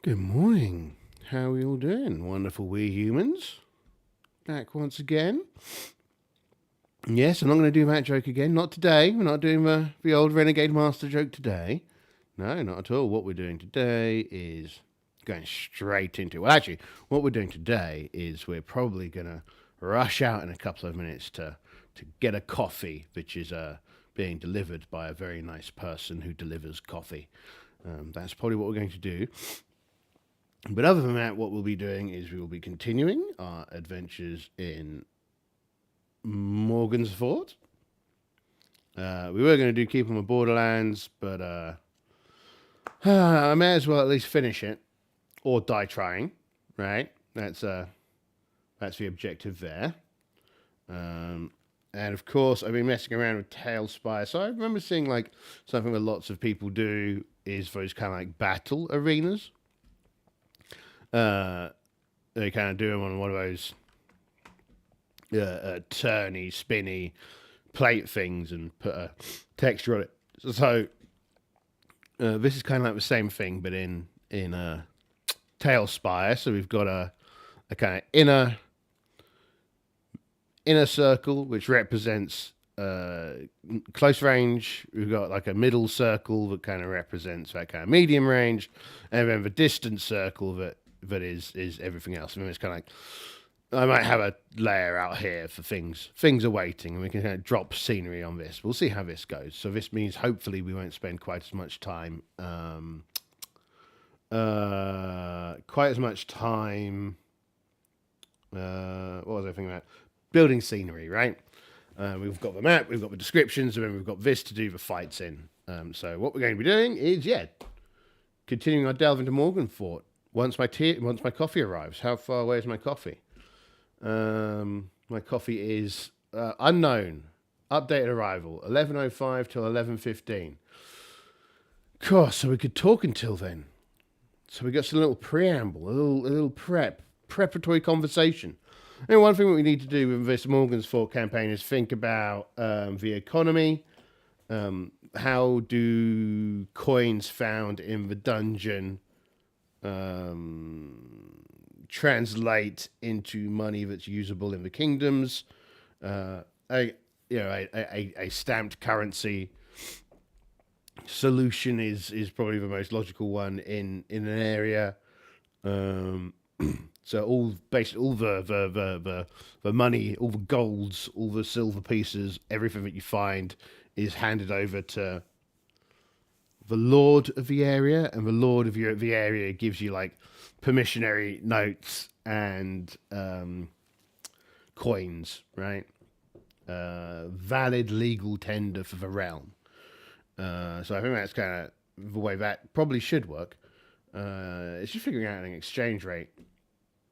Good morning. How are we all doing? Wonderful we humans. Back once again. Yes, I'm not going to do that joke again. Not today. We're not doing the old Renegade Master joke today. No, not at all. What we're doing today is going straight into... Well, actually, what we're doing today is we're probably going to rush out in a couple of minutes to get a coffee, which is being delivered by a very nice person who delivers coffee. That's probably what we're going to do. But other than that, what we'll be doing is we will be continuing our adventures in Morgansfort. We were going to do Keep on the Borderlands, but I may as well at least finish it or die trying, right? That's the objective there. And of course, I've been messing around with talespire. So I remember seeing like something that lots of people do is those kind of like battle arenas. They kind of do them on one of those turny, spinny plate things and put a texture on it. So this is kind of like the same thing, but in talespire. So we've got a kind of inner circle, which represents close range. We've got like a middle circle that kind of represents that kind of medium range, and then the distant circle that is everything else. I mean, it's kind of like I might have a layer out here for things are waiting, and we can kind of drop scenery on this. We'll see how this goes. So this means hopefully we won't spend quite as much time what was I thinking about? Building scenery, right? We've got the map, we've got the descriptions, and then we've got this to do the fights in. So what we're going to be doing is, continuing our delve into Morganfort. Once my coffee arrives. How far away is my coffee? My coffee is unknown. Updated arrival 11:05 till 11:15. Course, so we could talk until then. So we got some little preamble, a little preparatory conversation. And one thing that we need to do with this Morgansfort campaign is think about the economy. How do coins found in the dungeon translate into money that's usable in the kingdoms? A stamped currency solution is probably the most logical one in an area. So all the money, all the golds, all the silver pieces, everything that you find is handed over to the lord of the area, and the lord of the area gives you like permissionary notes and coins, right? Valid legal tender for the realm. So I think that's kind of the way that probably should work. It's just figuring out an exchange rate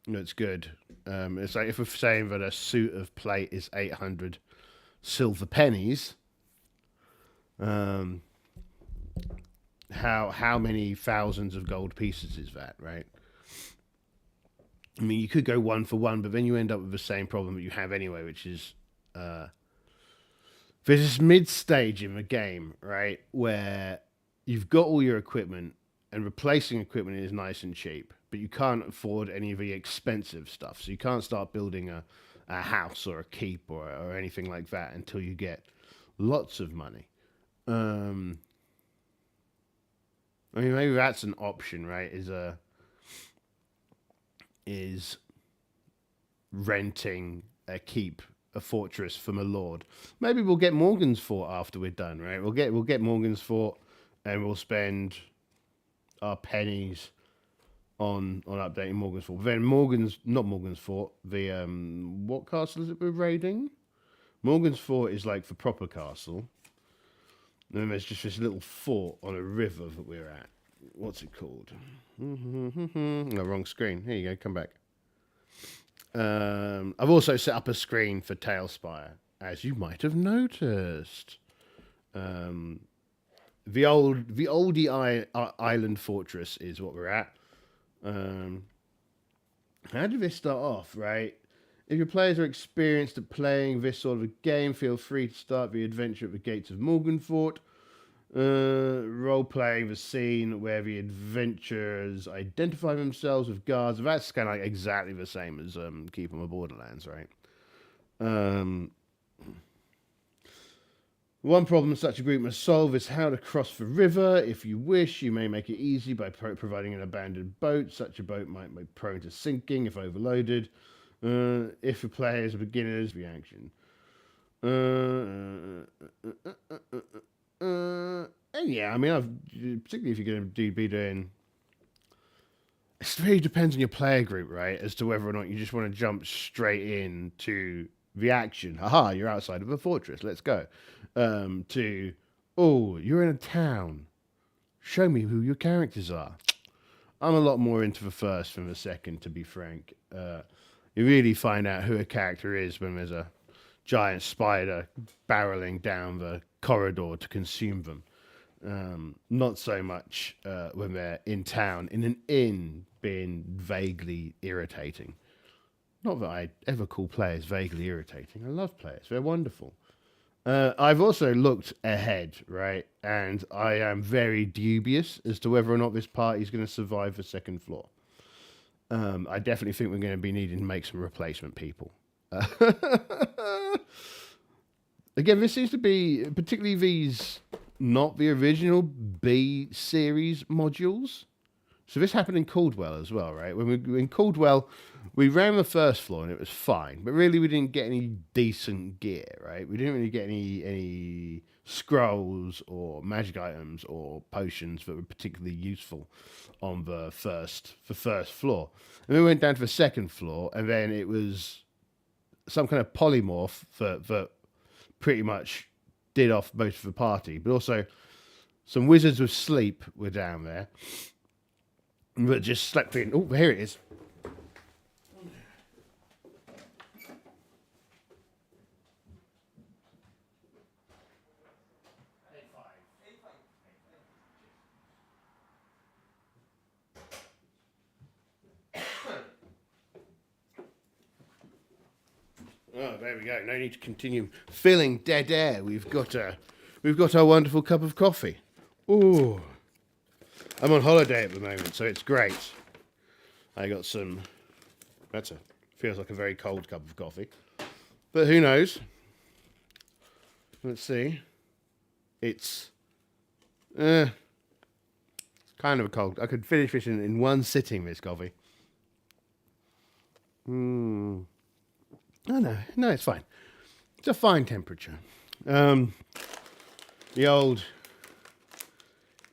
that's good. It's like if we're saying that a suit of plate is 800 silver pennies, how many thousands of gold pieces is that, right? I mean, you could go one for one, but then you end up with the same problem that you have anyway, which is there's this mid-stage in the game, right, where you've got all your equipment, and replacing equipment is nice and cheap, but you can't afford any of the expensive stuff. So you can't start building a house or a keep or anything like that until you get lots of money. I mean, maybe that's an option, right? Is renting a keep, a fortress from a lord. Maybe we'll get Morgansfort after we're done, right? We'll get Morgansfort, and we'll spend our pennies on updating Morgansfort. But then not Morgansfort. The what castle is it we're raiding? Morgansfort is like the proper castle. And then there's just this little fort on a river that we're at. What's it called? No, wrong screen. Here you go. Come back. I've also set up a screen for talespire, as you might have noticed. The oldie island fortress is what we're at. How did this start off, right? If your players are experienced at playing this sort of a game, feel free to start the adventure at the gates of Morganfort. Role-playing the scene where the adventurers identify themselves with guards. That's kind of like exactly the same as Keep 'em a Borderlands, right? One problem such a group must solve is how to cross the river. If you wish, you may make it easy by providing an abandoned boat. Such a boat might be prone to sinking if overloaded. If the players are beginners, reaction. And yeah, I mean, particularly if you're going to be doing. It really depends on your player group, right? As to whether or not you just want to jump straight into the action. Haha, you're outside of a fortress. Let's go. To, oh, you're in a town. Show me who your characters are. I'm a lot more into the first than the second, to be frank. You really find out who a character is when there's a giant spider barreling down the corridor to consume them. Not so much when they're in town, in an inn, being vaguely irritating. Not that I ever call players vaguely irritating. I love players. They're wonderful. I've also looked ahead, right? And I am very dubious as to whether or not this party is going to survive the second floor. I definitely think we're going to be needing to make some replacement people. Again, this seems to be, particularly these, not the original B series modules. So this happened in Caldwell as well, right? When we were in Caldwell, we ran the first floor and it was fine, but really we didn't get any decent gear, right? We didn't really get any scrolls or magic items or potions that were particularly useful on the first floor. And then we went down to the second floor, and then it was some kind of polymorph that pretty much did off most of the party, but also some wizards with sleep were down there. But just slept in. Oh, here it is. Oh, there we go. No need to continue filling dead air. We've got our wonderful cup of coffee. Ooh. I'm on holiday at the moment, so it's great. I got some. Feels like a very cold cup of coffee, but who knows? Let's see. It's kind of a cold. I could finish this in one sitting. This coffee. Oh no, it's fine. It's a fine temperature. The old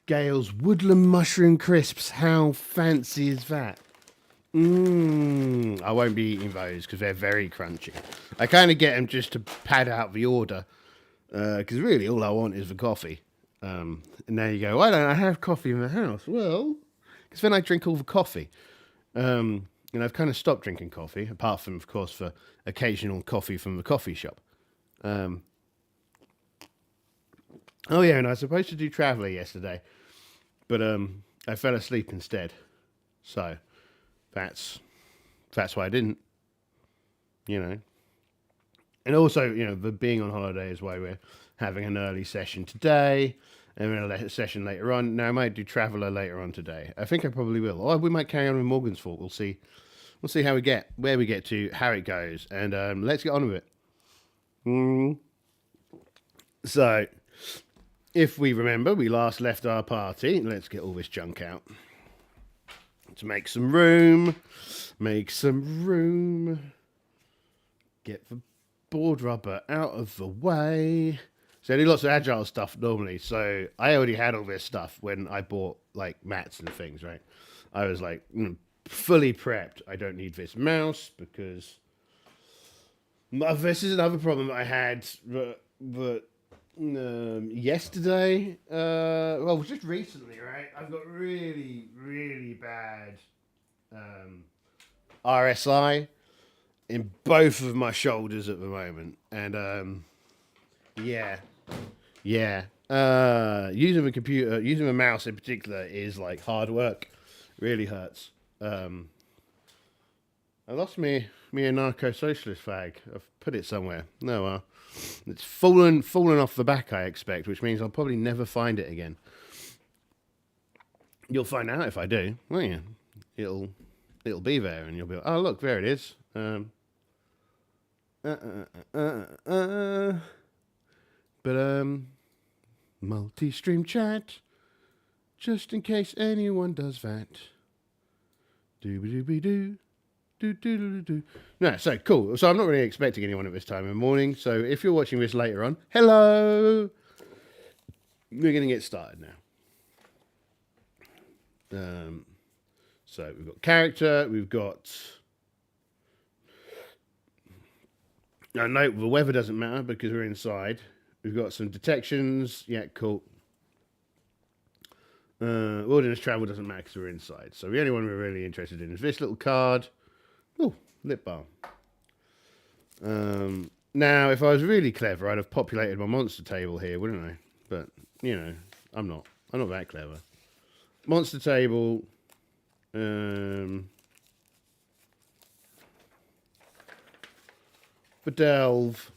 Gale's Woodland Mushroom Crisps. How fancy is that? I won't be eating those because they're very crunchy. I kind of get them just to pad out the order because really all I want is the coffee. And there you go. Why don't I have coffee in the house? Well, because then I drink all the coffee. And I've kind of stopped drinking coffee, apart from, of course, for occasional coffee from the coffee shop. Oh yeah, and I was supposed to do Traveller yesterday, but I fell asleep instead. So that's why I didn't. You know. And also, the being on holiday is why we're having an early session today, and then a session later on. Now I might do Traveller later on today. I think I probably will. Or we might carry on with Morgansfort. We'll see. We'll see where we get to, how it goes, and let's get on with it. So, if we remember, we last left our party. Let's get all this junk out. To make some room. Get the board rubber out of the way. So I do lots of agile stuff normally. So I already had all this stuff when I bought like mats and things, right? I was like fully prepped. I don't need this mouse because this is another problem that I had yesterday. Well, just recently, right? I've got really, really bad RSI in both of my shoulders at the moment, and yeah. Using the computer, using the mouse in particular, is like hard work. Really hurts. I lost me anarcho-socialist flag. I've put it somewhere. No, it's fallen off the back, I expect, which means I'll probably never find it again. You'll find out if I do, won't you? It'll be there, and you'll be like, oh look, there it is. But multi-stream chat, just in case anyone does that. Dooby-dooby-doo. Do. No, so cool. So I'm not really expecting anyone at this time in the morning. So if you're watching this later on, hello. We're going to get started now. So we've got character. We've got. No, the weather doesn't matter because we're inside. We've got some detections. Yeah, cool. Wilderness travel doesn't matter because we're inside. So the only one we're really interested in is this little card. Oh, lip balm. Now, if I was really clever, I'd have populated my monster table here, wouldn't I? But, you know, I'm not. I'm not that clever. Monster table. For Delve.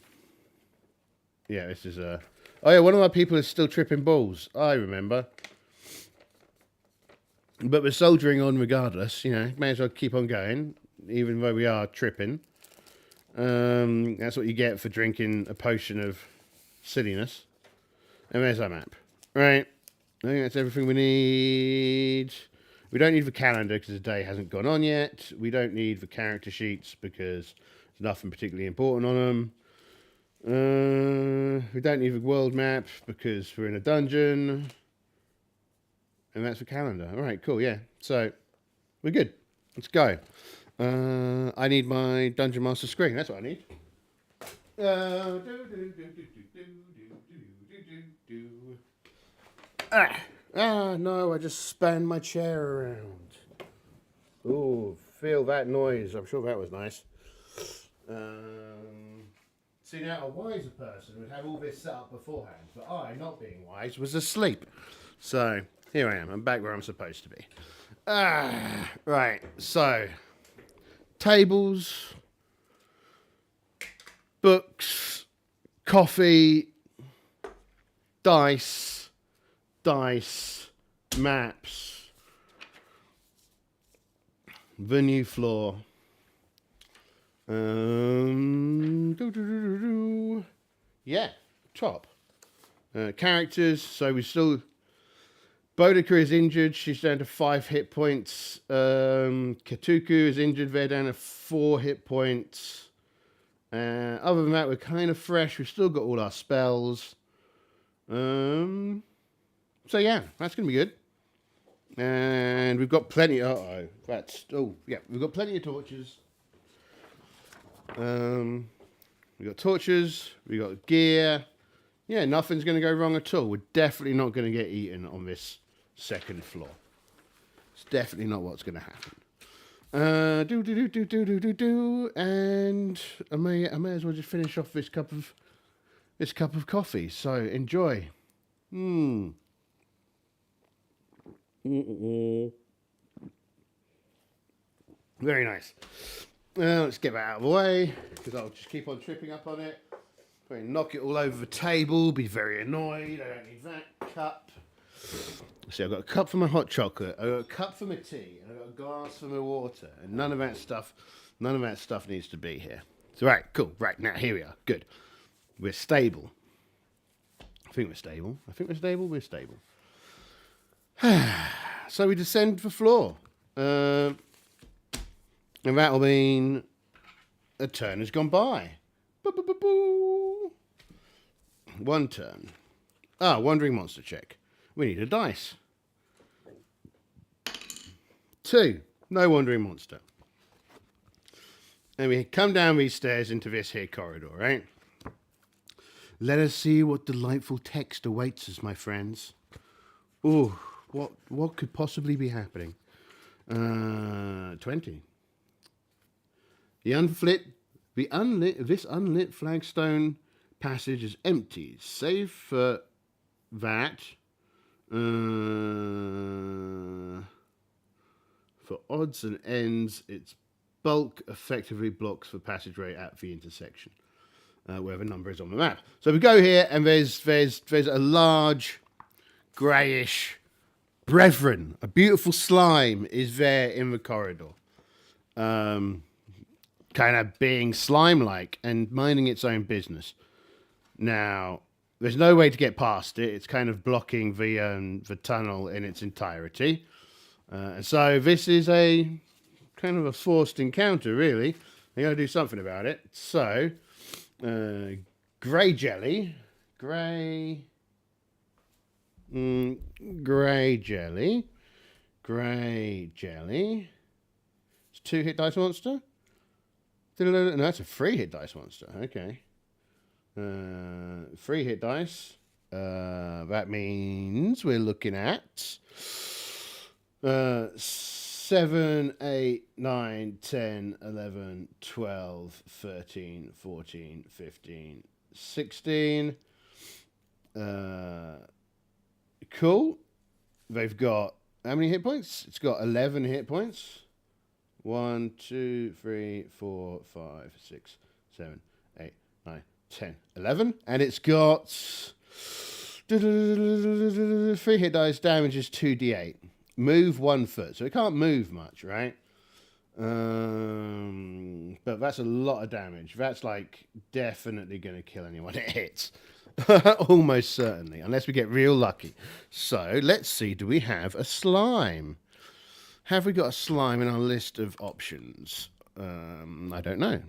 Yeah, this is a... Oh, yeah, one of my people is still tripping balls. I remember. But we're soldiering on regardless, you know. May as well keep on going. Even though we are tripping. That's what you get for drinking a potion of silliness. And there's our map. Right. I think that's everything we need. We don't need the calendar because the day hasn't gone on yet. We don't need the character sheets because there's nothing particularly important on them. We don't need the world map because we're in a dungeon. And that's the calendar. All right, cool, yeah. So, we're good. Let's go. I need my Dungeon Master screen. That's what I need. No, I just span my chair around. Ooh, feel that noise. I'm sure that was nice. See, now a wiser person would have all this set up beforehand, but I, not being wise, was asleep. So, here I am. I'm back where I'm supposed to be. Right, so... tables, books, coffee, dice, maps, the new floor. Yeah, top. Characters, so we still... Boudica is injured. She's down to 5 hit points. Katuku is injured. They're down to 4 hit points. Other than that, we're kind of fresh. We've still got all our spells. So yeah, that's going to be good. And we've got plenty... we've got plenty of torches. We've got torches. We've got gear. Yeah, nothing's going to go wrong at all. We're definitely not going to get eaten on this second floor. It's definitely not what's going to happen. And I may as well just finish off this cup of coffee. So enjoy. Very nice. Let's get that out of the way because I'll just keep on tripping up on it. Knock it all over the table, be very annoyed. I don't need that cup. See, I've got a cup for my hot chocolate, I've got a cup for my tea, and I've got a glass for my water. And none of that stuff needs to be here. So right, cool. Right, now here we are. Good. We're stable. I think we're stable. We're stable. So we descend the floor. And that'll mean a turn has gone by. One turn. Wandering monster check. We need a dice. 2. No wandering monster. And we come down these stairs into this here corridor, right? Let us see what delightful text awaits us, my friends. Ooh, what could possibly be happening? 20. This unlit flagstone passage is empty, save for that. For odds and ends, it's bulk effectively blocks the passageway at the intersection, where the number is on the map. So we go here, and there's a large greyish brethren. A beautiful slime is there in the corridor, kind of being slime-like and minding its own business. Now, there's no way to get past it. It's kind of blocking the tunnel in its entirety. And so this is a kind of a forced encounter, really. They got to do something about it. So, grey jelly. Grey jelly. It's a 2-hit dice monster. No, that's a 3-hit dice monster. Okay. 3-hit dice. That means we're looking at 7, 8, 9, 10, 11, 12, 13, 14, 15, 16. Cool. They've got how many hit points? It's got 11 hit points. 1, 2, 3, 4, 5, 6, 7, 8, 9, 10, 11. And it's got 3 hit dice, damage is 2d8. Move 1 foot. So it can't move much, right? But that's a lot of damage. That's like definitely going to kill anyone it hits. Almost certainly. Unless we get real lucky. So let's see. Do we have a slime? Have we got a slime in our list of options? I don't know.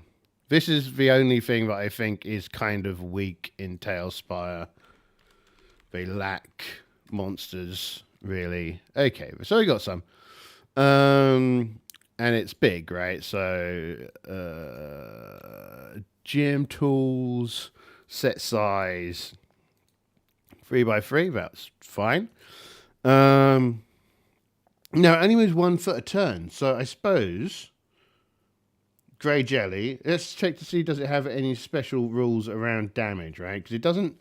This is the only thing that I think is kind of weak in Talespire. They lack monsters, really. Okay, so we got some. And it's big, right? So, gym tools, set size, 3x3, that's fine. Now, it only moves 1 foot a turn, so I suppose grey jelly. Let's check to see, does it have any special rules around damage, right? Because it doesn't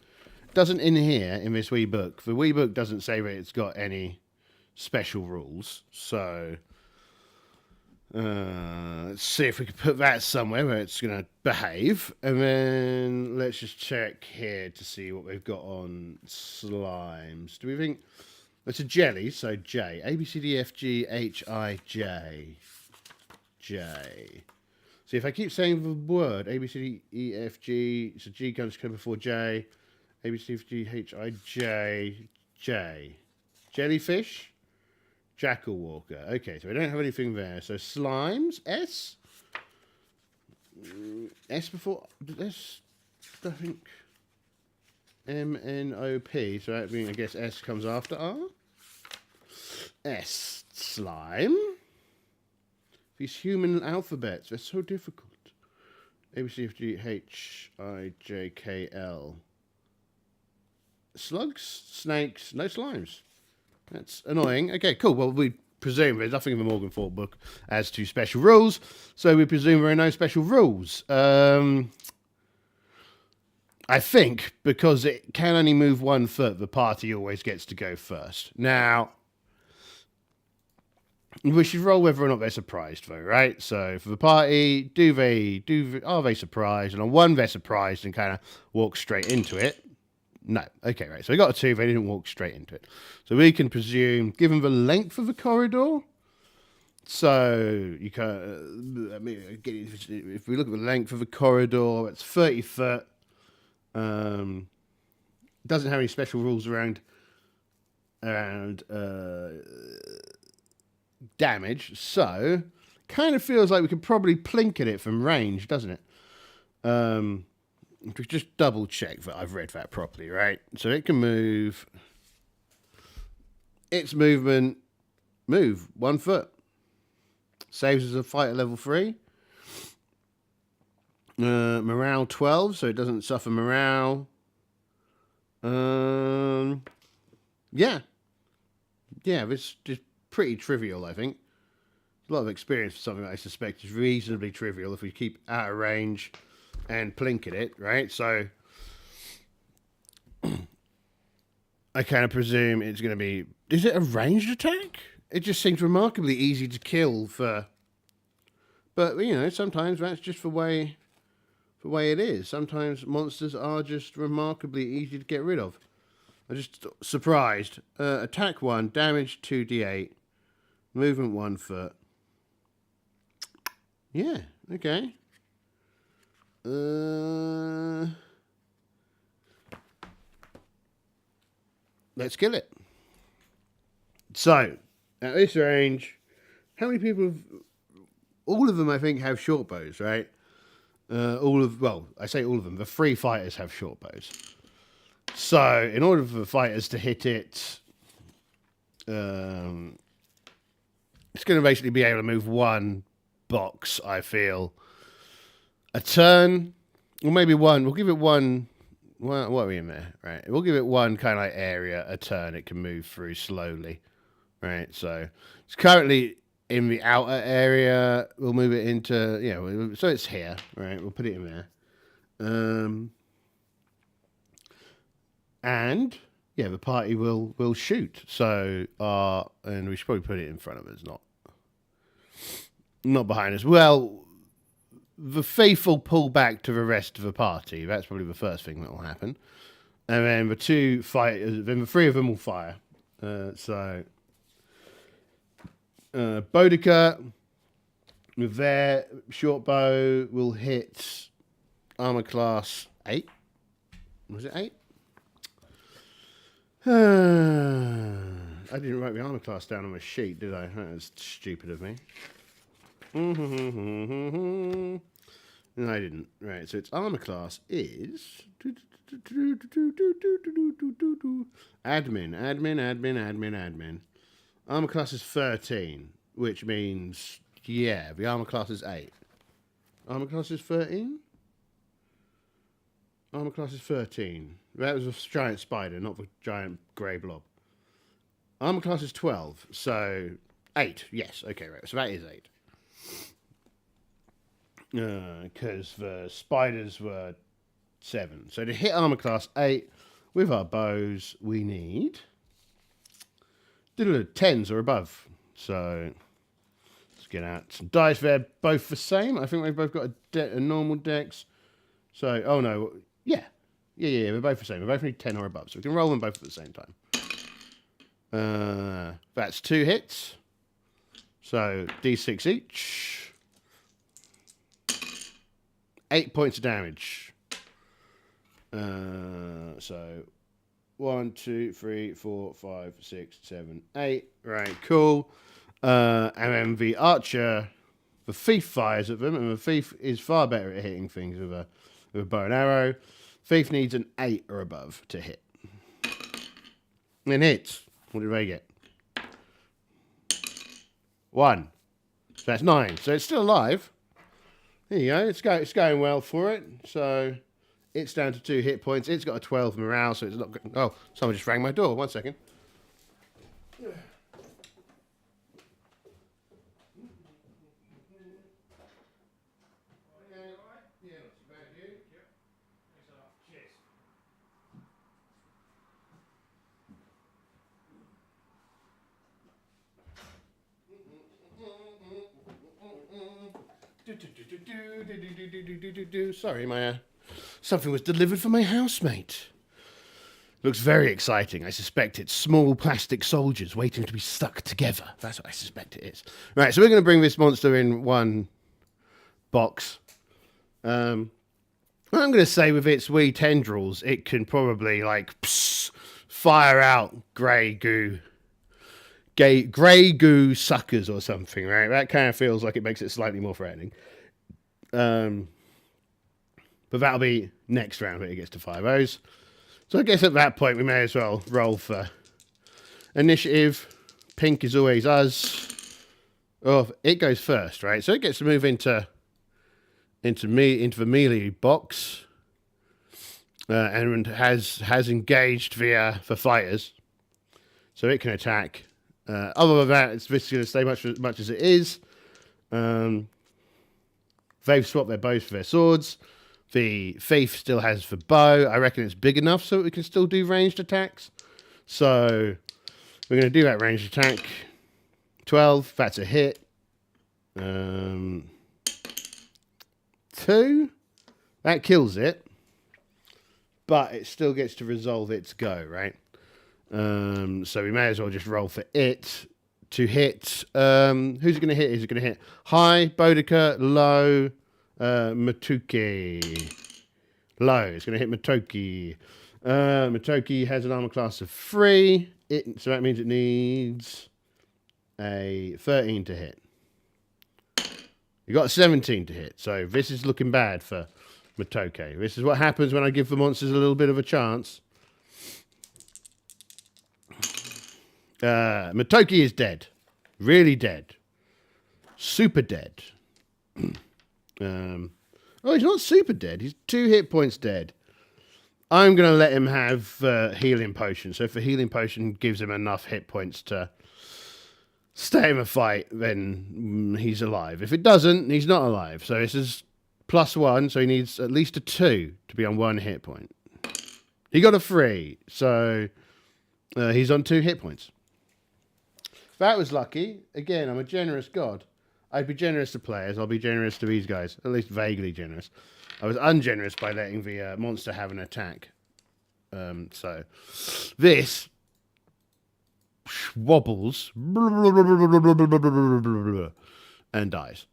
in here, in this wee book. The wee book doesn't say that it's got any special rules. So, let's see if we can put that somewhere where it's going to behave. And then let's just check here to see what we've got on slimes. Do we think... It's a jelly, so J. A, B, C, D, F, G, H, I, J. J. See, if I keep saying the word A, B, C, D, E, F, G, so G comes before J. A, B, C, D, F, G, H, I, J. J. Jellyfish. Jackal Walker. Okay, so we don't have anything there. So slimes. S. S before... S, I think... M-N-O-P, so that means I guess S comes after R. S, slime. These human alphabets, they're so difficult. A, B, C, F, G, H, I, J, K, L. Slugs, snakes, no slimes. That's annoying. Okay, cool. Well, we presume there's nothing in the Morgansfort book as to special rules, so we presume there are no special rules. I think because it can only move 1 foot, the party always gets to go first. Now, we should roll whether or not they're surprised, though, right? So for the party, are they surprised? And on 1, they're surprised and kind of walk straight into it. No. Okay, right. So we got a 2, they didn't walk straight into it. So we can presume, given the length of the corridor, so you can, if we look at the length of the corridor, it's 30 foot. Doesn't have any special rules around damage, so kind of feels like we could probably plink at it from range, doesn't it? If we just double check that I've read that properly, right? So it can move. Its movement, move 1 foot. Saves as a fight at level 3. Morale 12, so it doesn't suffer morale. Yeah, this is pretty trivial, I think. A lot of experience for something that I suspect is reasonably trivial if we keep out of range and plink at it, right? So I kind of presume it's going to be... Is it a ranged attack? It just seems remarkably easy to kill for But you know, sometimes that's just the way it is. Sometimes monsters are just remarkably easy to get rid of. I'm just surprised. Attack 1, damage 2d8, movement 1 foot. Yeah, okay. Let's kill it. So, at this range, how many people have... All of them, I think, have short bows, right? Well, I say all of them. The 3 fighters have short bows. So, in order for the fighters to hit it, it's going to basically be able to move 1 box, I feel, a turn, or maybe 1. We'll give it 1. What are we in there? Right. We'll give it 1 kind of like area a turn it can move through slowly. Right. So it's currently in the outer area. We'll move it into, you know, so it's here. Right. We'll put it in there. And yeah, the party will shoot. So and we should probably put it in front of us, not behind us. Well, the thief will pull back to the rest of the party. That's probably the first thing that will happen. And then the 2 fighters, then the 3 of them will fire. Boudica, with their short bow, will hit armor class 8. Was it 8? I didn't write the armor class down on my sheet, did I? That was stupid of me. No, I didn't. Right, so its armor class is admin. Armor class is 13, which means, yeah, the armor class is 8. Armor class is 13? Armor class is 13. That was a giant spider, not the giant grey blob. Armor class is 12, so 8. Yes, okay, right. So that is 8. Because the spiders were 7. So to hit armor class 8 with our bows, we need 10s or above. So let's get out some dice. They're both the same. I think they've both got a normal dex. So, oh no, yeah, they're both the same. They both need 10 or above. So we can roll them both at the same time. That's 2 hits. So d6 each. 8 points of damage. So 1, 2, 3, 4, 5, 6, 7, 8. Right, cool. And then the archer, the thief fires at them, and the thief is far better at hitting things with a bow and arrow. Thief needs an 8 or above to hit. And hits. What did they get? 1. So that's 9. So it's still alive. There you go. It's going well for it. So it's down to 2 hit points. It's got a 12 morale, so it's not good. Oh, someone just rang my door. 1 second. Sorry, my something was delivered for my housemate. Looks very exciting. I suspect it's small plastic soldiers waiting to be stuck together. That's what I suspect it is. Right, so we're going to bring this monster in 1 box. I'm going to say with its wee tendrils, it can probably fire out grey goo suckers or something, right? That kind of feels like it makes it slightly more threatening. But that'll be next round when it gets to 5 O's. So I guess at that point we may as well roll for initiative. Pink is always us. Oh, it goes first, right? So it gets to move into the melee box, and has engaged the fighters, so it can attack. Other than that, it's just going to stay much as it is. They've swapped their bows for their swords. The thief still has the bow. I reckon it's big enough so we can still do ranged attacks. So we're going to do that ranged attack. 12, that's a hit. 2. That kills it. But it still gets to resolve its go, right? So we may as well just roll for it to hit. Who's it going to hit? Is it going to hit high, Boudica, low, Matoki? Low. It's going to hit Matoki. Matoki has an armor class of 3. So that means it needs a 13 to hit. You got a 17 to hit. So this is looking bad for Matoki. This is what happens when I give the monsters a little bit of a chance. Matoki is dead. Really dead. Super dead. Oh, he's not super dead. He's 2 hit points dead. I'm going to let him have healing potion. So if the healing potion gives him enough hit points to stay in a fight, then he's alive. If it doesn't, he's not alive. So this is +1, so he needs at least a 2 to be on 1 hit point. He got a 3, so he's on 2 hit points. That was lucky. Again, I'm a generous god. I'd be generous to players. I'll be generous to these guys. At least vaguely generous. I was ungenerous by letting the monster have an attack. So this wobbles and dies.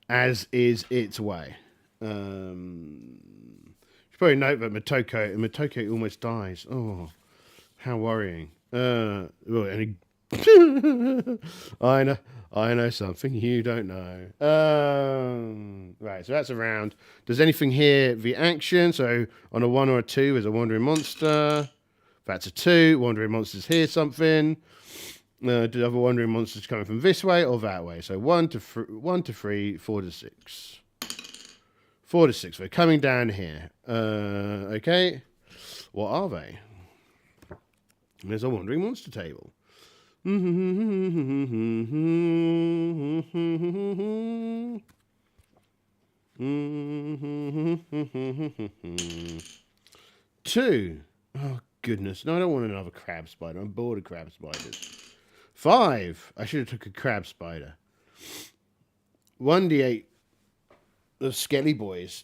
As is its way. You should probably note that Matoki almost dies. Oh, how worrying. Well, and he I know something you don't know. Right, so that's a round. Does anything hear the action? So on a 1 or a 2 is a wandering monster. That's a 2. Wandering monsters hear something. Do other wandering monsters coming from this way or that way? So 1 to 3, 4 to 6. 4 to 6. They're coming down here. Okay. What are they? There's a wandering monster table. 2. Oh, goodness. No, I don't want another crab spider. I'm bored of crab spiders. 5. I should have took a crab spider. 1d8 of skelly boys.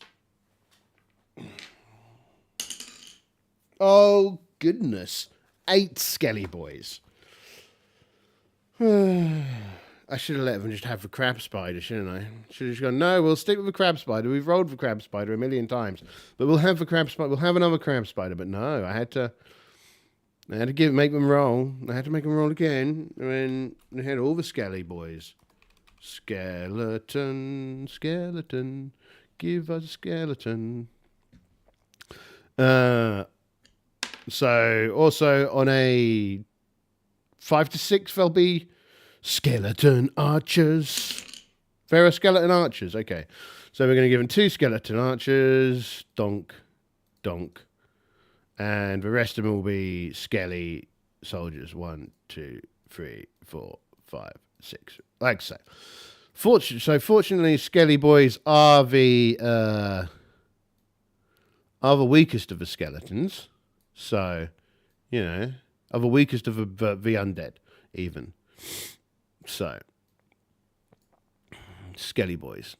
Oh, goodness. 8 skelly boys. I should have let them just have the crab spider, shouldn't I? Should have just gone, no, we'll stick with the crab spider. We've rolled the crab spider a million times. But we'll have the crab spider. We'll have another crab spider. But no, I had to make them roll. I had to make them roll again. And then they had all the skelly boys. Skeleton, skeleton, give us a skeleton. So also on a 5 to 6, there'll be skeleton archers. There are skeleton archers. Okay. So we're going to give them 2 skeleton archers. Donk. Donk. And the rest of them will be skelly soldiers. 1, 2, 3, 4, 5, 6. Like so. Fortunately, skelly boys are the weakest of the skeletons. So, you know, are the weakest of the undead, even. So, skelly boys.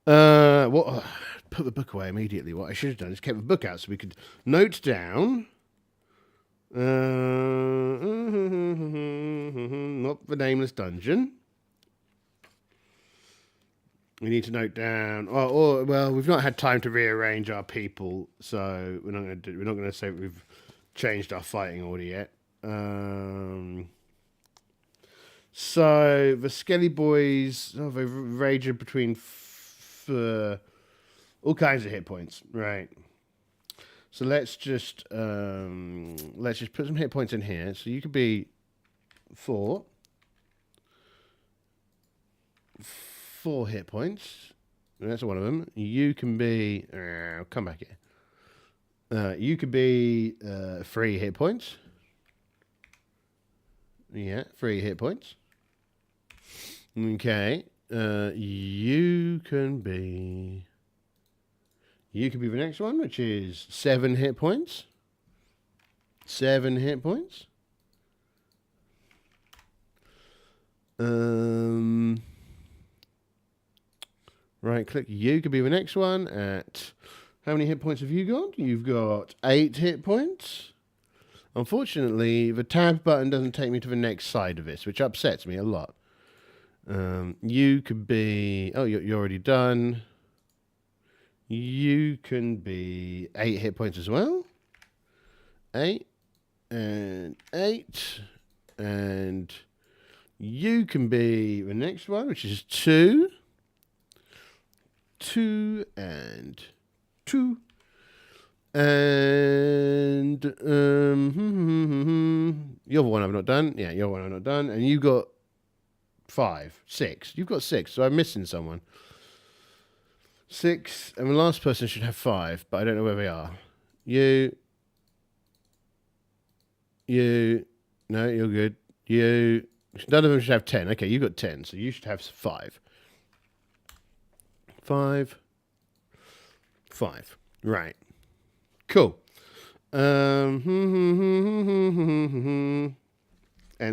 What? Put the book away immediately. What I should have done is kept the book out so we could note down. Not the nameless dungeon. We need to note down. Well, we've not had time to rearrange our people, so we're not going to say we've changed our fighting order yet. So the skelly boys, they range between all kinds of hit points, right? So let's just put some hit points in here. So you could be 4 hit points. That's one of them. You can be. Come back here. You could be 3 hit points. Yeah, 3 hit points. Okay. You can be the next one, which is 7 hit points. 7 hit points. right click. You could be the next one at... How many hit points have you got? You've got 8 hit points. Unfortunately, the tab button doesn't take me to the next side of this, which upsets me a lot. You could be... Oh, you're already done. You can be 8 hit points as well. 8 and 8. And you can be the next one, which is 2. 2 and 2. And you're the one I've not done. Yeah, you're the one I've not done. And you got 5, 6. You've got 6, so I'm missing someone. 6, and the last person should have 5, but I don't know where they are. You. No, you're good. You. None of them should have 10. Okay, you got 10, so you should have 5. 5. Right. Cool. And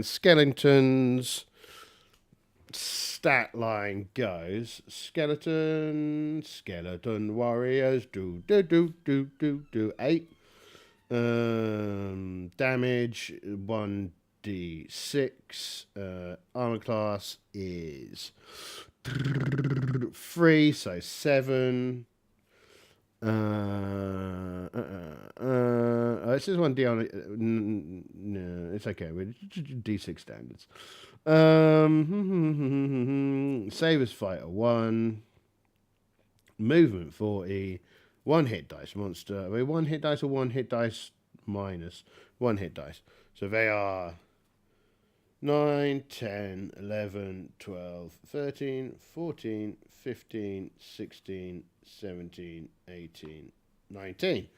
skeletons stat line goes skeleton warriors do 8 damage 1d6 armor class is 3, so 7. This is 1d on it. No, it's okay. We're d6 standards. Save as fighter 1. Movement 40. 1 hit dice monster. Are they 1 hit dice or 1 hit dice minus 1 hit dice? So they are 9, 10, 11, 12, 13, 14, 15, 16, 17, 18, 19.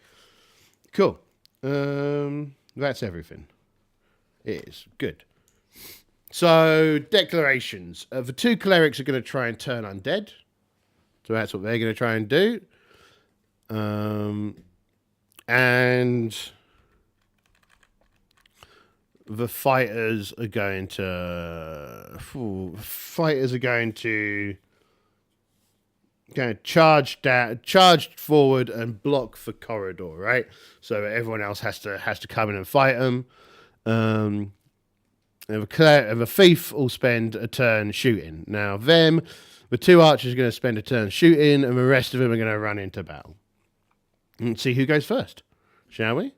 Cool. That's everything. It is. Good. So, declarations. The 2 clerics are going to try and turn undead. So that's what they're going to try and do. And the fighters are going to... charge forward and block the corridor, right? So everyone else has to come in and fight them. And the thief will spend a turn shooting. Now, the 2 archers are going to spend a turn shooting, and the rest of them are going to run into battle. And see who goes first, shall we?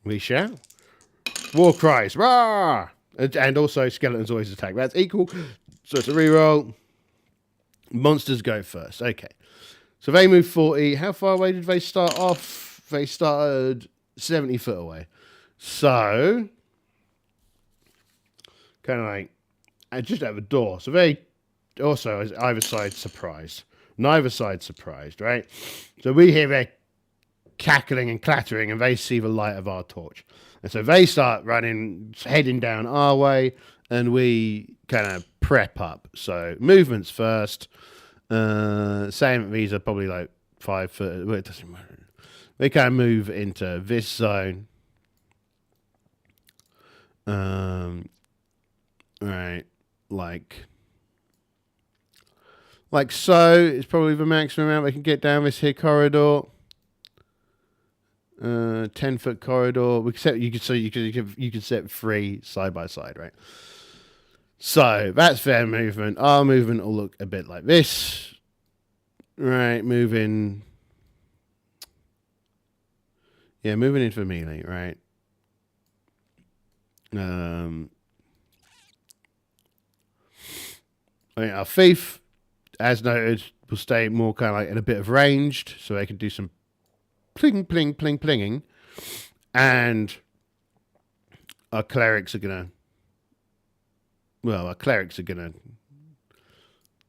We shall. War cries, rah! And also skeletons always attack. That's equal, so it's a reroll. Monsters go first. Okay. So they move 40. How far away did they start off? They started 70 foot away. So, kind of like, just at the door. So they also, either side surprised. Neither side surprised, right? So we hear their cackling and clattering, and they see the light of our torch. And so they start running, heading down our way, and we kind of prep up. So movements first. Same, these are probably like 5 foot. Well, it doesn't matter. They kind of move into this zone. Right, like so. It's probably the maximum amount they can get down this here corridor. 10-foot corridor. You can set 3 side by side, right? So that's their movement. Our movement will look a bit like this, right? Moving into melee, right? I mean, our thief, as noted, will stay more kind of like in a bit of ranged, so they can do some pling, pling, pling, plinging. And our clerics are going to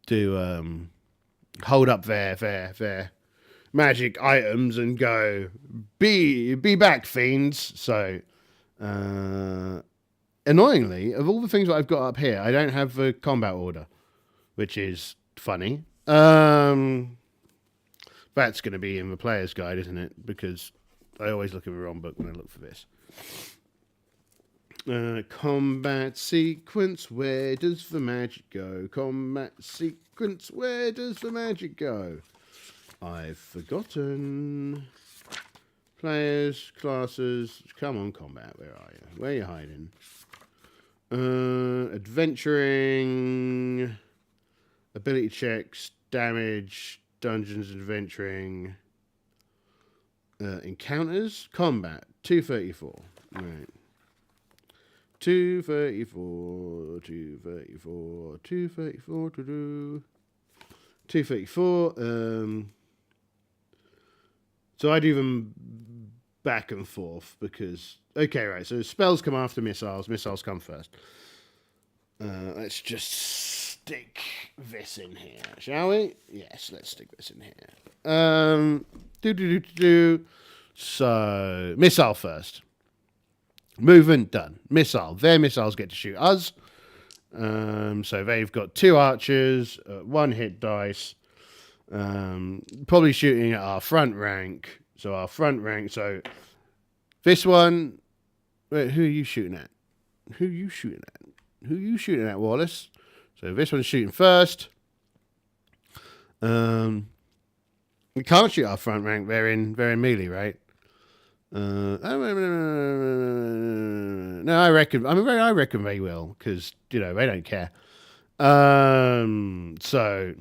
do hold up their magic items and go, be back, fiends. So, annoyingly, of all the things that I've got up here, I don't have the combat order, which is funny. That's going to be in the player's guide, isn't it? Because I always look at the wrong book when I look for this. Combat sequence, where does the magic go? Combat sequence, where does the magic go? I've forgotten. Players, classes, come on, combat, where are you? Where are you hiding? Adventuring, ability checks, damage, dungeons and adventuring, encounters, combat, 234. Right. 234, 234, 234, 234. So I do them back and forth because, okay, right. So spells come after missiles. Missiles come first. Let's just stick this in here, shall we? Yes, let's stick this in here. So missile first. Movement done. Missile. Their missiles get to shoot us. So they've got 2 archers, 1 hit dice. Probably shooting at our front rank. So our front rank. So this one. Wait, who are you shooting at? Who are you shooting at? Who are you shooting at, Wallace? So this one's shooting first. We can't shoot our front rank. They're in melee, right? No, I reckon. I reckon they will because they don't care. So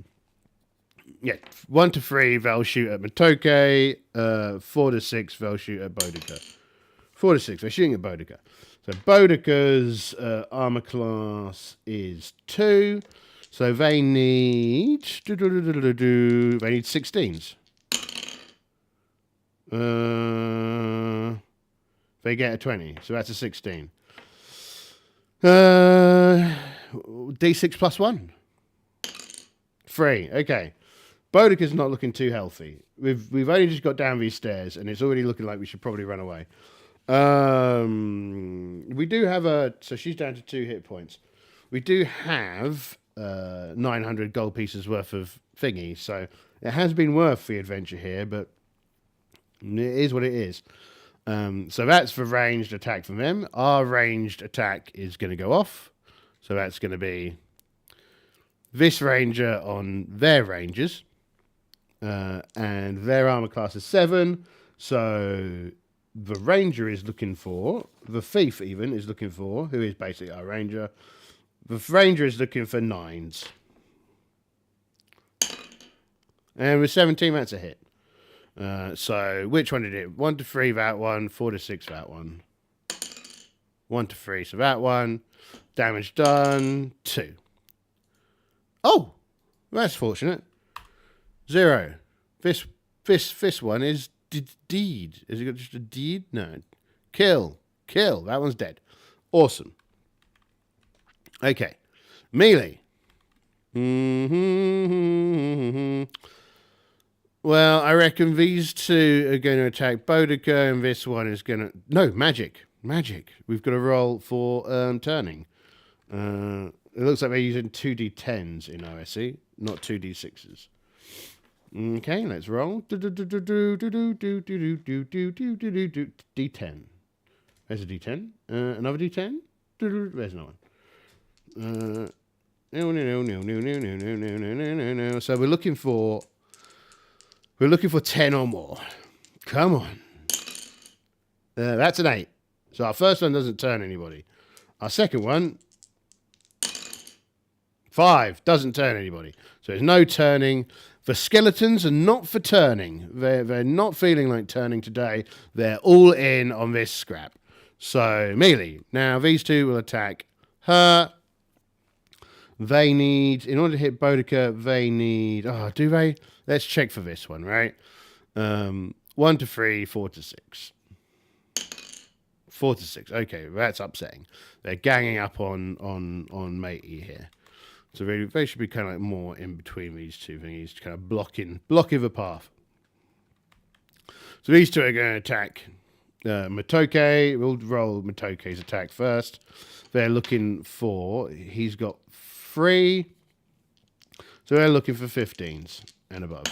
yeah, 1 to 3 they'll shoot at Matoke. 4 to 6 they'll shoot at Boudica. 4 to 6 they're shooting at Boudica. So Boudica's armor class is 2. So they need 16s. They get a 20, so that's a 16. D6 plus 1. 3. Okay. Boudica's not looking too healthy. We've only just got down these stairs, and it's already looking like we should probably run away. We do have so she's down to 2 hit points. We do have 900 gold pieces worth of thingy, so it has been worth the adventure here, but it is what it is. So that's the ranged attack from them. Our ranged attack is going to go off. So that's going to be this ranger on their rangers. And their armor class is 7. So the ranger is looking for, the thief even is looking for, who is basically our ranger. The ranger is looking for 9s. And with 17, that's a hit. So which one did it? 1 to 3, that one. 4 to 6, that one. 1 to 3, so that one. Damage done, 2. Oh, that's fortunate. 0. This one is deed. Is it just a deed? No. Kill. That one's dead. Awesome. Okay. Melee. Well, I reckon these 2 are going to attack Boudica, and this one is going to... No, magic. We've got to roll for turning. It looks like they're using 2d10s in OSE, not 2d6s. Okay, let's roll. D10. There's a D10. Another D10. There's no one. No. So we're looking for 10 or more. Come on. That's an 8. So our first one doesn't turn anybody. Our second one, 5, doesn't turn anybody. So there's no turning. The skeletons are not for turning. They're not feeling like turning today. They're all in on this scrap. So melee. Now these 2 will attack her. They need, in order to hit Boudica, they need, do they? Let's check for this one, right? 1 to 3, 4 to 6. 4 to 6. Okay, that's upsetting. They're ganging up on matey here. So they should be kind of like more in between these 2 thingies, kind of blocking the path. So these 2 are going to attack Matoke. We'll roll Matoke's attack first. They're looking for, he's got 3. So they're looking for 15s and above.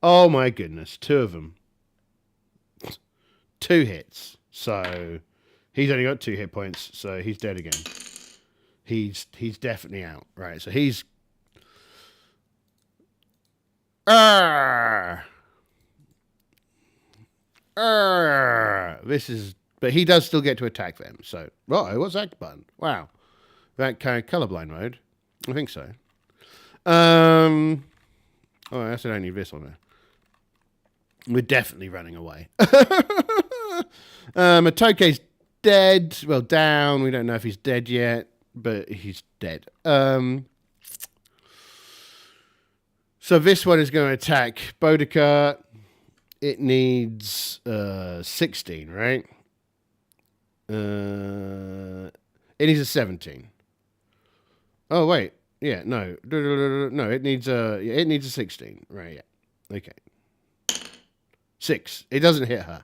Oh my goodness, 2 of them. 2 hits. So He's only got 2 hit points, so he's dead again. He's definitely out. Right, so he's... This is... But he does still get to attack them, so... Oh, what's that button? Wow. That kind of colorblind mode? I think so. Oh, I said I need this on there. We're definitely running away. Matoke's dead. Well, down. We don't know if he's dead yet, but he's dead. So this one is going to attack Boudica. It needs 16, right? It needs a 17. Oh wait, yeah, no, no. It needs a 16, right? Yeah, okay. 6. It doesn't hit her.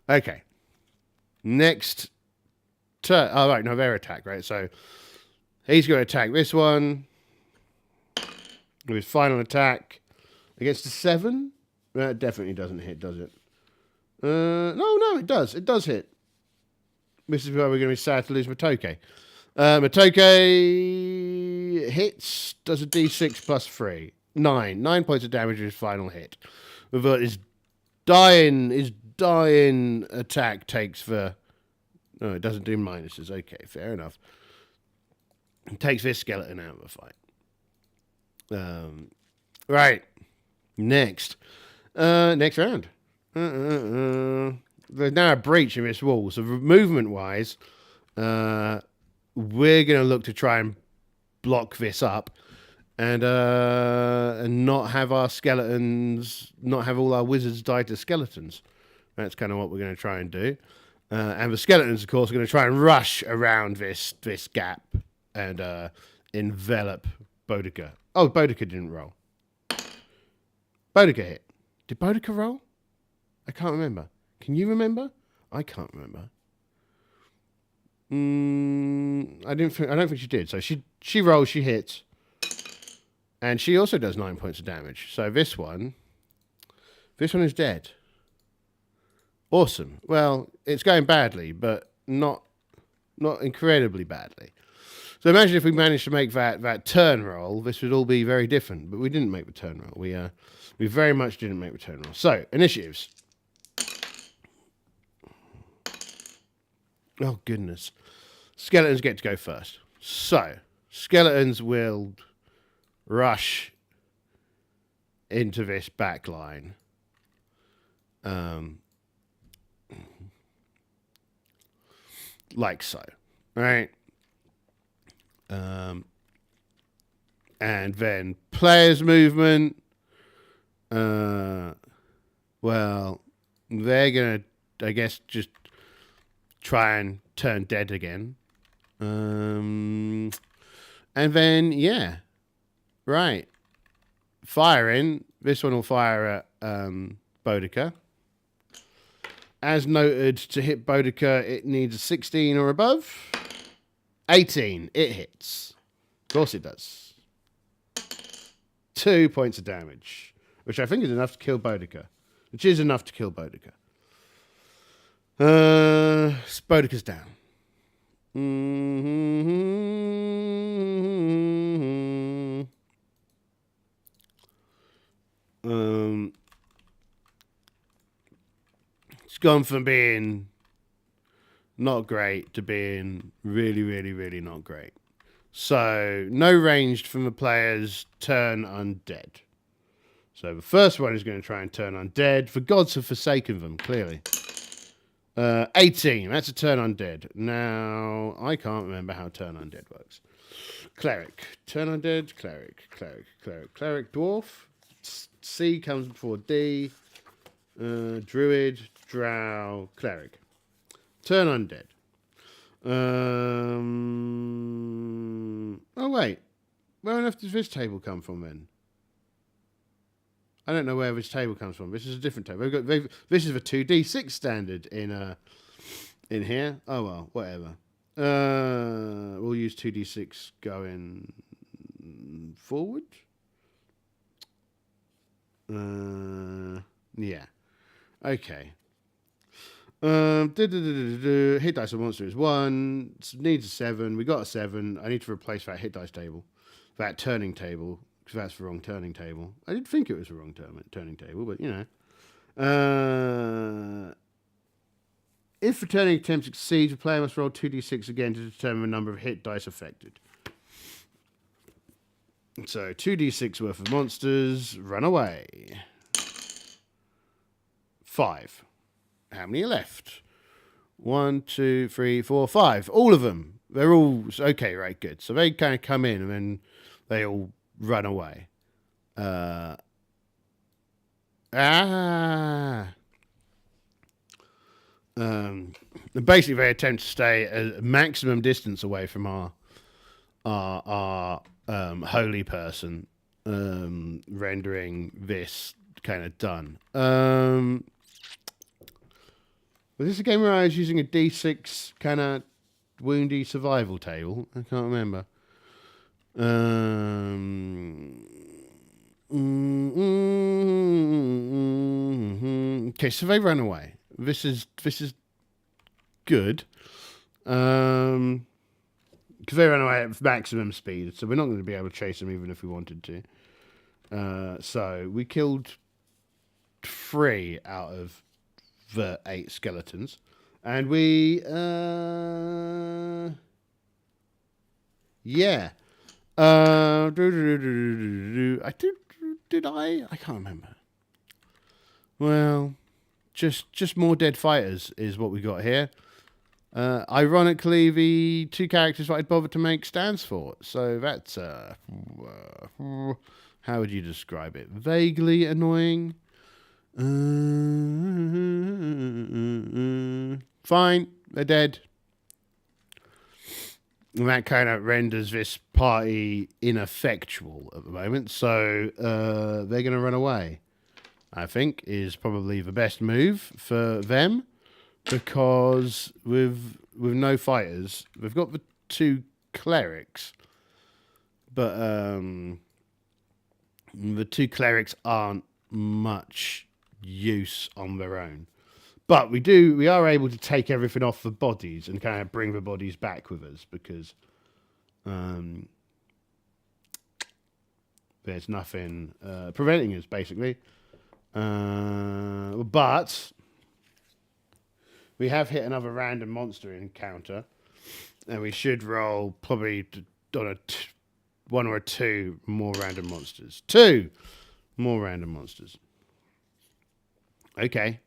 Okay. Next turn. Oh right, no, their attack, right? So he's going to attack this one with his final attack against a 7. That definitely doesn't hit, does it? No, it does. It does hit. This is where we're going to be sad to lose Matoke. Matoke hits, does a d6 plus 3. 9. 9 points of damage in his final hit. But his dying attack takes the... No, it doesn't do minuses. Okay, fair enough. It takes this skeleton out of the fight. Right. Next. Next round. There's now a breach in this wall. So movement-wise, we're going to look to try and block this up and not have our skeletons, not have all our wizards die to skeletons. That's kind of what we're going to try and do. And the skeletons, of course, are going to try and rush around this gap and envelop Boudica. Oh, Boudica didn't roll. Boudica hit. Did Boudica roll? I can't remember. Can you remember? I can't remember. I don't think she did. So she rolls, she hits, and she also does 9 points of damage. So this one is dead. Awesome. Well, it's going badly, but not incredibly badly. So imagine if we managed to make that turn roll, this would all be very different. But we didn't make the turn roll. We very much didn't make the turn roll. So initiatives. Oh, goodness. Skeletons get to go first. So, skeletons will rush into this back line. Like so. Right? And then players' movement. Well, they're going to, I guess, just try and turn dead again. And then, yeah. Right. Firing. This one will fire at Boudica. As noted, to hit Boudica, it needs a 16 or above. 18. It hits. Of course it does. 2 points of damage. Which I think is enough to kill Boudica. Which is enough to kill Boudica. Boudica's down. It's gone from being not great to being really, really, really not great. So, no ranged from the players, turn undead. So the first one is going to try and turn undead. For gods have forsaken them, clearly. 18. That's a turn undead. Now, I can't remember how turn undead works. Cleric. Turn undead. Cleric. Dwarf. C comes before D. Druid. Drow. Cleric. Turn undead. Oh, wait. Where on earth does this table come from, then? I don't know where this table comes from. This is a different table. This is a 2d6 standard in here. Oh well, whatever. We'll use 2d6 going forward. Yeah. Okay. Hit dice on monster is 1. Needs a 7. We got a 7. I need to replace that hit dice table. That turning table. Because that's the wrong turning table. I didn't think it was the wrong turning table, but you know. If the turning attempt succeeds, the player must roll 2d6 again to determine the number of hit dice affected. So 2d6 worth of monsters. Run away. 5. How many are left? 1, 2, 3, 4, 5. All of them. They're all okay, right? Good. So they kind of come in and then they all run away. Basically, they attempt to stay a maximum distance away from our holy person, rendering this kind of done. Was this a game where I was using a D6 kind of woundy survival table? I can't remember. Okay, so they run away. This is good. Because they run away at maximum speed, so we're not going to be able to chase them even if we wanted to. So we killed 3 out of the 8 skeletons, and we yeah. I can't remember. Well, just more dead fighters is what we got here. Ironically, the 2 characters that I'd bothered to make stands for. So that's how would you describe it? Vaguely annoying. Fine, they're dead. And that kind of renders this party ineffectual at the moment. So they're going to run away, I think, is probably the best move for them. Because with no fighters, we've got the 2 clerics. But the 2 clerics aren't much use on their own. But we are able to take everything off the bodies and kind of bring the bodies back with us because there's nothing preventing us, basically. But we have hit another random monster encounter, and we should roll probably on 1 or 2 more random monsters. 2 more random monsters. Okay.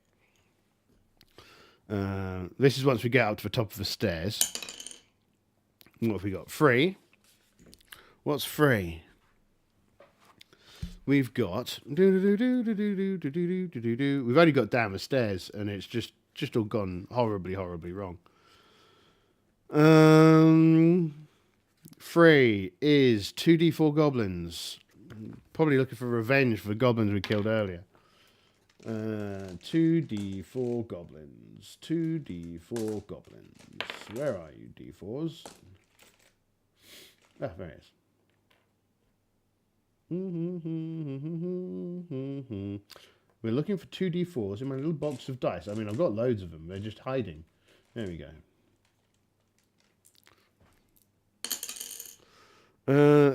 This is once we get up to the top of the stairs. What have we got? 3. What's 3? We've got... We've only got down the stairs, and it's just all gone horribly, horribly wrong. 3 is 2d4 goblins. Probably looking for revenge for the goblins we killed earlier. 2d4 goblins. 2d4 goblins. Where are you, d4s? Ah, there it is. We're looking for 2d4s in my little box of dice. I mean, I've got loads of them. They're just hiding. There we go.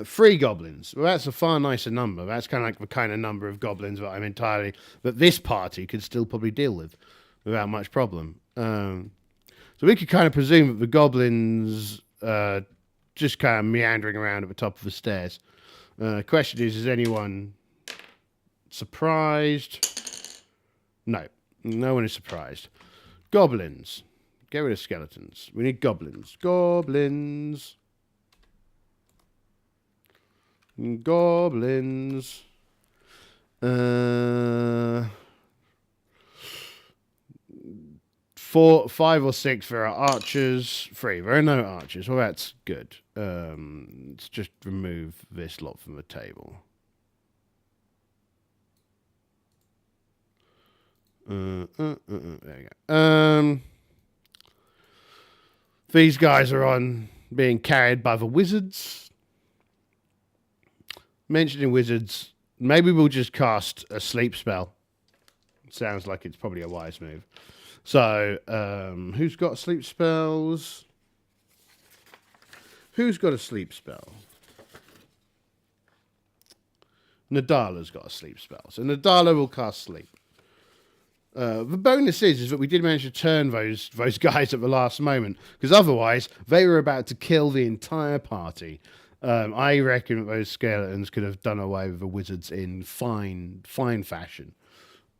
3 goblins. Well, that's a far nicer number. That's kind of like the kind of number of goblins that this party could still probably deal with without much problem. So we could kind of presume that the goblins just kind of meandering around at the top of the stairs. Question is anyone surprised? No one is surprised. Goblins. Get rid of skeletons. We need goblins. Goblins. 4, 5 or 6 for our archers. 3. There are no archers. Well, that's good. Let's just remove this lot from the table. There we go. These guys are being carried by the wizards. Mentioning wizards, maybe we'll just cast a sleep spell. Sounds like it's probably a wise move. So, who's got sleep spells? Who's got a sleep spell? Nadala's got a sleep spell. So Nadala will cast sleep. The bonus is that we did manage to turn those guys at the last moment, because otherwise they were about to kill the entire party. I reckon that those skeletons could have done away with the wizards in fine fashion.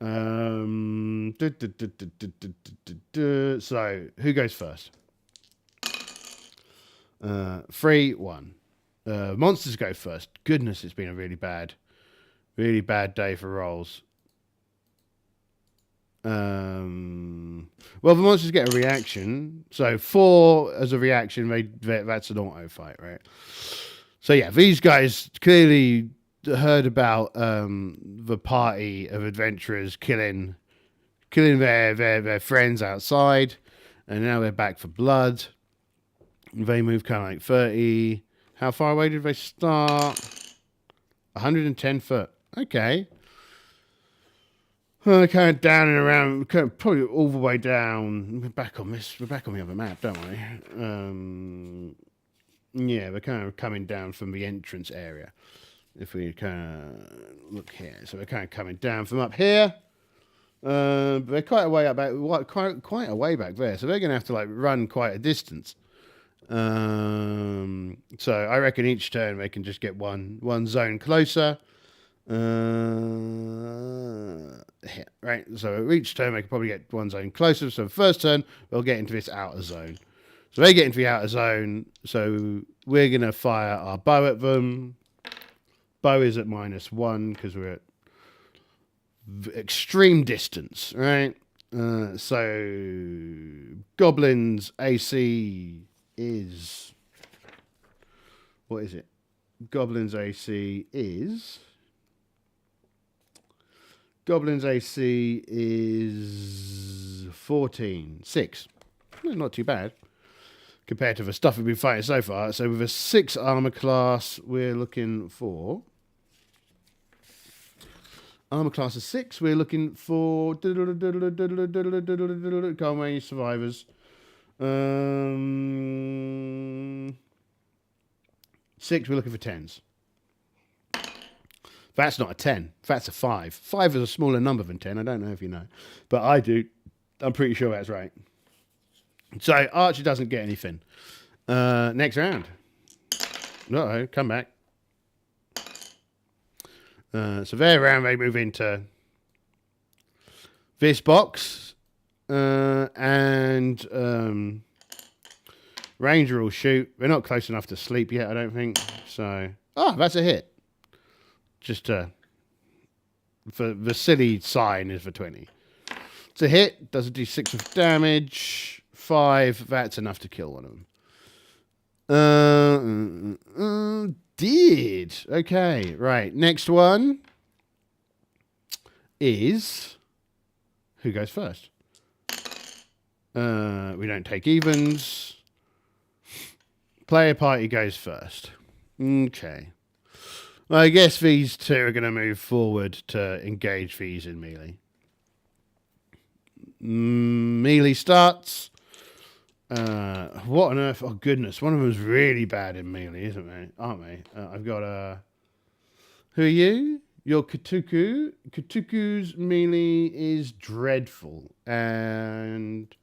So who goes first? 3, 1. Monsters go first. Goodness, it's been a really bad day for rolls. Well, the monsters get a reaction. So 4 as a reaction, that's an auto fight, right? So yeah, these guys clearly heard about the party of adventurers killing their friends outside, and now they're back for blood. They move kind of like 30. How far away did they start? 110 foot. Okay. Kind of down and around, kind of probably all the way down. We're back on the other map, don't we? Yeah, we're kind of coming down from the entrance area. If we kind of look here, so we're kind of coming down from up here. They're quite a way up back, quite a way back there. So they're going to have to like run quite a distance. So I reckon each turn they can just get one zone closer. Right, so each turn they can probably get one zone closer. So the first turn they'll get into this outer zone. So they get into the outer zone. So we're gonna fire our bow at them. Bow is at -1 because we're at extreme distance, right? So goblins AC is, what is it? Goblins AC is 14. 6. Not too bad compared to the stuff we've been fighting so far. So with a 6 armor class, we're looking for armor class of 6. We're looking for come on, you survivors. 6. We're looking for 10s. That's not a 10. That's a 5. 5 is a smaller number than 10. I don't know if you know, but I do. I'm pretty sure that's right. So Archer doesn't get anything. Next round. Uh-oh, come back. So their round, they move into this box. And Ranger will shoot. They're not close enough to sleep yet, I don't think. So, that's a hit. Just for the silly sign is for 20. It's a hit. Does a d6 of damage. 5. That's enough to kill one of them. Did. Okay, right. Next one is, who goes first? We don't take evens. Player party goes first. Okay. Well, I guess these two are going to move forward to engage these in melee. Melee starts. What on earth? Oh, goodness. One of them's really bad in melee, isn't they? Aren't they? I've got who are you? You're Katuku. Katuku's melee is dreadful. And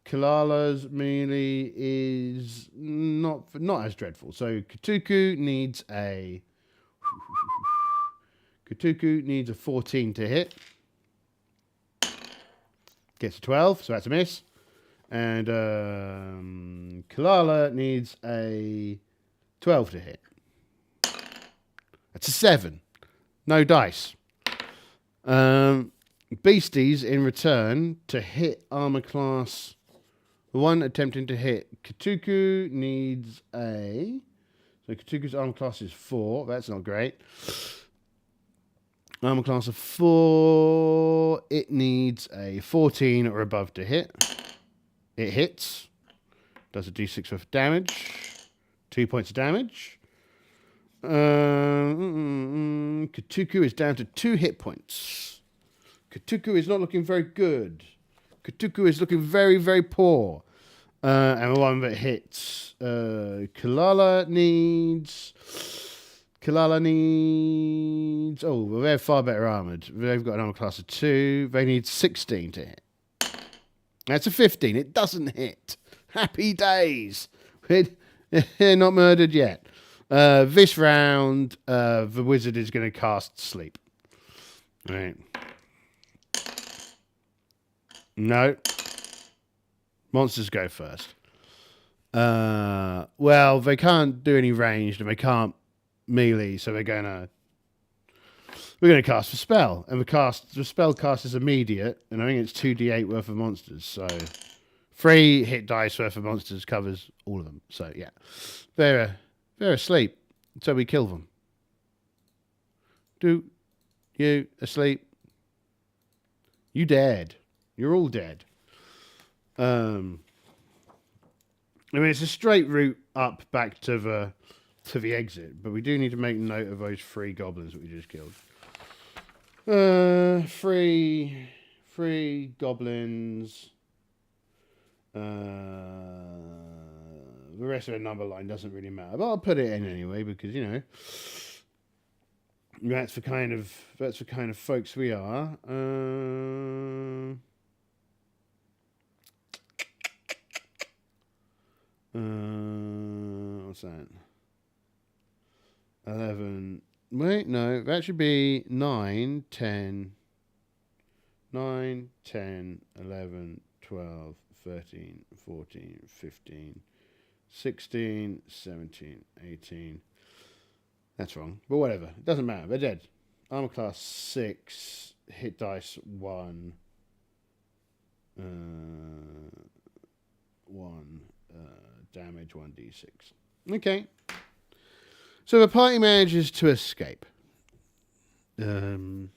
Kalala's melee is not as dreadful. So Katuku needs a 14 to hit. Gets a 12, so that's a miss. And Kalala needs a 12 to hit. That's a 7. No dice. Beasties in return to hit armor class. The one attempting to hit Katuku needs a... So Katuku's armor class is 4. That's not great. Armor class of 4. It needs a 14 or above to hit. It hits. Does a d6 of damage. 2 points of damage. Katuku is down to 2 hit points. Katuku is not looking very good. Katuku is looking very, very poor. And the one that hits Kalala needs. Oh, well, they're far better armored. They've got an armor class of 2. They need 16 to hit. That's a 15. It doesn't hit. Happy days. They're not murdered yet. This round, the wizard is going to cast Sleep. Right. No. Monsters go first. Well, they can't do any ranged and they can't melee, so we're gonna cast a spell, and the spell cast is immediate, and I think it's 2d8 worth of monsters, so 3 hit dice worth of monsters covers all of them. So yeah, they're asleep, so we kill them. Do you asleep? You dead? You're all dead. I mean, it's a straight route up back to the exit, but we do need to make note of those 3 goblins that we just killed. 3 goblins. The rest of the number line doesn't really matter, but I'll put it in anyway because that's the kind of folks we are. What's that? 11. Wait, no, that should be 9, 10, 11, 12, 13, 14, 15, 16, 17, 18. That's wrong, but whatever. It doesn't matter. They're dead. Armor class 6, hit dice 1, 1, damage 1d6. Okay. So the party manages to escape. And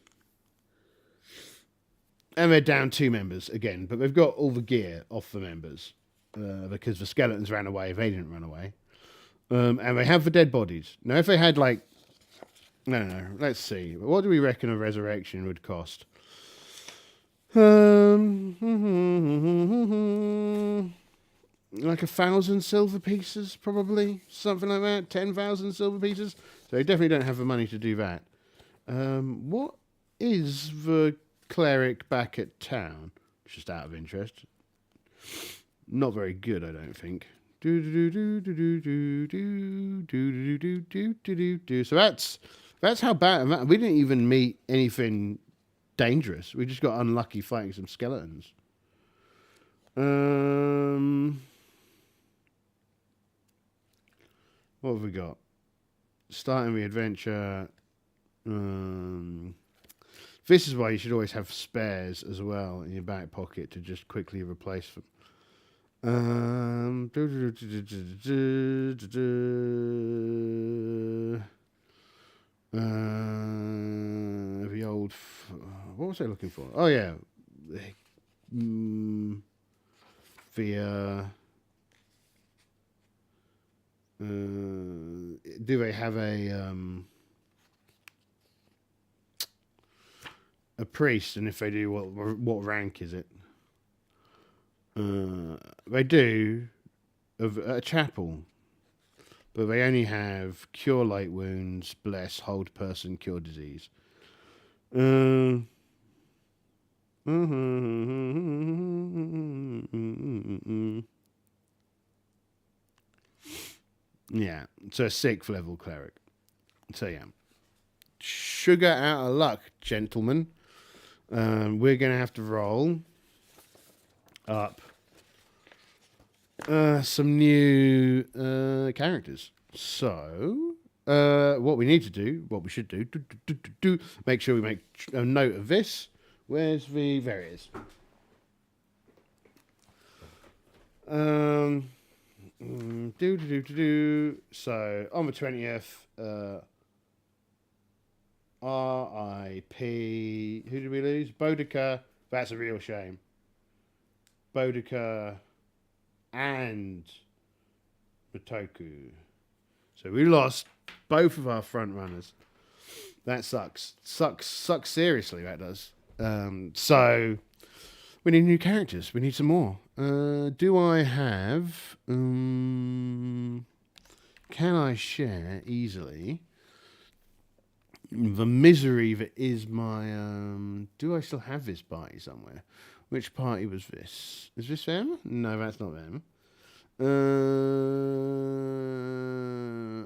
they're down 2 members again, but they've got all the gear off the members because the skeletons ran away. They didn't run away. And they have the dead bodies. Now, if they had no, let's see. What do we reckon a resurrection would cost? Like 1,000 silver pieces, probably. Something like that. 10,000 silver pieces. So they definitely don't have the money to do that. What is the cleric back at town? Just out of interest. Not very good, I don't think. So that's how bad. We didn't even meet anything dangerous. We just got unlucky fighting some skeletons. What have we got? Starting the adventure. This is why you should always have spares as well in your back pocket to just quickly replace them. The old. What was I looking for? Oh yeah. Do they have a priest? And if they do, what rank is it? They do a chapel, but they only have cure light wounds, bless, hold person, cure disease. Yeah, so a 6th level cleric. So yeah, sugar out of luck, gentlemen. We're gonna have to roll up some new characters. So what we need to do, what we should do, make sure we make a note of this. Where's the? There it is. So on the 20th, R.I.P. Who did we lose? Boudica. That's a real shame. Boudica and Matoku. So we lost both of our front runners. That sucks. Sucks seriously, that does. So We need new characters. We need some more. Do I have... can I share easily the misery that is my... do I still have this party somewhere? Which party was this? Is this them? No, that's not them.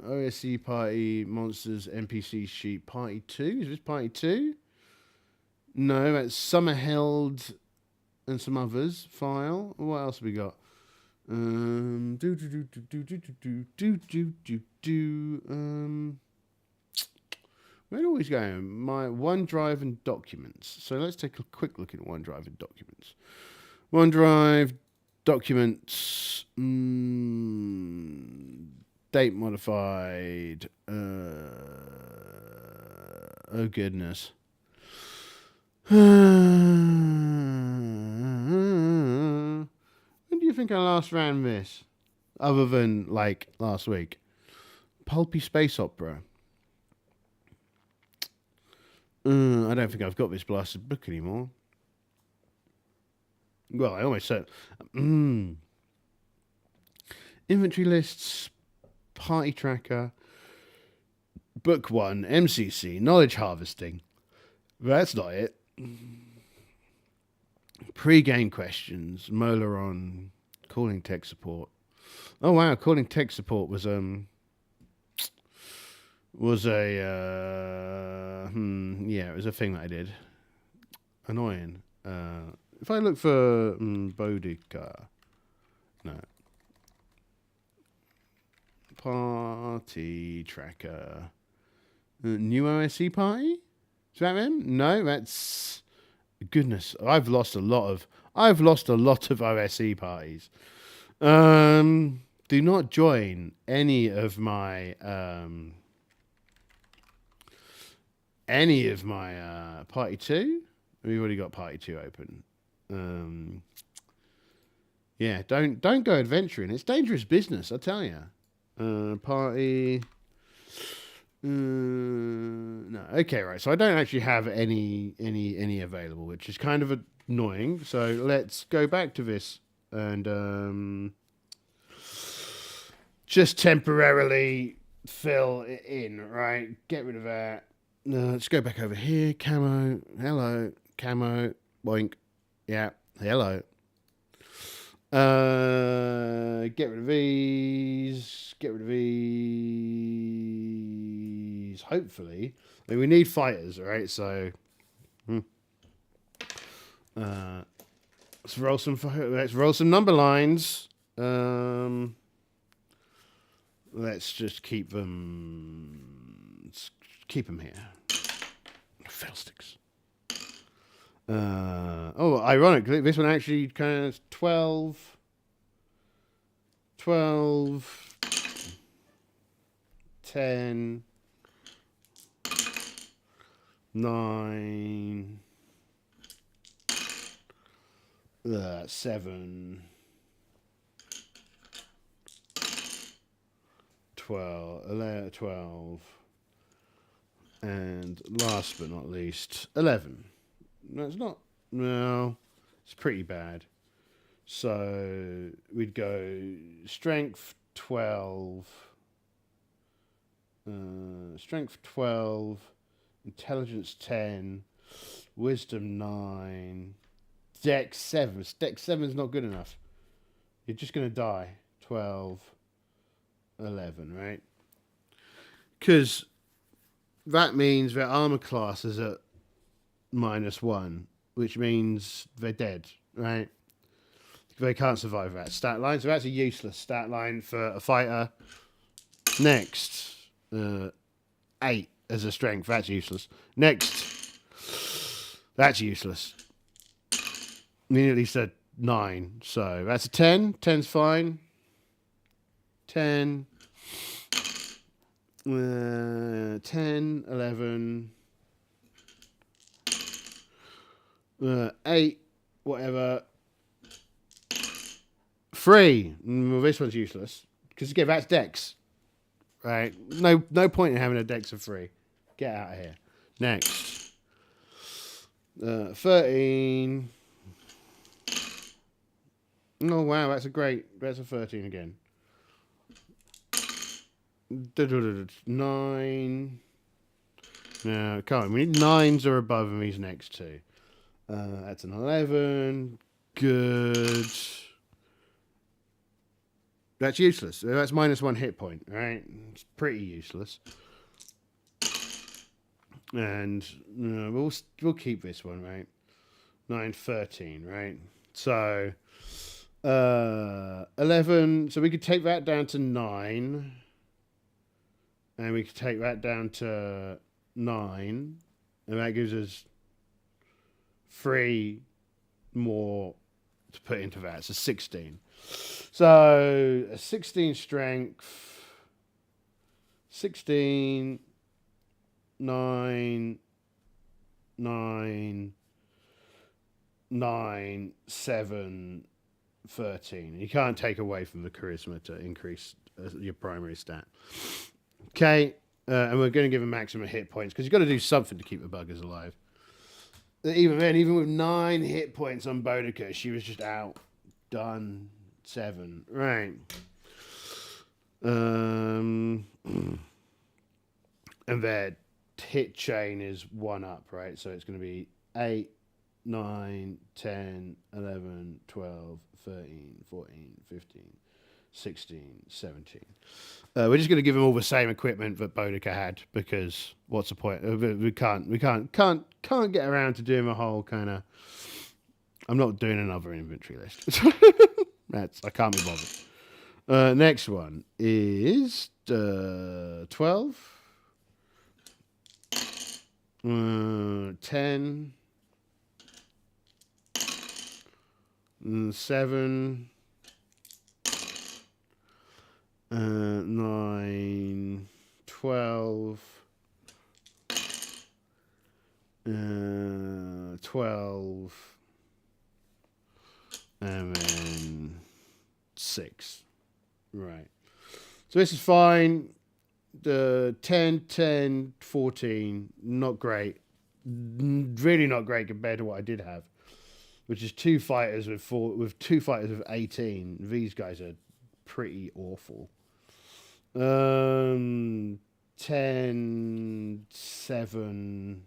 OSC party, monsters, NPC sheep, party 2. Is this party 2? No, that's summer held and some others. File. What else have we got? Where do we go? My OneDrive and documents. So let's take a quick look at OneDrive and documents. OneDrive documents. Date modified. Oh goodness. When do you think I last ran this? Other than like last week. Pulpy space opera. I don't think I've got this blasted book anymore. Well, I almost said. Inventory lists, party tracker, book 1, MCC, knowledge harvesting. That's not it. Pre-game questions, Molaron, calling tech support. Oh wow, calling tech support was a yeah, it was a thing that I did. Annoying. If I look for Boudica, no. Party tracker. New OSC party? Is that them? No, that's goodness. I've lost a lot of OSC parties. Do not join any of my party 2. We've already got party 2 open. Yeah, don't go adventuring. It's dangerous business, I tell you. Party. No, okay, right. So I don't actually have any available, which is kind of annoying. So let's go back to this and just temporarily fill it in, right? Get rid of that. Let's go back over here. Camo. Hello. Camo. Boink. Yeah. Hello. Get rid of these. Get rid of these. Hopefully. I mean, we need fighters, right? So let's roll some number lines. Let's just keep them. Let's keep them here. Fiddlesticks. Oh, ironically, this one actually kind of 12, 10, 9, 7, 12, and last but not least, 11. No, it's not. No, it's pretty bad. So we'd go strength 12, intelligence 10, wisdom 9, dex 7. Dex 7 is not good enough. You're just going to die. 12, 11, right? Because that means their armor class is at -1, which means they're dead, right? They can't survive that stat line, so that's a useless stat line for a fighter. Next, 8 as a strength, that's useless. Next, that's useless. Immediately said 9, so that's a 10. 10's fine. 10, 10, 11, 8, whatever. 3. Well, this one's useless because again, that's dex, right? No point in having a dex of 3. Get out of here. Next, 13, Oh, wow, that's a 13 again. 9. No, come on, we need 9s or above in these next two. That's an 11. Good. That's useless. That's -1 hit point, right? It's pretty useless. And we'll keep this one, right? 9, 13, right? So 11. So we could take that down to 9, and we could take that down to 9, and that gives us 3 more to put into that. So 16. So a 16 strength, 16, 9, 9, 9, 7, 13. You can't take away from the charisma to increase your primary stat. Okay, and we're going to give him maximum hit points because you've got to do something to keep the buggers alive. Even then, even with 9 hit points on Boudica, she was just out. Done. 7. Right. And their hit chain is 1 up, right? So it's going to be 8, 9, 10, 11, 12, 13, 14, 15, 16, 17. We're just going to give them all the same equipment that Boudica had because what's the point? We can't get around to doing a whole kind of. I'm not doing another inventory list. I can't be bothered. Next one is 12, 10, 7, 9, 12, 12, and then 6. Right. So this is fine. The 10, 10, 14, not great. Really not great compared to what I did have, which is 2 fighters with 2 fighters with 18. These guys are pretty awful. 10, 7,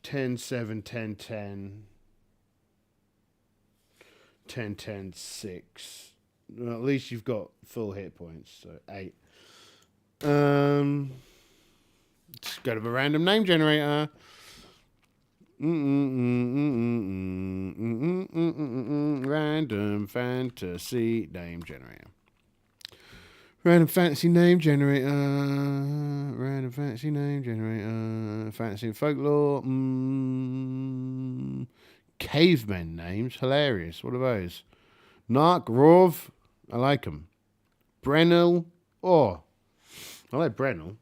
10, 7, 10, 10, 10, 10, 6. Well, at least you've got full hit points, so 8. Just go to the random name generator. Random fantasy name generator. Random fantasy name generator. Random fantasy name generator. Fantasy and folklore. Cavemen names. Hilarious. What are those? Nark, Rov. I like them. Brennel. Oh, I like Brennel.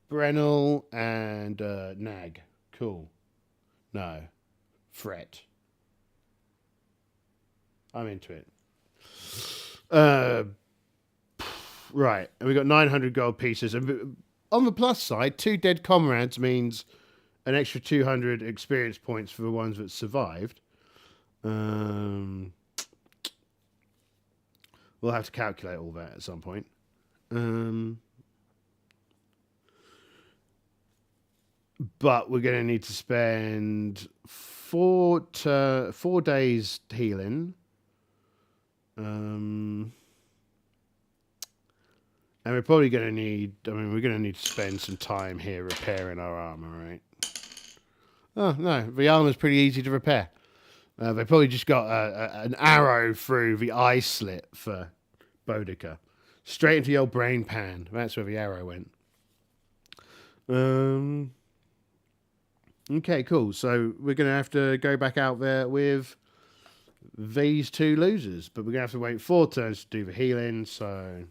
Brennel and Nag. Cool. No. Fret. I'm into it. Right. And we got 900 gold pieces. And on the plus side, 2 dead comrades means an extra 200 experience points for the ones that survived. We'll have to calculate all that at some point. But we're going to need to spend 4 days healing. And we're probably going to need, we're going to need to spend some time here repairing our armor, right? Oh, no, the armor's pretty easy to repair. They probably just got an arrow through the eye slit for Boudica. Straight into the old brain pan. That's where the arrow went. Okay, cool. So we're going to have to go back out there with these 2 losers. But we're going to have to wait 4 turns to do the healing. So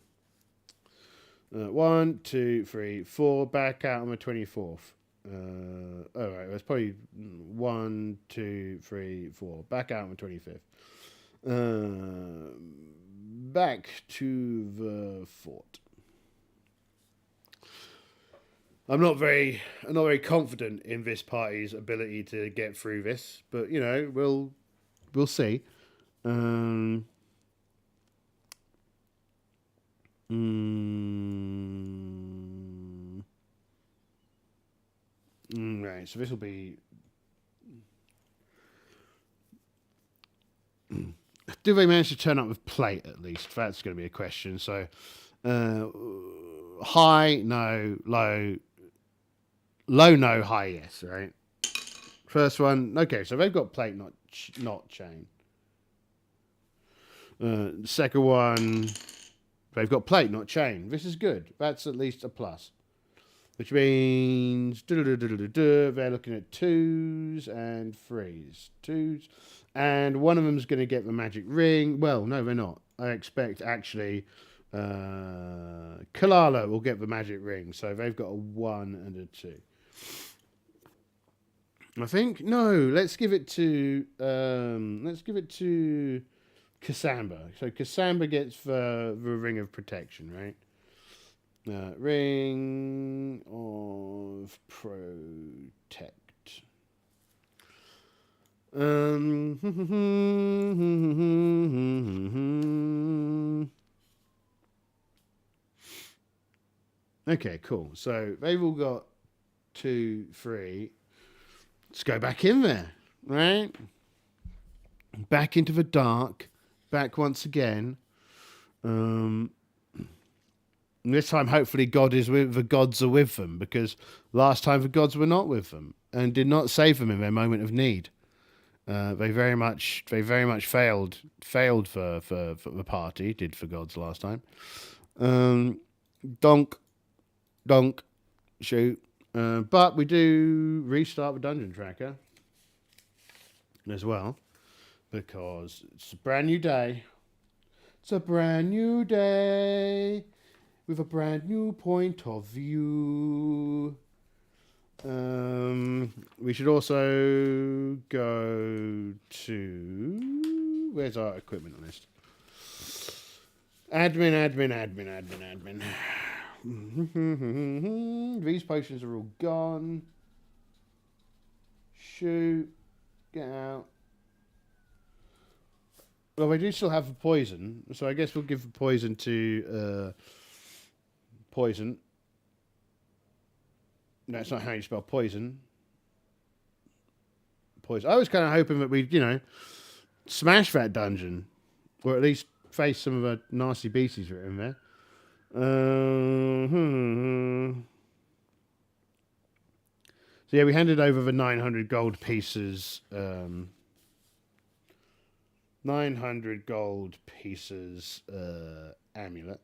1, 2, 3, 4. Back out on the 24th. All right, that's probably 1, 2, 3, 4. Back out on the 25th. Back to the fort. I'm not very confident in this party's ability to get through this, but you know, we'll see. Um, right, so this will be. Do they manage to turn up with plate at least? That's going to be a question. So, high, no, low, no, high, yes, right? First one, okay, so they've got plate, not chain. Second one, they've got plate, not chain. This is good. That's at least a plus. Which means they're looking at 2s and 3s. 2s. And one of them's going to get the magic ring. Well, no, they're not. I expect actually Kalala will get the magic ring. So they've got a 1 and a 2. I think no. Let's give it to Cassandra. So Cassandra gets the ring of protection, right? Ring of protect. Okay, cool. So they've all got 2, 3. Let's go back in there, right? Back into the dark. Back once again. This time, hopefully, the gods are with them, because last time the gods were not with them and did not save them in their moment of need. They very much failed for the party. Did for gods last time. Donk, shoot. But we do restart the dungeon tracker as well, because it's a brand new day. It's a brand new day with a brand new point of view. We should also go to... Where's our equipment list? Admin. These potions are all gone. Shoot. Get out. Well, we do still have the poison, so I guess we'll give the poison to poison. That's not how you spell poison. Poison. I was kind of hoping that we'd, smash that dungeon, or at least face some of the nasty beasties that are in there. So yeah, we handed over the 900 gold pieces. 900 gold pieces amulet.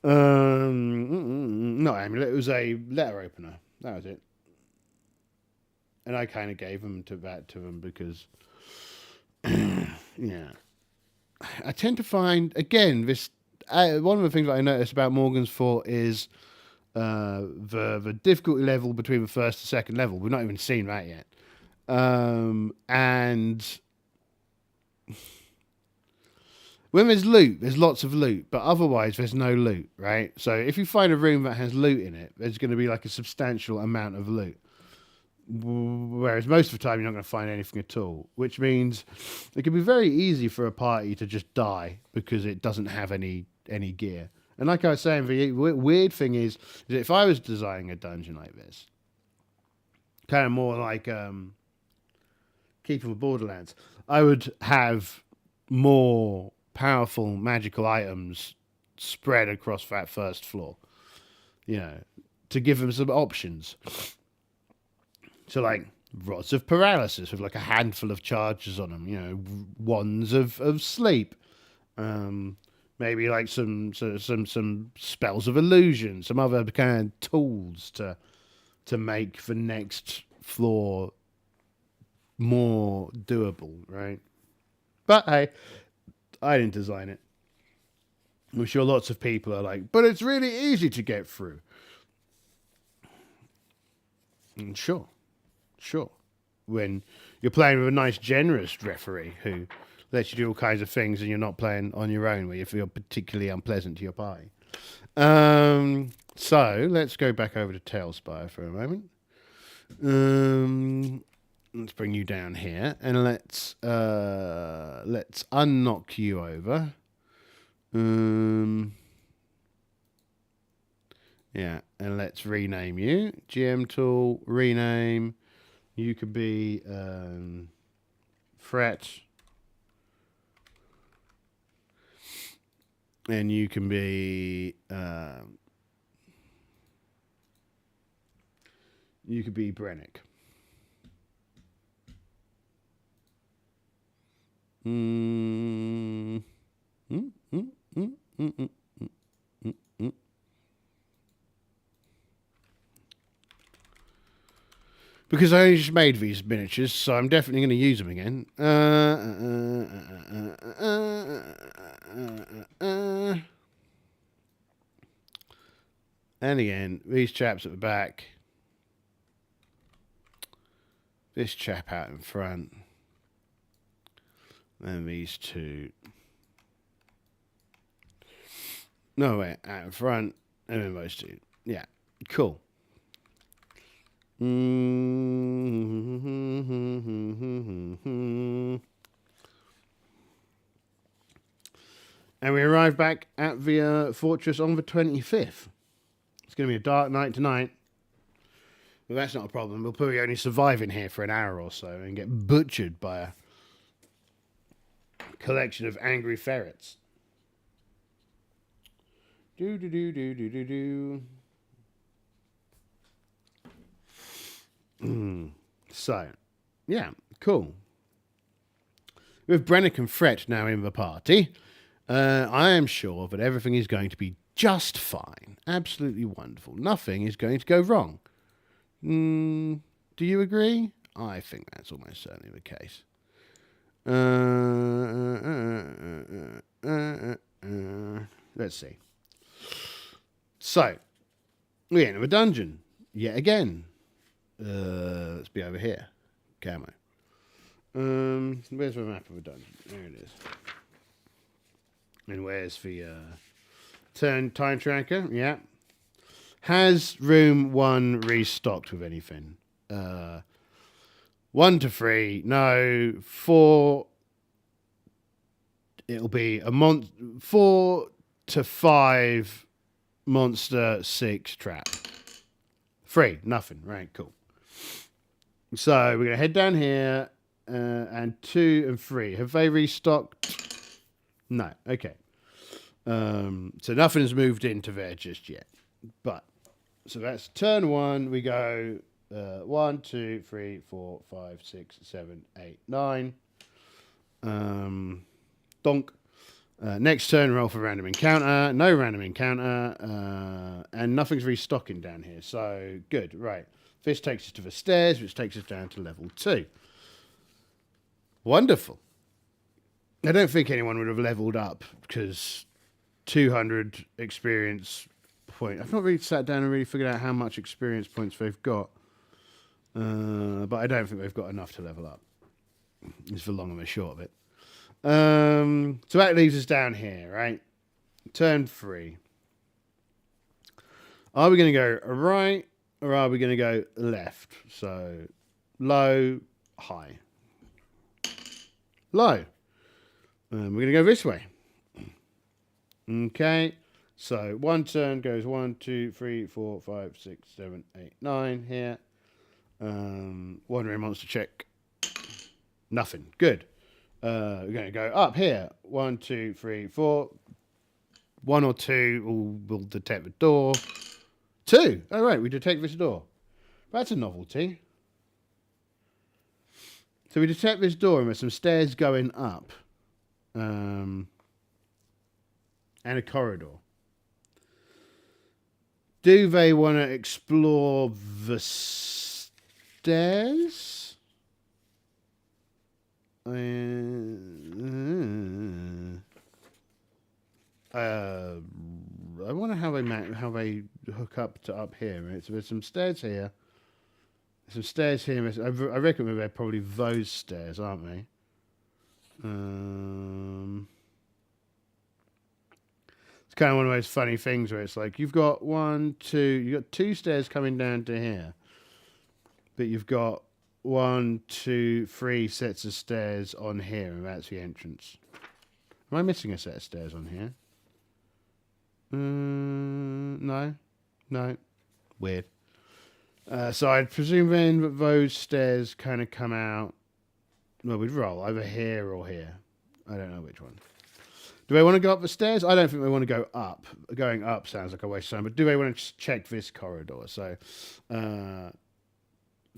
Not amulet, it was a letter opener. That was it. And I kind of gave them to them because, yeah. I tend to find, again, this one of the things that I noticed about Morgansfort is the difficulty level between the first and second level. We've not even seen that yet. And when there's loot, there's lots of loot, but otherwise there's no loot, right? So if you find a room that has loot in it, there's going to be like a substantial amount of loot. Whereas most of the time you're not going to find anything at all, which means it can be very easy for a party to just die because it doesn't have any gear. And like I was saying, the weird thing is that if I was designing a dungeon like this, kind of more like Keeper of Borderlands, I would have more powerful magical items spread across that first floor, to give them some options. So like rods of paralysis with like a handful of charges on them, wands of sleep, maybe like some spells of illusion, some other kind of tools to make the next floor more doable, right? But hey, I didn't design it. I'm sure lots of people are like, but it's really easy to get through. And sure. When you're playing with a nice, generous referee who lets you do all kinds of things and you're not playing on your own where you feel particularly unpleasant to your party. So let's go back over to Talespire for a moment. Let's bring you down here and let's unknock you over. Yeah, and let's rename you. GM tool, rename. You could be Fret. And you can be you could be Brennick. Because I only just made these miniatures, so I'm definitely going to use them again. And again, these chaps at the back. This chap out in front. And these two. No, wait, out in front. And then those two. Yeah, cool. And we arrive back at the fortress on the 25th. It's going to be a dark night tonight. But that's not a problem. We'll probably only survive in here for an hour or so and get butchered by a collection of angry ferrets. So, yeah, cool. With Brennick and Fret now in the party, I am sure that everything is going to be just fine. Absolutely wonderful. Nothing is going to go wrong. Do you agree? I think that's almost certainly the case. Let's see. So, we're in a dungeon yet again. Let's be over here. Camo. Where's the map of the dungeon? There it is. And where's the time tracker? Yeah. Has room 1 restocked with anything? 1 to 3. No. 4. It'll be a 4 to 5 monster, 6 trap. 3. Nothing. Right. Cool. So we're going to head down here. And 2 and 3. Have they restocked? No. Okay. So nothing's moved into there just yet. But, so that's turn 1. We go 1, 2, 3, 4, 5, 6, 7, 8, 9. Donk. Next turn, roll for random encounter. No random encounter. And nothing's restocking down here. So, good. Right. This takes us to the stairs, which takes us down to level 2. Wonderful. I don't think anyone would have leveled up because 200 experience point. I've not really sat down and really figured out how much experience points they've got. But I don't think they've got enough to level up. It's the long and the short of it. So that leaves us down here, right? Turn 3. Are we going to go right or are we going to go left? So low, high. Low. We're going to go this way. Okay. So 1 turn goes 1, 2, 3, 4, 5, 6, 7, 8, 9 here. Wandering monster check. Nothing. Good. We're going to go up here. 1, 2, 3, 4. 1 or 2 will detect the door. 2. Oh, right. We detect this door. That's a novelty. So we detect this door and there's some stairs going up. And a corridor. Do they want to explore the stairs? I wonder how they hook up to up here. Right? So there's some stairs here. Some stairs here. I reckon they're probably those stairs, aren't they? It's kind of one of those funny things where it's like you've got you've got 2 stairs coming down to here, but you've got 1, 2, 3 sets of stairs on here, and that's the entrance. Am I missing a set of stairs on here? No. Weird. So I'd presume then that those stairs kind of come out. Well, we'd roll either here or here. I don't know which one. Do they want to go up the stairs? I don't think they want to go up. Going up sounds like a waste of time. But do they want to check this corridor? So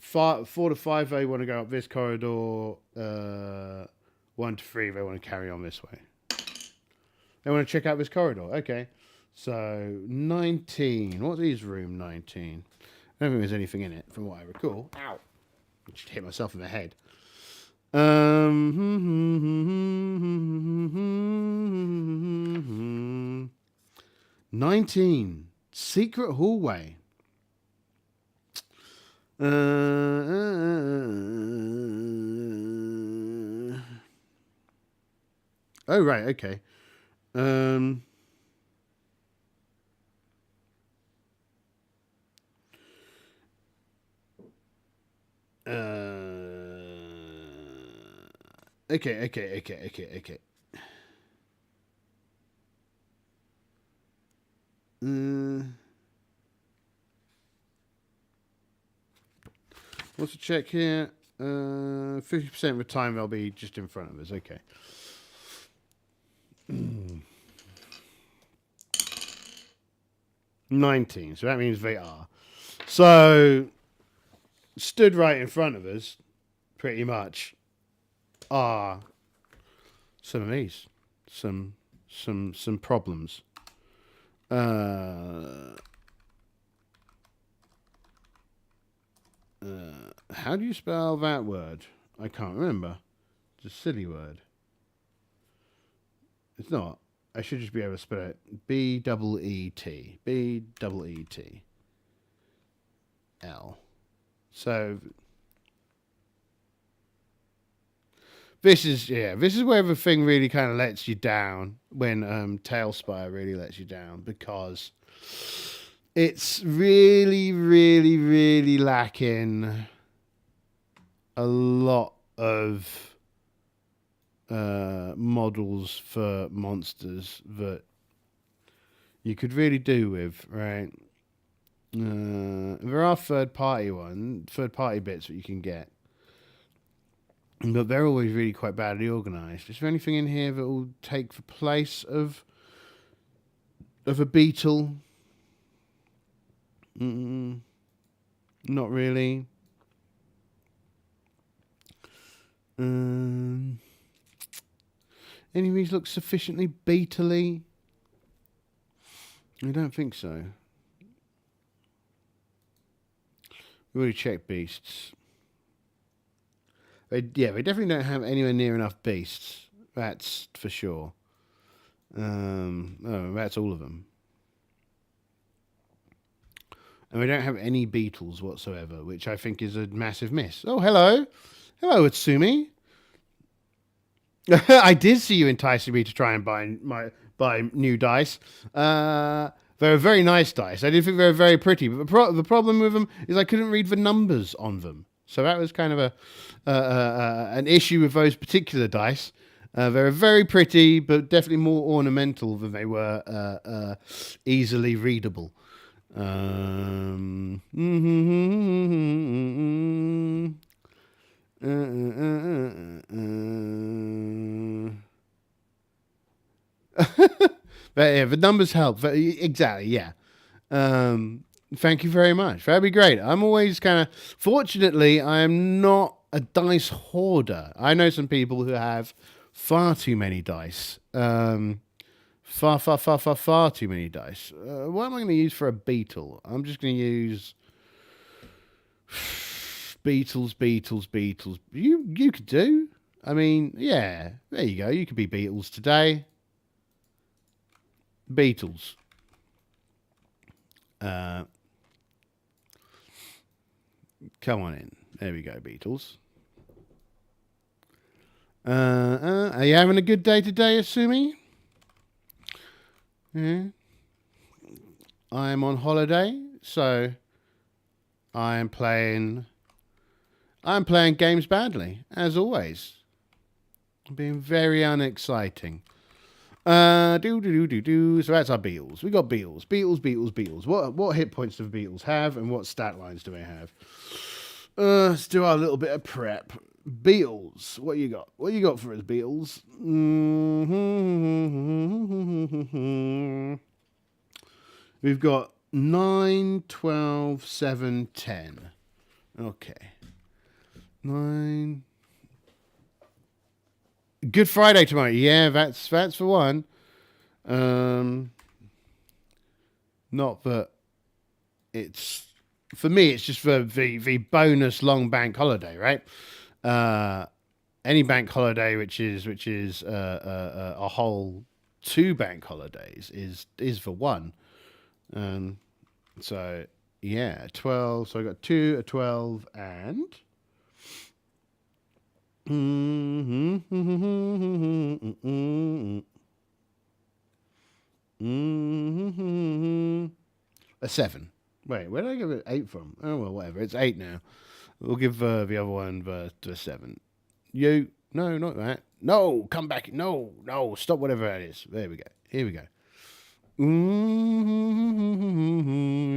4 to 5, they want to go up this corridor. 1 to 3, they want to carry on this way. They want to check out this corridor. Okay. So 19. What is room 19? I don't think there's anything in it, from what I recall. Ow! I just hit myself in the head. 19. Secret hallway. Oh, right, okay. Okay. What's the check here? 50% of the time they'll be just in front of us. Okay. 19. So that means they are. So stood right in front of us, pretty much, are some of these, some problems. How do you spell that word? I can't remember. It's a silly word. It's not. I should just be able to spell it. B-double-E-T. B-double-E-T. L. So this is where the thing really kind of lets you down, when Talespire really lets you down, because it's really lacking a lot of models for monsters that you could really do with, right? There are third party bits that you can get, but they're always really quite badly organised. Is there anything in here that will take the place of a beetle? Not really. Any of these look sufficiently beetle-y? I don't think so. We already checked beasts. They definitely don't have anywhere near enough beasts. That's for sure. That's all of them. And we don't have any beetles whatsoever, which I think is a massive miss. Oh, hello. Hello, Utsumi. I did see you enticing me to try and buy new dice. They're very nice dice. I did think they were very pretty, but the problem with them is I couldn't read the numbers on them. So that was kind of an issue with those particular dice. They were very pretty, but definitely more ornamental than they were easily readable. But yeah, the numbers help. Exactly, yeah. Thank you very much. That'd be great. I'm always fortunately, I am not a dice hoarder. I know some people who have far too many dice. Far too many dice. What am I going to use for a beetle? I'm just going to use beetles. You could do. I mean, yeah. There you go. You could be beetles today. Beetles. Come on in. There we go, Beetles. Are you having a good day today, Asumi? Yeah. I am on holiday, so I'm playing games badly, as always. Being very unexciting. So that's our Beatles. We got Beatles. What hit points do the Beatles have, and what stat lines do they have? Let's do our little bit of prep. Beatles, what you got? What you got for us, Beatles? We've got 9, 12, 7, 10. Okay. 9. Good Friday tomorrow. Yeah, that's for one. Not that it's for me. It's just for the bonus long bank holiday, right? Any bank holiday which is a whole 2 bank holidays is for one. So yeah, 12. So I got 2, a 12, and a 7. Wait, where did I give it 8 from? Oh well, whatever. It's 8 now. We'll give the other one the 7. No, not that. No, come back. No, stop whatever that is. There we go. Here we go.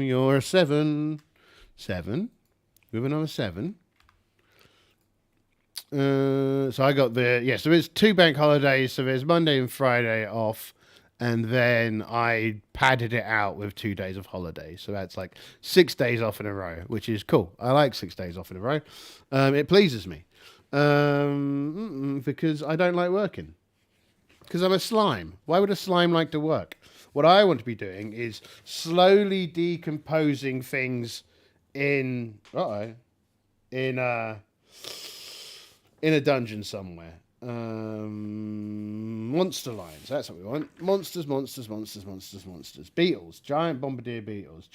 You're a 7. 7. With another 7. So I got so there's 2 bank holidays. So there's Monday and Friday off. And then I padded it out with 2 days of holiday. So that's like 6 days off in a row, which is cool. I like 6 days off in a row. It pleases me. Because I don't like working. Because I'm a slime. Why would a slime like to work? What I want to be doing is slowly decomposing things in a dungeon somewhere. Monster lines. That's what we want. Monsters. Beetles. Giant bombardier beetles.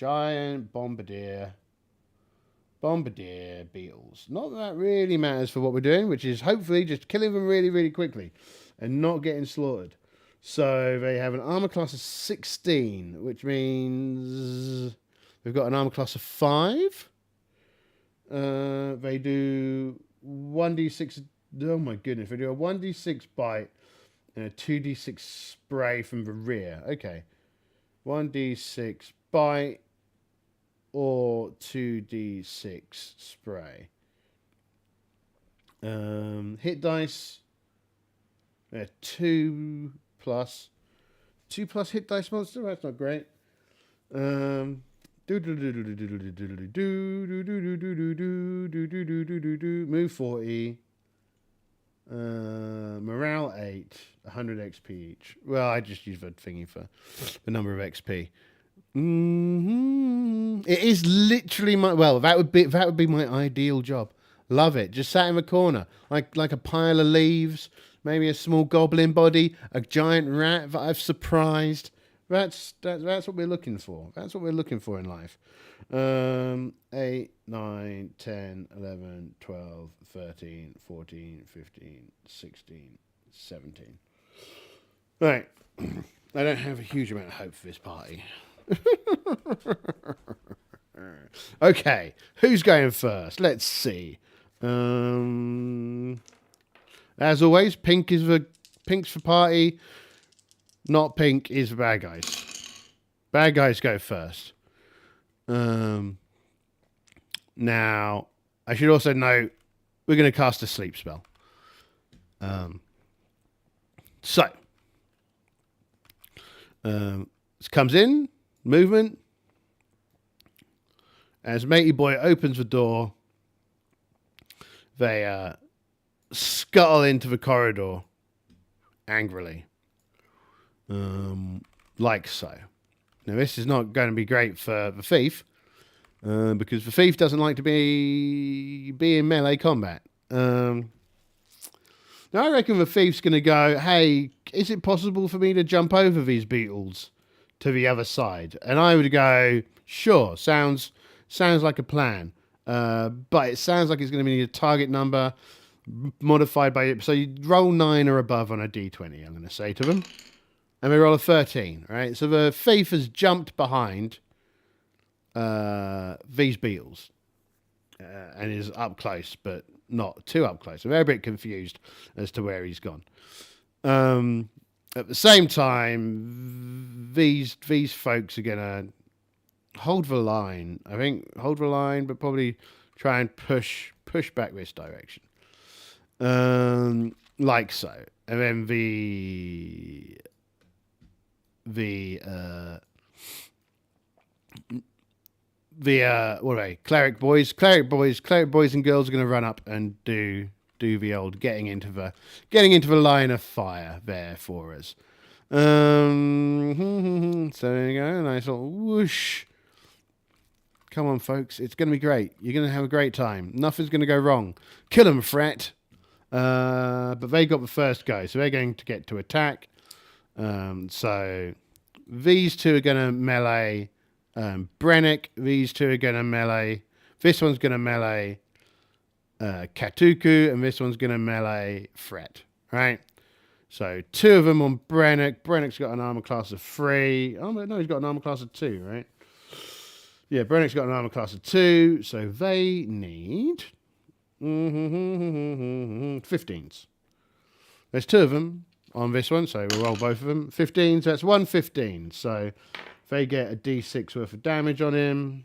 Bombardier beetles. Not that really matters for what we're doing, which is hopefully just killing them really, really quickly and not getting slaughtered. So they have an armor class of 16, which means we've got an armor class of 5. They do 1d6. Oh my goodness, they do a 1d6 bite and a 2d6 spray from the rear. Okay. 1d6 bite or 2d6 spray. Hit dice. 2 plus hit dice monster. That's not great. Move 40. Morale 8, 100 XP each. Well, I just use the thingy for the number of XP. It is literally that would be my ideal job. Love it. Just sat in the corner, like a pile of leaves, maybe a small goblin body, a giant rat that I've surprised. That's what we're looking for. That's what we're looking for in life. 8, 9, 10, 11, 12, 13, 14, 15, 16, 17. Right. I don't have a huge amount of hope for this party. Okay. Who's going first? Let's see. As always, pink's for party. Not pink is for bad guys. Bad guys go first. Now, I should also note we're going to cast a sleep spell. This comes in, movement. As Matey Boy opens the door, they scuttle into the corridor angrily. Like so. Now, this is not going to be great for the thief, because the thief doesn't like to be in melee combat. Now, I reckon the thief's going to go, hey, is it possible for me to jump over these beetles to the other side? And I would go, sure, sounds like a plan. But it sounds like it's going to be a target number modified by it. So you roll 9 or above on a d20, I'm going to say to them. And we roll a 13, right? So the thief has jumped behind these beetles and is up close, but not too up close. I'm a bit confused as to where he's gone. At the same time, these folks are going to hold the line. I think hold the line, but probably try and push back this direction. Like so. And then what are they? Cleric boys and girls are going to run up and do the old getting into the line of fire there for us. So there you go, nice little whoosh. Come on, folks, it's going to be great. You're going to have a great time. Nothing's going to go wrong. Kill them, Fret. But they got the first go, so they're going to get to attack. So these two are going to melee Brennick. These two are going to melee. This one's going to melee Katuku, and this one's going to melee Fret. Right? So two of them on Brennick. Brennick's got an armor class of 3. Oh, no, he's got an armor class of 2, right? Yeah, Brennick's got an armor class of 2, so they need 15s. There's 2 of them on this one, so we'll roll both of them. 15s, that's 1 15. So they get a d6 worth of damage on him.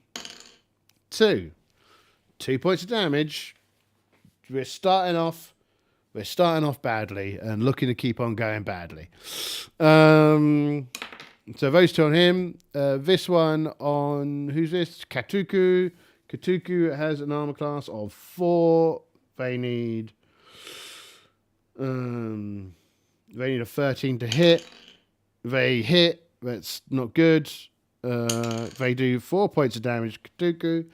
2 points of damage. We're starting off badly and looking to keep on going badly. So those 2 on him. This one on, who's this? Katuku. Katuku has an armor class of 4. They need a 13 to hit. They hit. That's not good. They do 4 points of damage. Katuku.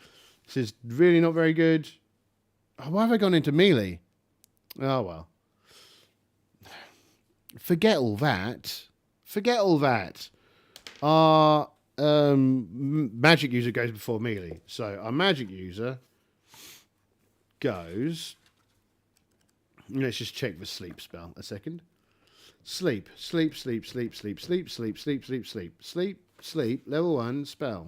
This is really not very good. Oh, why have I gone into melee? Oh, well. Forget all that. Our magic user goes before melee. So our magic user goes... Let's just check the sleep spell a second. Sleep, level 1 spell.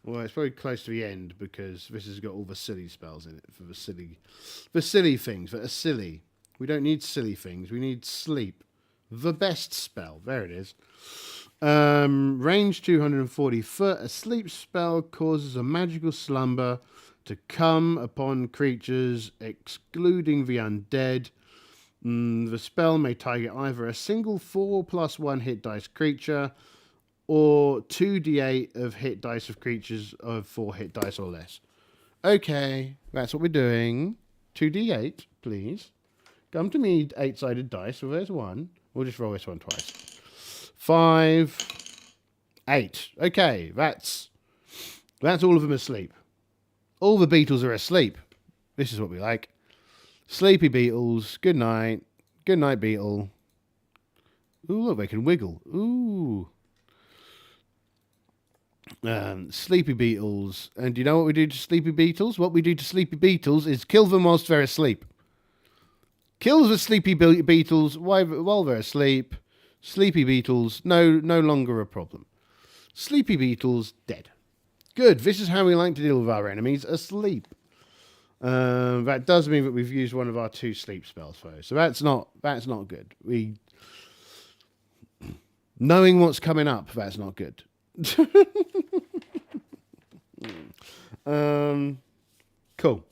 Well, it's probably close to the end because this has got all the silly spells in it for the silly things that are silly. We don't need silly things. We need sleep. The best spell. There it is. Range 240 foot. A sleep spell causes a magical slumber to come upon creatures, excluding the undead. The spell may target either a single 4+1 hit dice creature or 2d8 of hit dice of creatures of 4 hit dice or less. Okay, that's what we're doing. 2d8, please. Come to me, 8-sided dice. So there's 1. We'll just roll this one twice. 5, 8. Okay, that's all of them asleep. All the beetles are asleep. This is what we like. Sleepy beetles. Good night. Good night, beetle. Ooh, look, they can wiggle. Ooh. Sleepy beetles. And do you know what we do to sleepy beetles? What we do to sleepy beetles is kill them whilst they're asleep. Kills the sleepy beetles while they're asleep. Sleepy beetles, no longer a problem. Sleepy beetles, dead. Good. This is how we like to deal with our enemies, asleep. That does mean that we've used one of our 2 sleep spells for us. So that's not good. Knowing what's coming up, that's not good. Cool.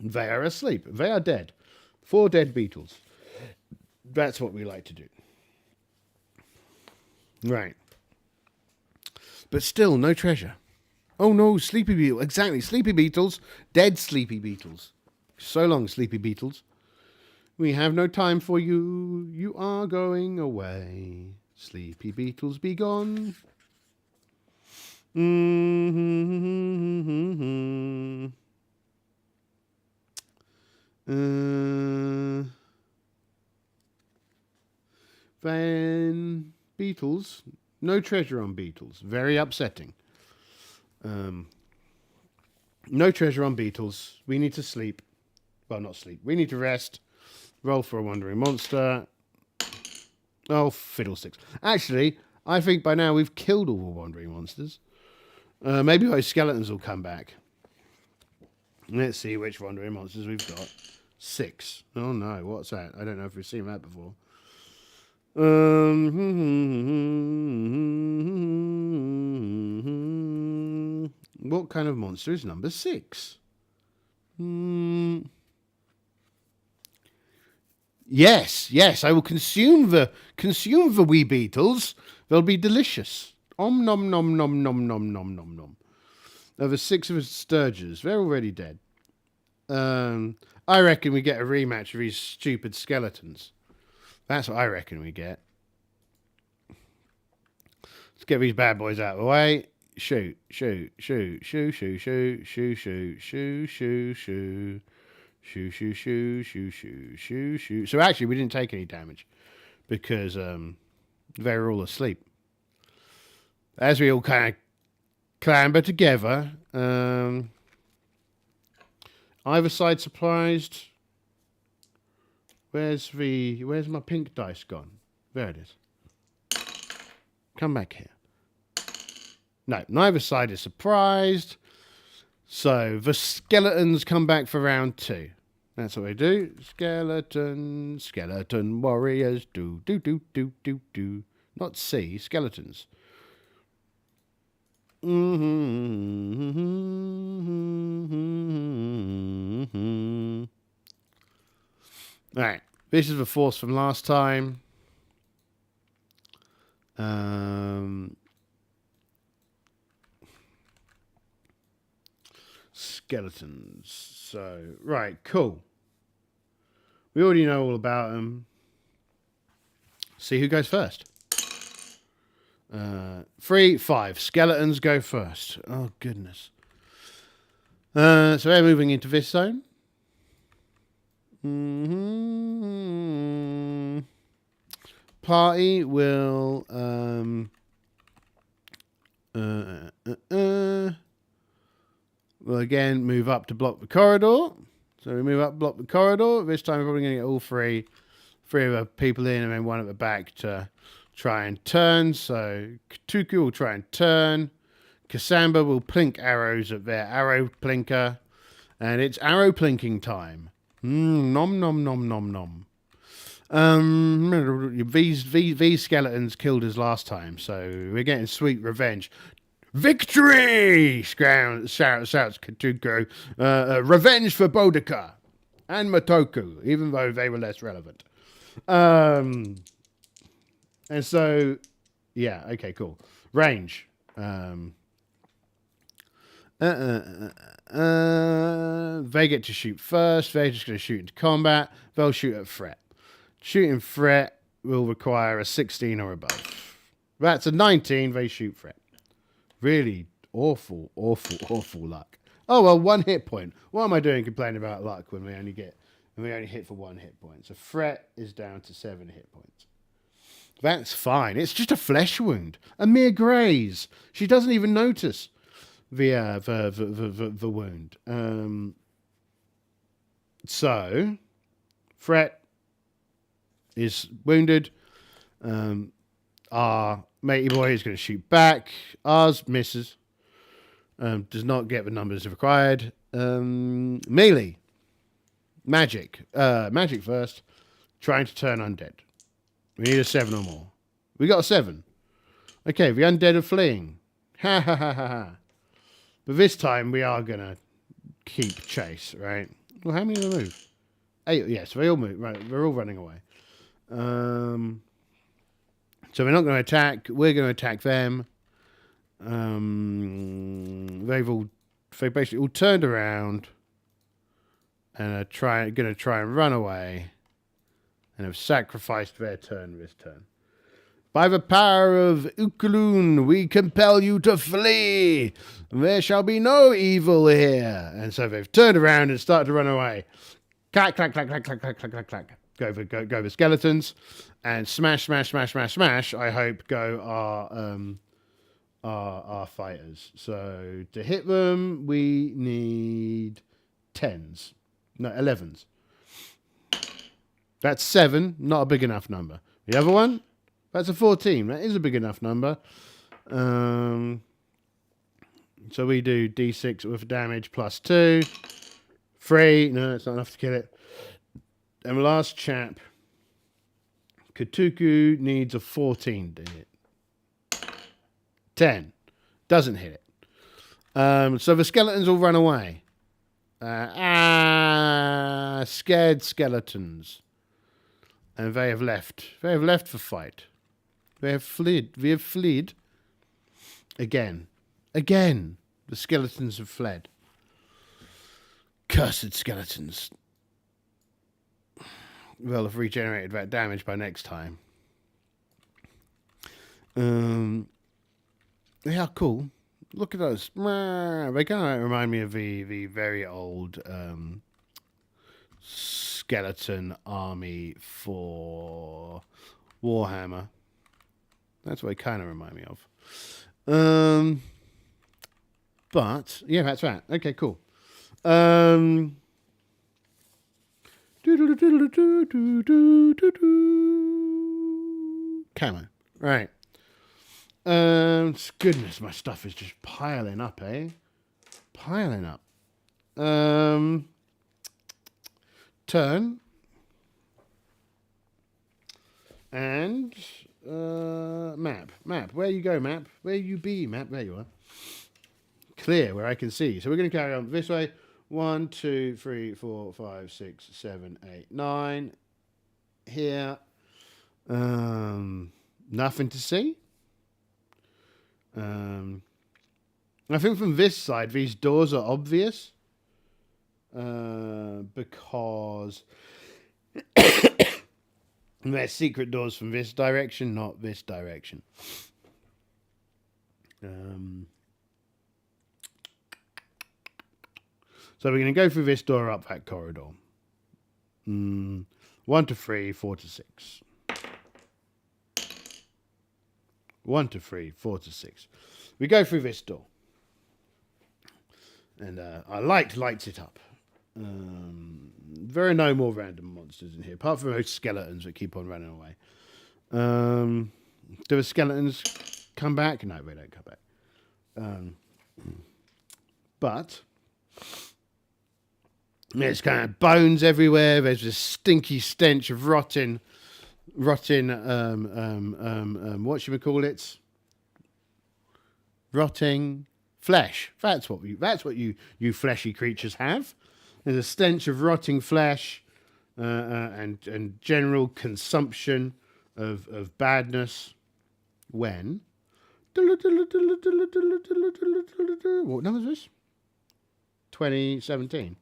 They are asleep. They are dead. 4 dead beetles. That's what we like to do. Right. But still, no treasure. Oh no, sleepy beetle. Exactly, sleepy beetles. Dead sleepy beetles. So long, sleepy beetles. We have no time for you. You are going away. Sleepy beetles be gone. Then beetles. No treasure on beetles. Very upsetting. No treasure on beetles. We need to sleep. Well, not sleep. We need to rest. Roll for a wandering monster. Oh, fiddlesticks. Actually, I think by now we've killed all the wandering monsters. Maybe those skeletons will come back. Let's see which wandering monsters we've got. 6. Oh no, what's that? I don't know if we've seen that before. What kind of monster is number 6? Yes, I will consume the wee beetles. They'll be delicious. Om nom nom nom nom nom nom nom nom. Over 6 of the sturges. They're already dead. I reckon we get a rematch of these stupid skeletons. That's what I reckon we get. Let's get these bad boys out of the way. Shoot. Shoo. So actually, we didn't take any damage because they were all asleep. As we all kind of clamber together, either side surprised. Where's my pink dice gone? There it is. Come back here. No, neither side is surprised. So the skeletons come back for round 2. That's what they do. Skeleton warriors do. Not C, skeletons. Alright, this is the force from last time. Skeletons. So, right, cool. We already know all about them. See who goes first. 3, 5. Skeletons go first. Oh, goodness. So we're moving into this zone. Party will we'll again move up to block the corridor. So we move up, block the corridor. This time we're probably going to get all three of the people in and then one at the back to try and turn. So Katuku will try and turn. Cassandra will plink arrows at their arrow plinker. And it's arrow plinking time. Nom nom nom nom nom. These skeletons killed us last time, so we're getting sweet revenge. Victory! Shouts Katuko. Revenge for Boudica and Matoku, even though they were less relevant. And so, yeah, okay, cool. Range. They get to shoot first. They're just going to shoot into combat. They'll shoot at threat. Shooting threat will require a 16 or above. That's a 19. They shoot threat. Really awful luck. Oh, well, 1 hit point. What am I doing complaining about luck when we only hit for 1 hit point? So threat is down to 7 hit points. That's fine. It's just a flesh wound. A mere graze. She doesn't even notice the wound. So threat is wounded. Our matey boy is going to shoot back. Ours misses. Does not get the numbers required. Melee. Magic. Magic first. Trying to turn undead. We need a 7 or more. We got a 7. Okay, the undead are fleeing. Ha ha ha ha ha. But this time we are going to keep chase, right? Well, how many of them move? 8. Yes, they all move. Right, they're all running away. So we're not going to attack. We're going to attack them. They basically all turned around and are going to try and run away and have sacrificed their turn this turn. By the power of Ukulun, we compel you to flee. There shall be no evil here. And so they've turned around and started to run away. Clack, clack, clack, clack, clack, clack, clack, clack, clack. Go the skeletons. And smash, smash, smash, smash, smash. I hope go our fighters. So to hit them, we need 10s. No, 11s. That's 7. Not a big enough number. The other one? That's a 14. That is a big enough number. So we do D6 with damage plus 2. 3. No, it's not enough to kill it. And last chap, Katuku needs a 14 to hit. 10. Doesn't hit it. So the skeletons all run away. Scared skeletons. And they have left. They have left the fight. They have fled. We have fled. Again. Again. The skeletons have fled. Cursed skeletons. They'll have regenerated that damage by next time. They are cool. Look at those. They kind of remind me of the very old skeleton army for Warhammer. That's what they kind of remind me of. But yeah, that's right. Okay, cool. Camo. Right. Goodness, my stuff is just piling up, eh? Piling up. Turn. And map. Map. Where you go, map? Where you be, map? There you are. Clear, where I can see. So we're going to carry on this way. 1, 2, 3, 4, 5, 6, 7, 8, 9. Here. Nothing to see. I think from this side, these doors are obvious. Because they're secret doors from this direction, not this direction. So we're going to go through this door up that corridor. 1 to 3, 4 to 6. 1 to 3, 4 to 6. We go through this door. And our light lights it up. There are no more random monsters in here, apart from those skeletons that keep on running away. Do the skeletons come back? No, they don't come back. But there's kind of bones everywhere. There's this stinky stench of rotting, what should we call it? Rotting flesh. That's what you fleshy creatures have. There's a stench of rotting flesh and general consumption of badness. When? What number is this? 2017.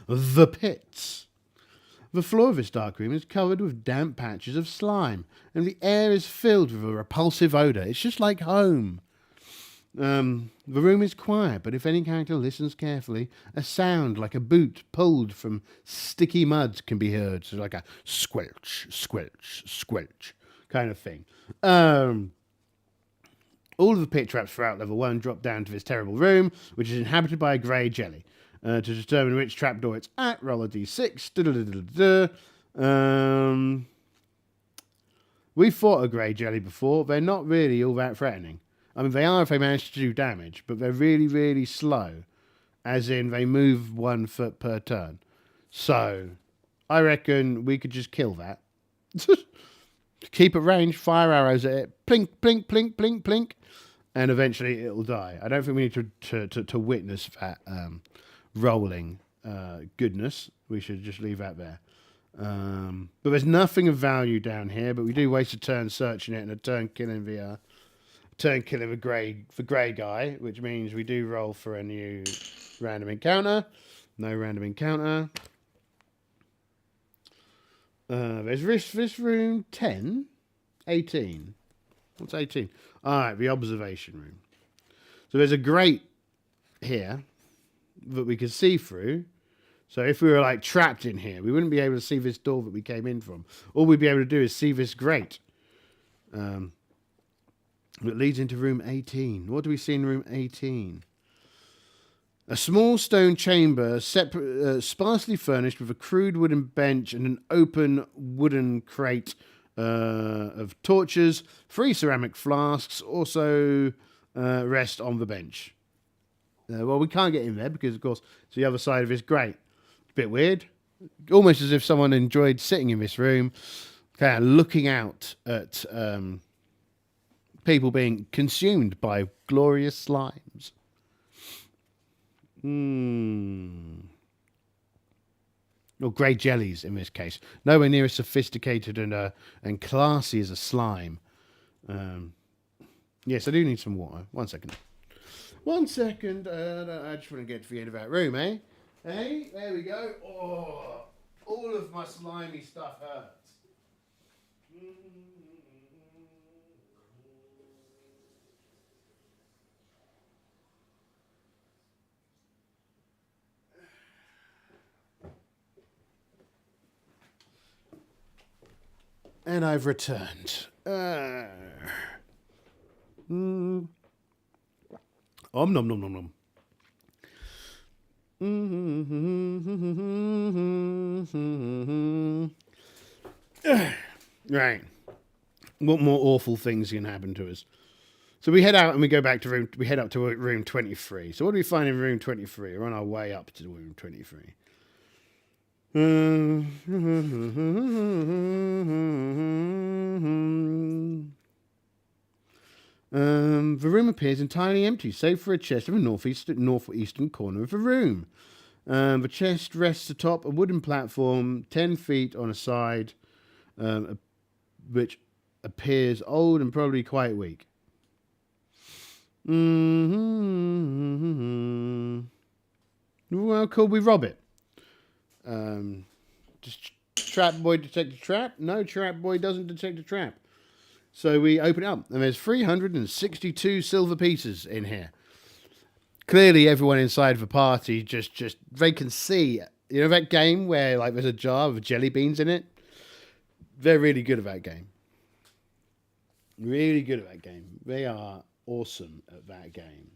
The pits. The floor of this dark room is covered with damp patches of slime, and the air is filled with a repulsive odour. It's just like home. The room is quiet, but if any character listens carefully, a sound like a boot pulled from sticky mud can be heard. So like a squelch, squelch, squelch kind of thing. All of the pit traps throughout level 1 drop down to this terrible room, which is inhabited by a grey jelly. To determine which trapdoor it's at, roll a d6. We fought a grey jelly before. They're not really all that threatening. I mean, they are if they manage to do damage, but they're really, really slow. As in, they move 1 foot per turn. So, I reckon we could just kill that. Keep at range, fire arrows at it, plink, plink, plink, plink, plink, and eventually it'll die. I don't think we need to witness that rolling goodness. We should just leave that there. But there's nothing of value down here, but we do waste a turn searching it and a turn killing the grey guy, which means we do roll for a new random encounter. No random encounter. There's this room 10, 18. What's 18? All right, the observation room. So there's a grate here that we can see through. So if we were like trapped in here, we wouldn't be able to see this door that we came in from. All we'd be able to do is see this grate. It leads into room 18. What do we see in room 18? A small stone chamber, sparsely furnished with a crude wooden bench and an open wooden crate of torches. 3 ceramic flasks also rest on the bench. Well, we can't get in there because, of course, it's the other side of this grate. Bit weird. Almost as if someone enjoyed sitting in this room, kind of looking out at people being consumed by glorious slimes. Or grey jellies in this case. Nowhere near as sophisticated and classy as a slime. Yes, I do need some water. 1 second. 1 second. I just want to get to the end of that room, eh? Hey, there we go. Oh, all of my slimy stuff hurts. And I've returned. Nom nom nom nom nom. Right. What more awful things can happen to us? So we head out and we go back to room. We head up to room 23. So what do we find in room 23? We're on our way up to room 23. The room appears entirely empty, save for a chest in the northeastern corner of the room. The chest rests atop a wooden platform 10 feet on a side, which appears old and probably quite weak. Well, could we rob it? Does Trap Boy detect a trap? No, Trap Boy doesn't detect a trap. So we open it up, and there's 362 silver pieces in here. Clearly, everyone inside the party just they can see. You know that game where like there's a jar with jelly beans in it? They're really good at that game. Really good at that game. They are awesome at that game.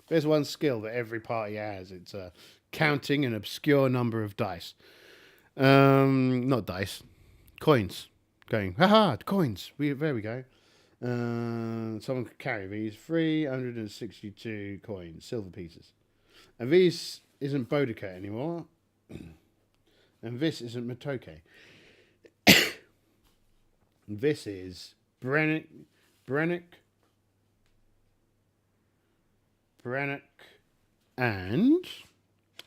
There's one skill that every party has. It's counting an obscure number of dice. Not dice. Coins. Going, haha, coins. There we go. Someone could carry these 362 coins, silver pieces. And these isn't Boudica anymore. And this isn't Matoke. This is Brannock, and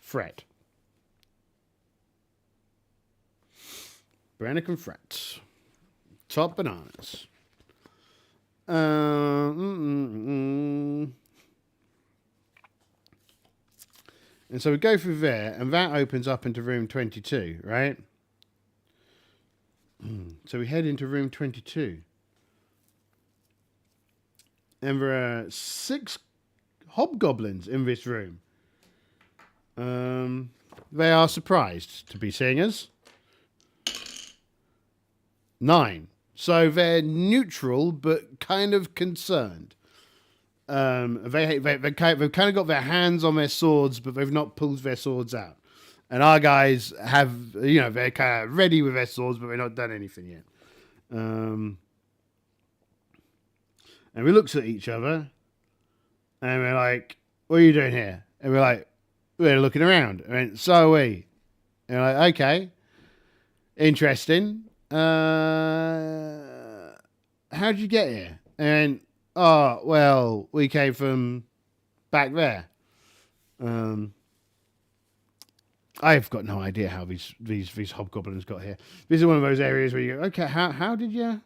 Fret. Brannock and Fret. Top bananas. And so we go through there, and that opens up into room 22, right? So we head into room 22. And there are 6 hobgoblins in this room. They are surprised to be seeing us. 9. So they're neutral, but kind of concerned. They've kind of got their hands on their swords, but they've not pulled their swords out. And our guys have, they're kind of ready with their swords, but they've not done anything yet. And we looked at each other, and we're like, what are you doing here? And we're like, we're looking around. I went, so are we. And we're like, okay, interesting. How'd you get here? And oh, well, we came from back there. I've got no idea how these hobgoblins got here. This is one of those areas where you go, okay, how did you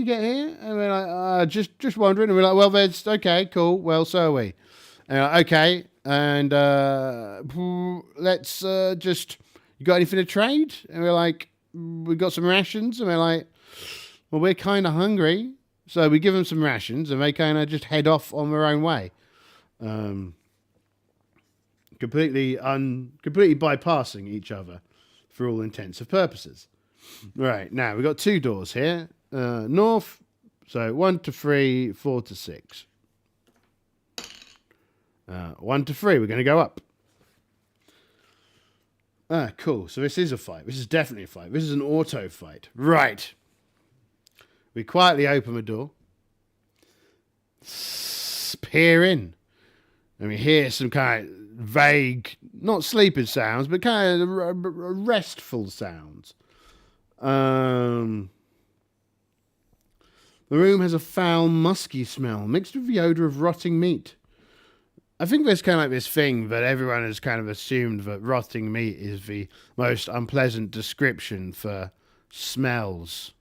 get here? And we're like, just wondering. And we're like, well, there's okay, cool. Well, so are we. And we're like, okay, and let's just. You got anything to trade? And we're like, we got some rations. And we're like, well, we're kind of hungry. So we give them some rations, and they kind of just head off on their own way. Completely bypassing each other for all intents and purposes. Right, now we've got 2 doors here. North, so 1 to 3, 4 to 6. 1 to 3, we're going to go up. Ah, cool. So this is a fight. This is definitely a fight. This is an auto fight. Right. We quietly open the door. Peer in. And we hear some kind of vague, not sleeping sounds, but kind of restful sounds. The room has a foul, musky smell, mixed with the odour of rotting meat. I think there's kind of like this thing that everyone has kind of assumed that rotting meat is the most unpleasant description for smells.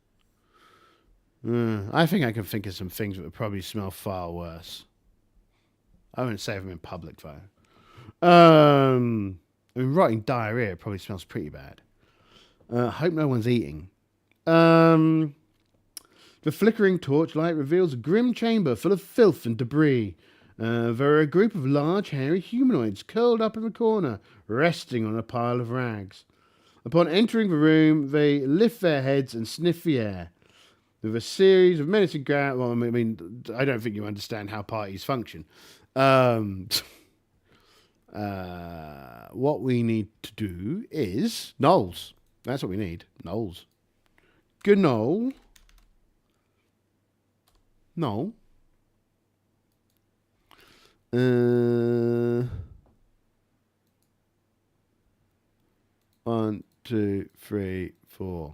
I think I can think of some things that would probably smell far worse. I wouldn't say them in public, though. I mean, rotting diarrhea probably smells pretty bad. I hope no one's eating. The flickering torchlight reveals a grim chamber full of filth and debris. There are a group of large, hairy humanoids curled up in the corner, resting on a pile of rags. Upon entering the room, they lift their heads and sniff the air. With a series of menacing growls. Well, I mean, I don't think you understand how parties function. What we need to do is Knowles. That's what we need. Knowles. Good Knoll. No. 1, 2, 3, 4,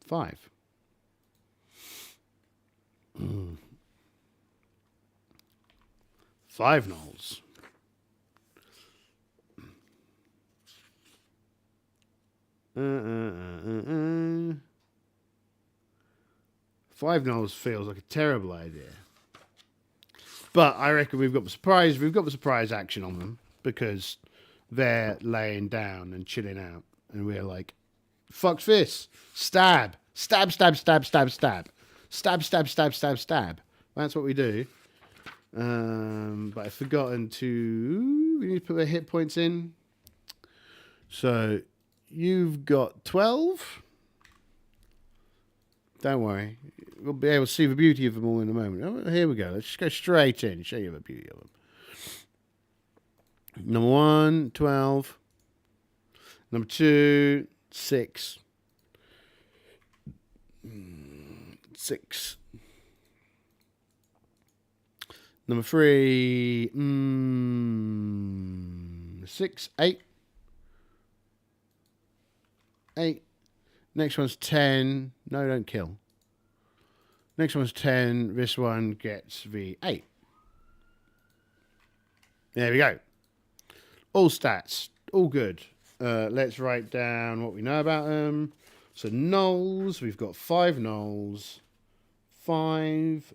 5. 5 Knowles. Five Knowles feels like a terrible idea. But I reckon we've got the surprise action on them because they're laying down and chilling out. And we're like, fuck this. Stab. Stab, stab, stab, stab, stab. Stab, stab, stab, stab, stab. That's what we do. But I've forgotten to... We need to put the hit points in. So, you've got 12. Don't worry. We'll be able to see the beauty of them all in a moment. Oh, here we go. Let's just go straight in. Show you the beauty of them. Number 1, 12. Number 2, 6. 6. Number 3, 6, 8. 8. Next one's 10. No, don't kill. Next one's 10. This one gets the 8. There we go. All stats. All good. Let's write down what we know about them. So Knowles. We've got 5 Knowles. 5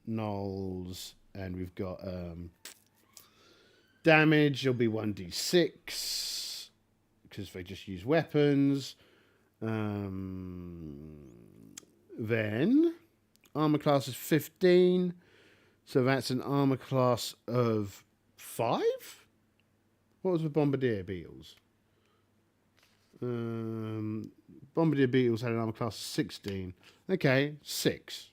Knowles. And we've got damage. It'll be 1d6. Because they just use weapons. Then armor class is 15, so that's an armor class of 5. What was the bombardier beetles? Bombardier beetles had an armor class of 16. Okay, 6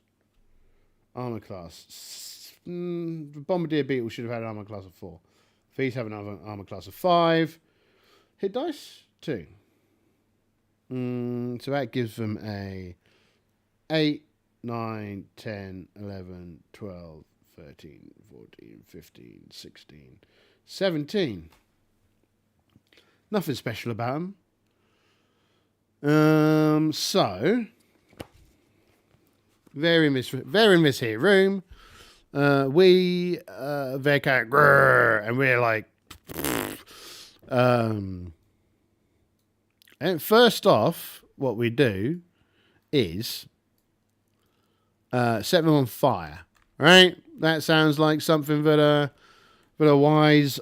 armor class. The bombardier beetle should have had an armor class of 4. These have an armor class of 5. Hit dice 2. So that gives them a 8, 9, 10, 11, 12, 13, 14, 15, 16, 17. Nothing special about them. So they're in this here room. They're kind of grrr, and we're like, and first off, what we do is set them on fire. Right? That sounds like something that a wise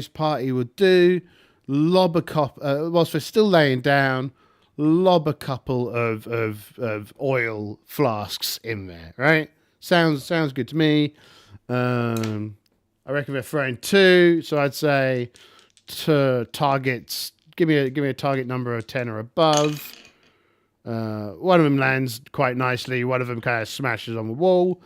party would do. Lob a whilst they're still laying down, lob a couple of oil flasks in there. Right? Sounds good to me. I reckon they're throwing 2, so I'd say targets. Give me a target number of 10 or above. One of them lands quite nicely. One of them kind of smashes on the wall.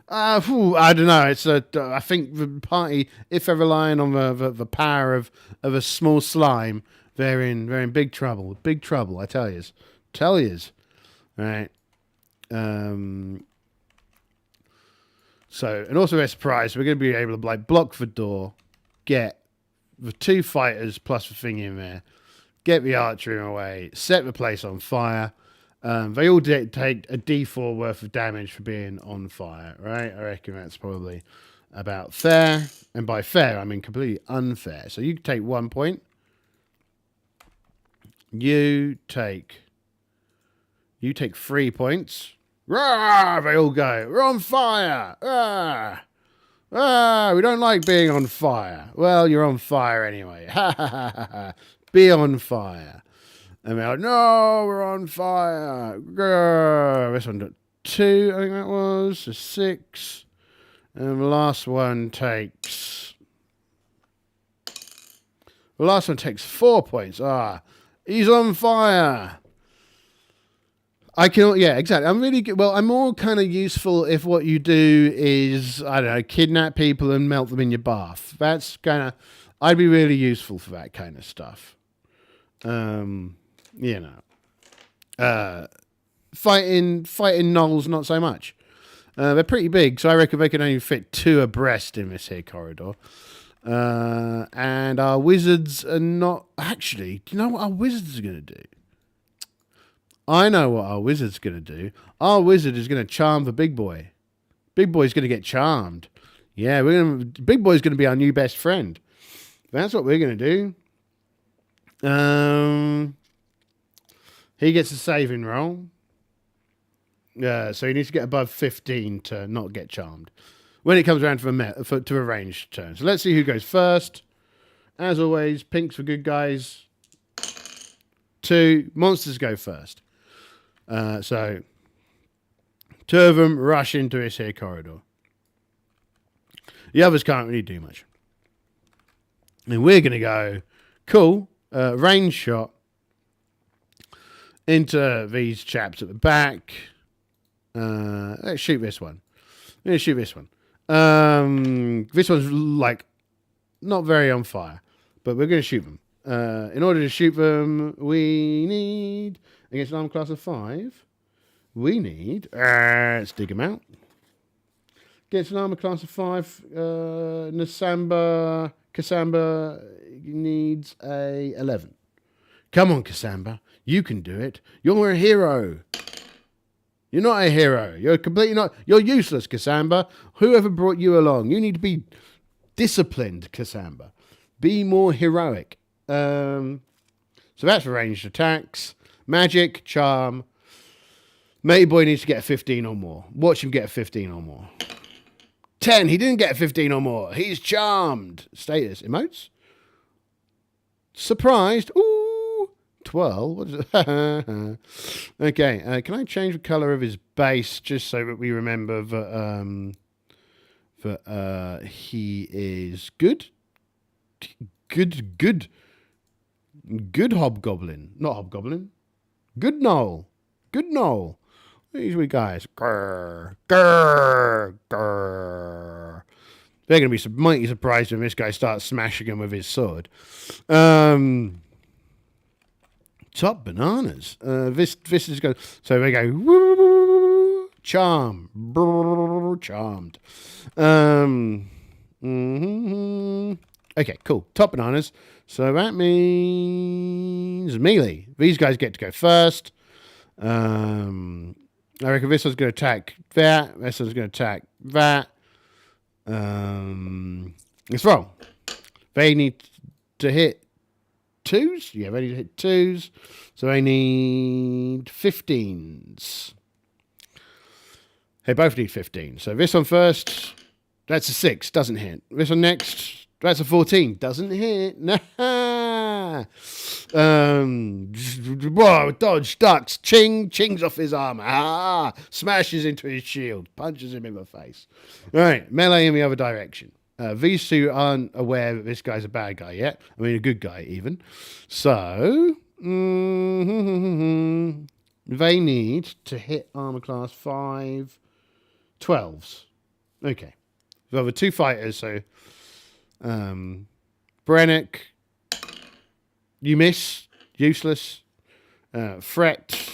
I don't know. I think the party, if they're relying on the power of a small slime, they're in big trouble. Big trouble, I tell yous. Right. So, and also, we're surprised we're going to be able to like block the door, get the 2 fighters plus the thing in there, get the archer away, set the place on fire. They all take a D4 worth of damage for being on fire, right? I reckon that's probably about fair. And by fair, I mean completely unfair. So you take 1 point. You take 3 points. Rah! They all go, we're on fire! We don't like being on fire. Well, you're on fire anyway. Ha ha ha ha ha. Be on fire. And they're like, no, we're on fire. Grr. This one got 2, I think that was. So 6. And the last one takes 4 points. He's on fire. Yeah, exactly. I'm really good. Well, I'm more kind of useful if what you do is, I don't know, kidnap people and melt them in your bath. That's kind of, I'd be really useful for that kind of stuff. You know, fighting gnolls, not so much. They're pretty big, so I reckon they can only fit 2 abreast in this here corridor. And our wizards are not, actually, do you know what our wizards are going to do? I know what our wizard's going to do. Our wizard is going to charm the big boy. Big boy's going to get charmed. Yeah, big boy's going to be our new best friend. That's what we're going to do. He gets a saving roll. So he needs to get above 15 to not get charmed when it comes around to a ranged turn. So let's see who goes first. As always, pinks for good guys. 2 monsters go first. So 2 of them rush into this here corridor. The others can't really do much. And we're going to go, cool, range shot into these chaps at the back. Let's shoot this one. This one's like not very on fire, but we're going to shoot them. In order to shoot them, we need, against an armor class of 5, we need, let's dig them out. Against an armor class of 5, Cassandra needs a 11. Come on, Cassandra. You can do it. You're a hero. You're not a hero. You're completely not. You're useless, Cassandra. Whoever brought you along, you need to be disciplined, Cassandra. Be more heroic. So that's for ranged attacks. Magic, charm. Matey boy needs to get a 15 or more. Watch him get a 15 or more. 10. He didn't get a 15 or more. He's charmed. Status. Emotes. Surprised. Ooh. 12. What is it? Okay. Can I change the color of his base just so that we remember that he is good? Good hobgoblin. Not hobgoblin. Good gnoll. These we guys. Grr. They're going to be mighty surprised when this guy starts smashing him with his sword. Top bananas. This is going. So they go. Woo, charm. Brr, charmed. Okay, cool. Top bananas. So that means melee. These guys get to go first. I reckon this one's going to attack that. This one's going to attack that. Let's roll. They need to hit 2s. Yeah, they need to hit 2s. So they need 15s. They both need 15. So this one first. That's a 6. Doesn't hit. This one next. That's a 14. Doesn't hit. Nah. Whoa, dodge, ducks, chings off his armor. Smashes into his shield. Punches him in the face. All right, melee in the other direction. These two aren't aware that this guy's a bad guy yet. I mean, a good guy even. So, they need to hit armor class 5 12s. Okay. We have the 2 fighters, so Brennick, you miss, useless. Fret,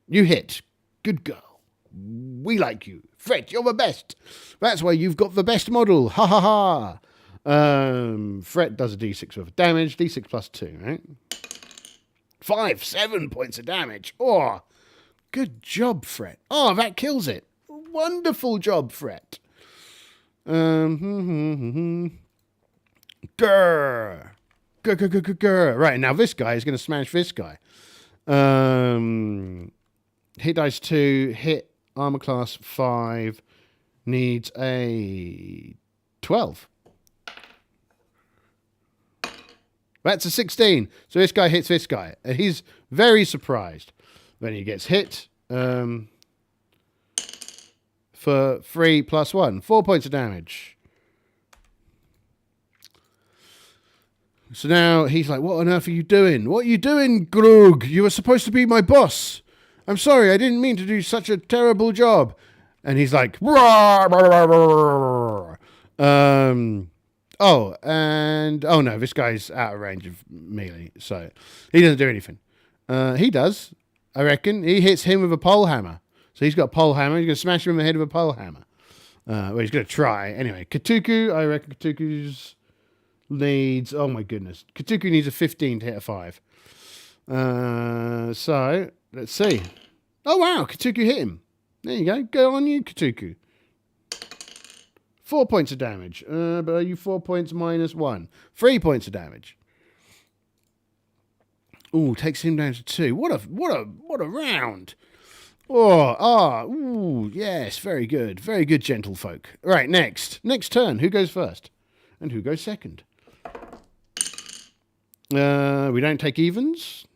you hit, good girl. We like you. Fret, you're the best. That's why you've got the best model. Ha ha ha. Fret does a d6 worth of damage, d6 plus 2, right? 7 points of damage. Oh, good job, Fret. Oh, that kills it. Wonderful job, Fret. Grr. Grr, grr, grr, grr, grr. Right, now this guy is going to smash this guy. Hit dice 2, hit armor class 5, needs a 12. That's a 16. So this guy hits this guy. And he's very surprised. Then he gets hit for 3 plus 1. 4 points of damage. So now he's like, what on earth are you doing? What are you doing, Grug? You were supposed to be my boss. I'm sorry, I didn't mean to do such a terrible job. And he's like, oh, no, this guy's out of range of melee, so he doesn't do anything. He does, I reckon. He hits him with a pole hammer. So he's got a pole hammer. He's going to smash him in the head with a pole hammer. Well, he's going to try. Anyway, Katuku, I reckon Katuku's needs, oh my goodness. Katuku needs a 15 to hit a 5. So, let's see. Oh, wow, Katuku hit him. There you go. Go on you, Katuku. 4 points of damage. But are you 4 points minus 1? 3 points of damage. Ooh, takes him down to 2. What a round. Ooh, yes, very good. Very good, gentlefolk. Right, next. Next turn. Who goes first? And who goes second? We don't take evens.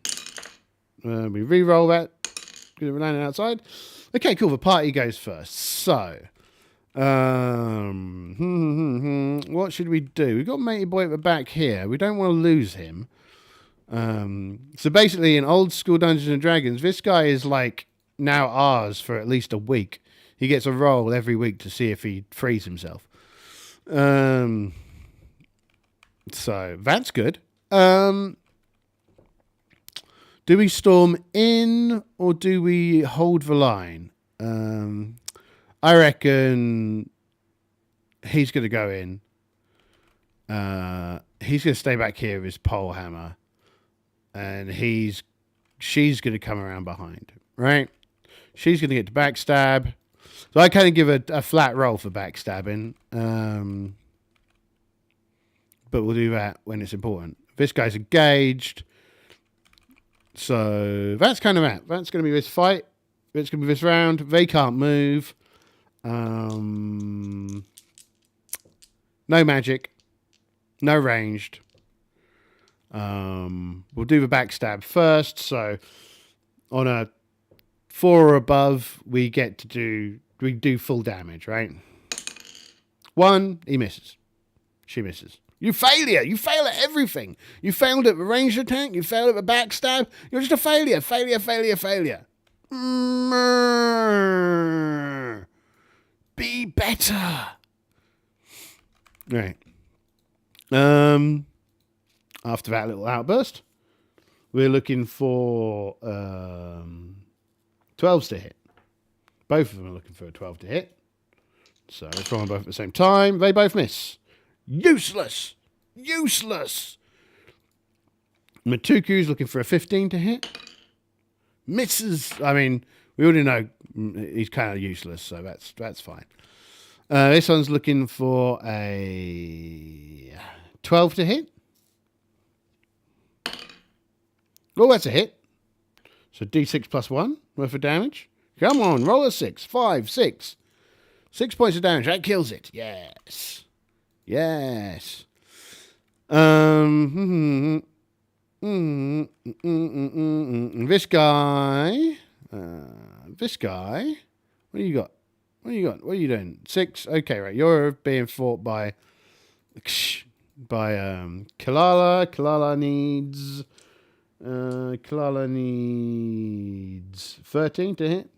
We re-roll that. We're landing outside. Okay, cool. The party goes first. So, what should we do? We've got Matey Boy at the back here. We don't want to lose him. So basically, in old school Dungeons and Dragons, this guy is like now ours for at least a week. He gets a roll every week to see if he frees himself. So that's good. Do we storm in or do we hold the line? I reckon he's going to go in. He's going to stay back here with his pole hammer. And she's going to come around behind, right? She's going to get to backstab. So I kind of give a flat roll for backstabbing. But we'll do that when it's important. This guy's engaged. So that's kind of that. That's going to be this fight. It's going to be this round. They can't move. No magic. No ranged. We'll do the backstab first. So on a 4 or above, we do full damage, right? 1, he misses. She misses. You failure. You fail at everything. You failed at the ranged attack. You failed at the backstab. You're just a failure. Failure. Be better. Right. After that little outburst, we're looking for 12s to hit. Both of them are looking for a 12 to hit. So let's roll them both at the same time. They both miss. Useless. Matuku's looking for a 15 to hit. Misses. I mean, we already know he's kind of useless, so that's fine. This one's looking for a 12 to hit. Oh, that's a hit. So D6 plus 1 worth of damage. Come on, roll a 6. 5, 6. 6 points of damage. That kills it. Yes. This guy. What do you got? What are you doing? 6. Okay, right. You're being fought by Kalala. Kalala needs 13 to hit.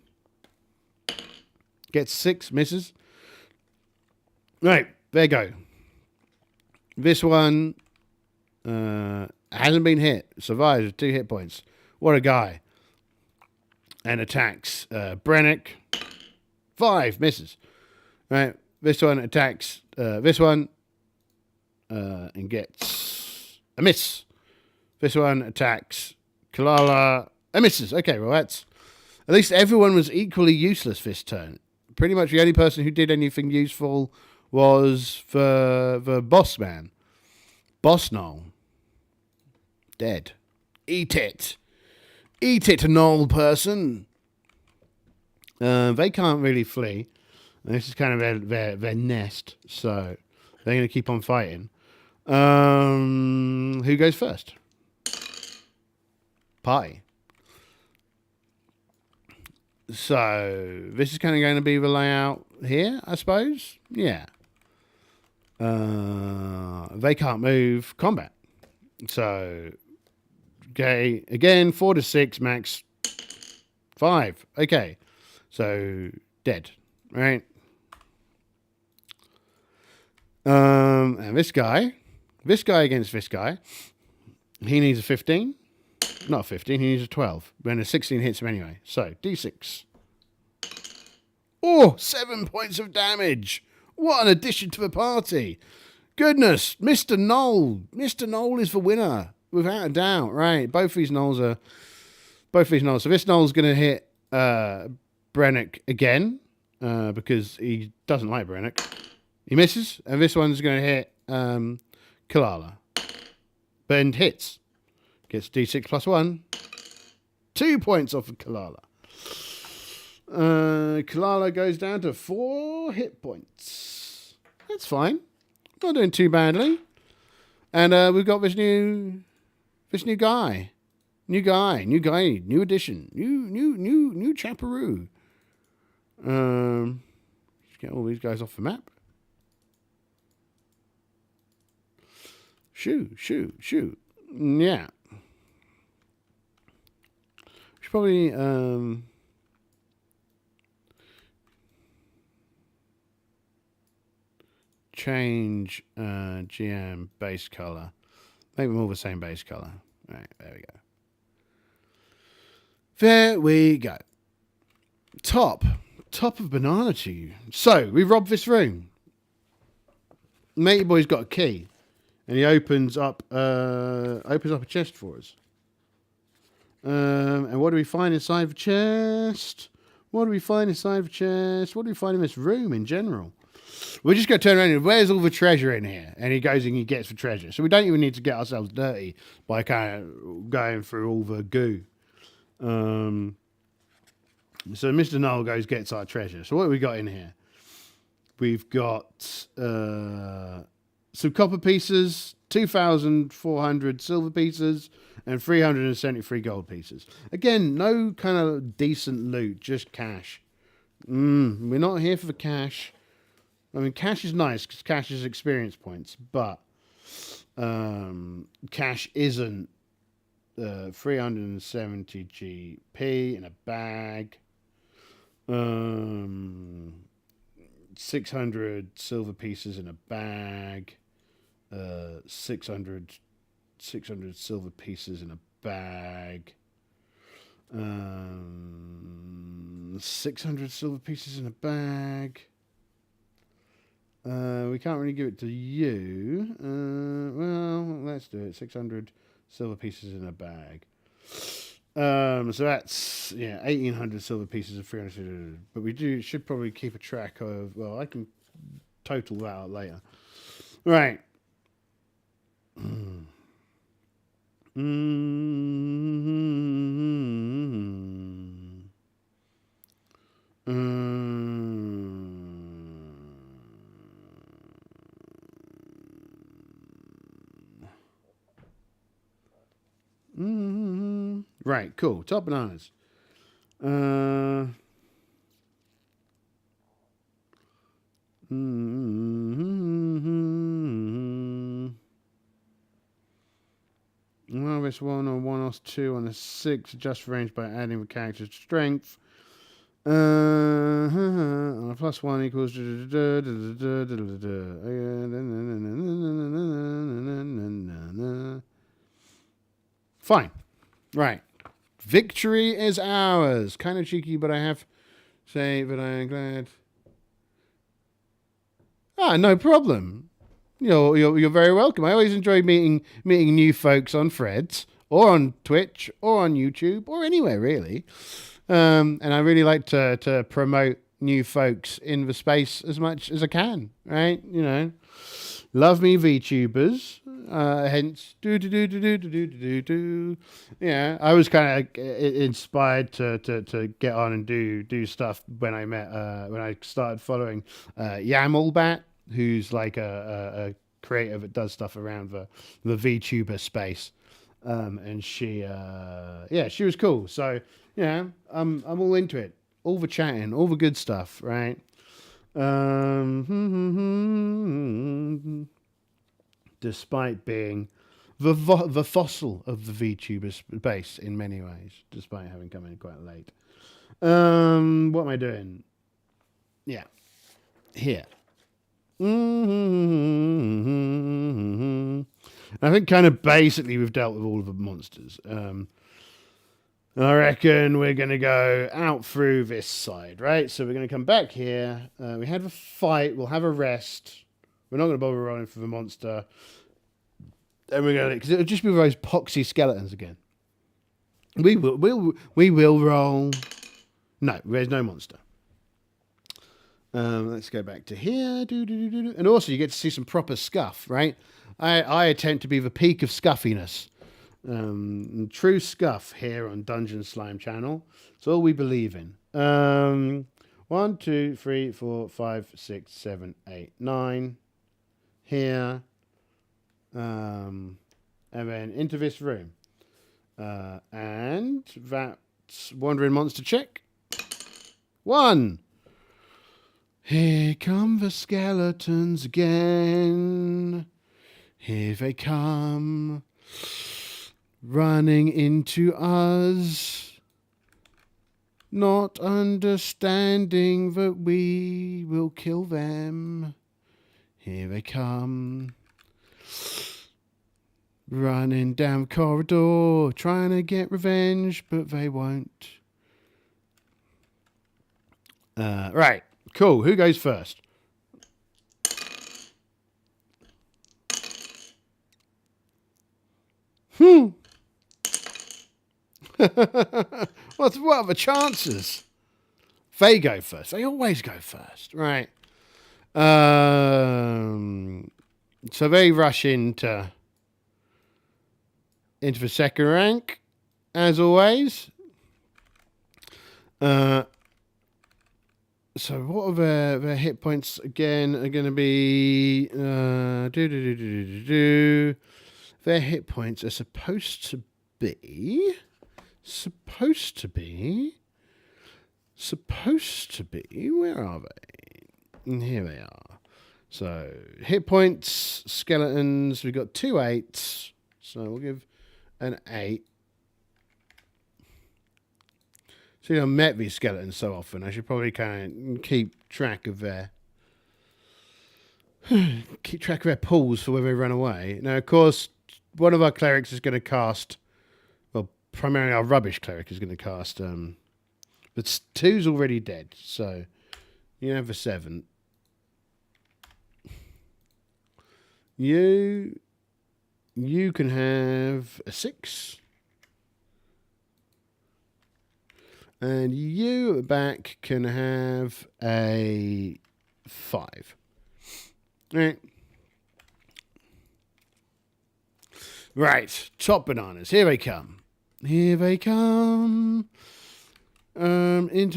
Gets 6, misses. Right, there you go. This one hasn't been hit. Survives with 2 hit points. What a guy. And attacks Brennick. 5, misses. Right, this one attacks this one and gets a miss. This one attacks Kalala and misses. Okay, well, that's... At least everyone was equally useless this turn. Pretty much the only person who did anything useful was the boss man. Boss Knoll. Dead. Eat it. Eat it, Knoll person. They can't really flee. This is kind of their nest, so they're going to keep on fighting. Who goes first? Party. So this is kind of going to be the layout here, I suppose. Yeah. They can't move. Combat. So, okay, again, 4 to 6, max 5. Okay. So, dead. Right. And this guy against this guy, he needs a 15. Not a 15, he needs a 12. When a 16 hits him anyway. So, D6. Oh, 7 points of damage. What an addition to the party. Goodness, Mr. Knoll. Mr. Knoll is the winner, without a doubt. Right, both these Knolls. So this Knoll's going to hit Brennick again, because he doesn't like Brennick. He misses, and this one's going to hit Kalala. And hits. Gets D6 plus 1. 2 points off of Kalala. Kalala goes down to 4 hit points. That's fine. Not doing too badly. And we've got this new guy. New addition. New chaperoo. Just get all these guys off the map. Shoot. Yeah. Should probably change GM base color. Make them all the same base color. All right, there we go. There we go. Top of banana to you. So we rob this room. Matey boy's got a key, and he opens up a chest for us. And what do we find inside the chest? What do we find in this room in general? We're just going to turn around and where's all the treasure in here? And he goes and he gets the treasure. So we don't even need to get ourselves dirty by kind of going through all the goo. So Mr. Knoll gets our treasure. So what have we got in here? We've got some copper pieces, 2,400 silver pieces, and 373 gold pieces. Again, no kind of decent loot, just cash. We're not here for the cash. I mean, cash is nice because cash is experience points, but cash isn't 370 GP in a bag. 600 silver pieces in a bag. 600 silver pieces in a bag. 600 silver pieces in a bag. We can't really give it to you. Well, let's do it. 600 silver pieces in a bag. So that's 1,800 silver pieces and 300. But we should probably keep a track of. Well, I can total that out later. Right. Right, cool. Top bananas. Well, this one on 1 or 2 on a 6. Adjust range by adding the character's strength. Plus 1 equals. Fine. Right. Victory is ours. Kind of cheeky, but I have to say that I am glad. No problem. You're very welcome. I always enjoy meeting new folks on Threads or on Twitch or on YouTube or anywhere really. And I really like to promote new folks in the space as much as I can. Right? Love me VTubers. Hence Yeah, I was kind of inspired to get on and do stuff when I started following Yamalbat, who's like a creator that does stuff around the VTuber space. And she was cool. So I'm all into it. All the chatting, all the good stuff, right? Despite being the fossil of the VTuber space in many ways, despite having come in quite late. What am I doing? Yeah, here. I think kind of basically we've dealt with all of the monsters. I reckon we're going to go out through this side, right? So we're going to come back here. We had a fight. We'll have a rest. We're not going to bother rolling for the monster. And we're going to, because it'll just be those poxy skeletons again. We will roll. No, there's no monster. Let's go back to here. And also you get to see some proper scuff, right? I attempt to be the peak of scuffiness. True scuff here on Dungeon Slime channel. It's all we believe in. 1, 2, 3, 4, 5, 6, 7, 8, 9. Here. And then into this room. And that's Wandering Monster check. 1. Here come the skeletons again. Here they come. Running into us, not understanding that we will kill them. Here they come. Running down the corridor, trying to get revenge, but they won't. Right, cool. Who goes first? What are the chances? They go first. They always go first, right? So they rush into the second rank, as always. So what are their hit points again? Are going to be Their hit points are supposed to be. Where are they? And here they are. So hit points, skeletons. We've got 2 8s. So we'll give an 8. See, I've met these skeletons so often. I should probably kind of keep track of their pulls for where they run away. Now, of course, one of our clerics is going to cast. Well, primarily our rubbish cleric is going to cast. But 2's already dead, so you have a 7. You can have a 6. And you at the back can have a 5. All right. Right. Top bananas. Here they come. Into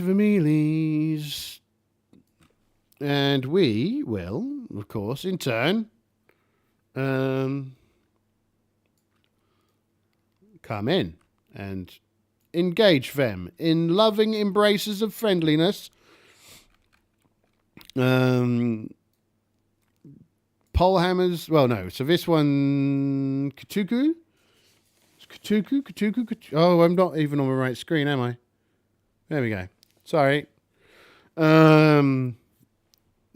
the melees. And we will, of course, in turn, come in and engage them in loving embraces of friendliness. Pole hammers. Well, no. So this one, Katuku. Oh, I'm not even on the right screen, am I? There we go. Sorry. The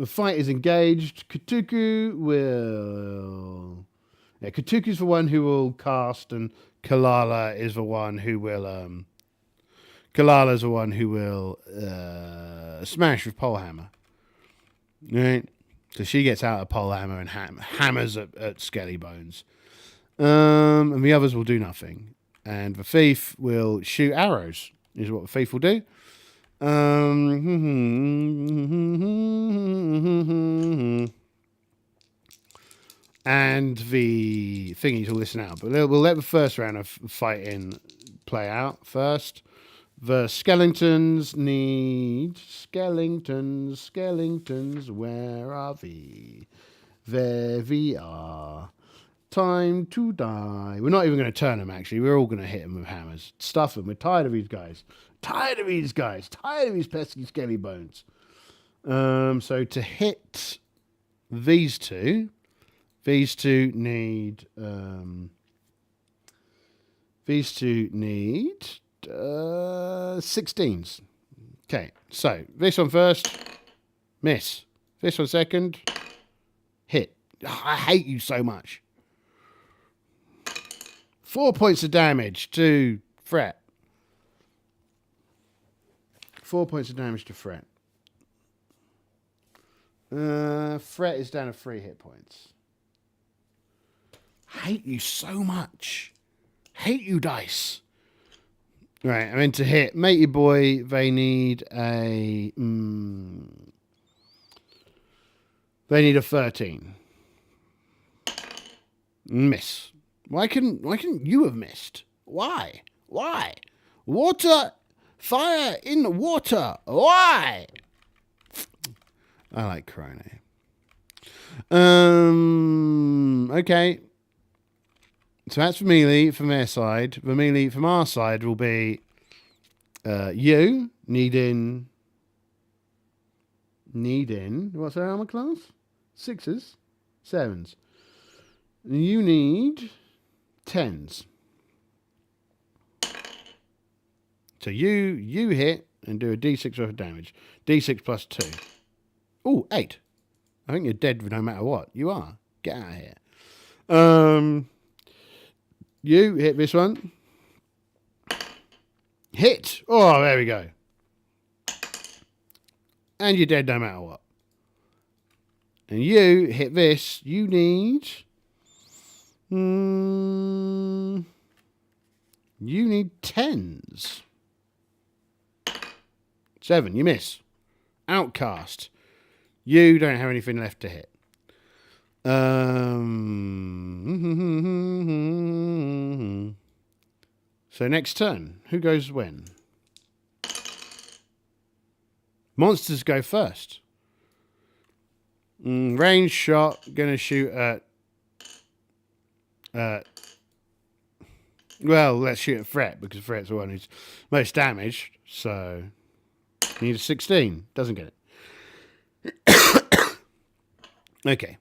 fight is engaged. Kutuku will... Yeah, Kutuku's the one who will cast, and Kalala is the one who will... Kalala's the one who will smash with polehammer. Right? So she gets out a polehammer and hammers at Skelly Bones. And the others will do nothing. And the thief will shoot arrows, is what the thief will do. And the thingies will listen out. But we'll let the first round of fighting play out first. The skeletons need... Skeletons, where are we? There we are. Time to die. We're not even going to turn them, actually. We're all going to hit them with hammers. Stuff them. We're tired of these guys. Tired of these pesky skelly bones. So to hit these two need... these two need... 16s. Okay, so this one first, miss. This one second, hit. I hate you so much. 4 points of damage to Fret. 4 points of damage to Fret. Fret is down to 3 hit points. Hate you so much. Hate you, dice. Right, I'm in to hit. Matey boy, they need a... they need a 13. Miss. Why couldn't you have missed? Why? Water! Fire in water! Why? I like Corona. Okay. So that's for melee from their side. The melee from our side will be you needing what's our armor class? 6s, 7s. You need 10s. So you hit and do a d6 worth of damage. D6 plus 2. Ooh, 8. I think you're dead no matter what. You are. Get out of here. You hit this one. Hit. Oh, there we go. And you're dead no matter what. And you hit this. You need... you need 10s. 7. You miss. Outcast. You don't have anything left to hit. So next turn, who goes when? Monsters go first. Range shot, gonna shoot at... well, let's shoot at Fret, because Fret's the one who's most damaged, so... need a 16. Doesn't get it. Okay.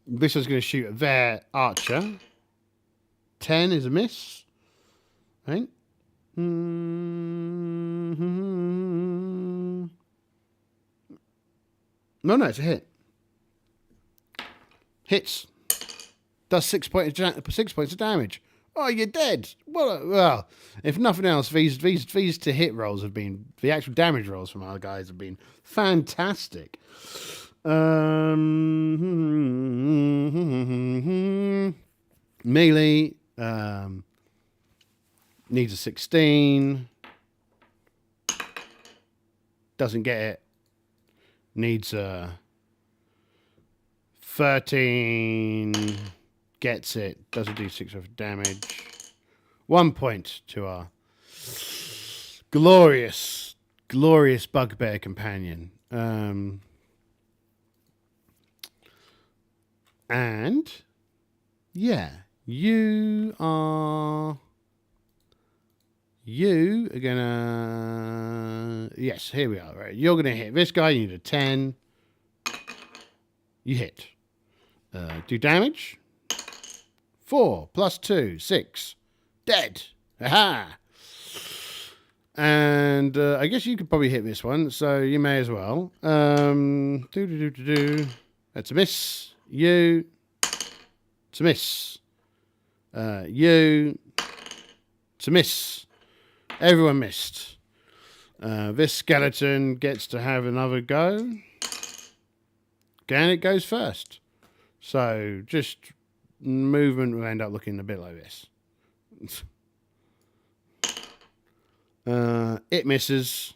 This one's going to shoot at their archer. 10 is a miss. Right? No, it's a hit. Hits. Does 6 points of damage. Oh, you're dead. Well, if nothing else, these to hit rolls have been, the actual damage rolls from our guys have been fantastic. Melee needs a 16. Doesn't get it. Needs a 13. Gets it. Doesn't do 6 worth of damage. 1 point to our glorious bugbear companion. And yeah, you are gonna... yes, here we are. Right, you're gonna hit this guy. You need a 10. You hit. Do damage. 4 plus 2, 6. Dead. Aha. And I guess you could probably hit this one, so you may as well. That's a miss. You. It's a miss. You. It's a miss. Everyone missed. This skeleton gets to have another go. And it goes first. So just movement will end up looking a bit like this. It misses.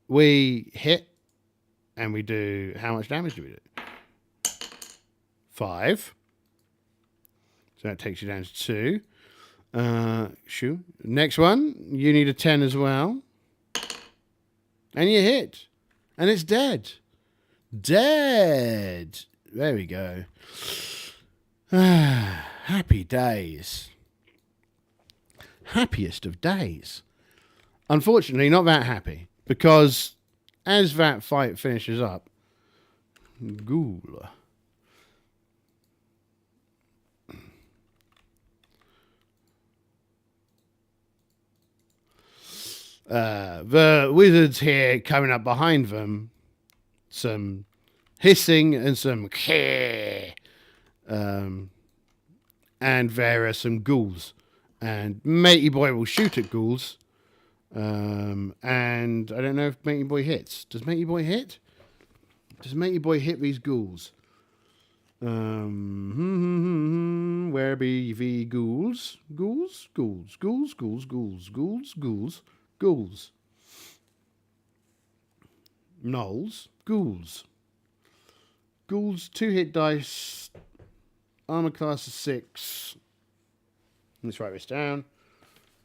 We hit. And we do... How much damage do we do? 5. So that takes you down to 2. Shoot. Next one. You need a 10 as well. And you hit. And it's dead. Dead. There we go. Happy days. Happiest of days. Unfortunately, not that happy. Because as that fight finishes up, ghoul. The wizards here coming up behind them. Some hissing and some and there are some ghouls. And Matey Boy will shoot at ghouls. And I don't know if Matey Boy hits. Does Matey Boy hit? Does Matey Boy hit these ghouls? Where be the ghouls? Ghouls? Ghouls. Ghouls. Ghouls. Ghouls. Ghouls. Ghouls. Ghouls. Gnolls. Ghouls. Ghouls. 2 hit dice. Armor class of 6. Let's write this down.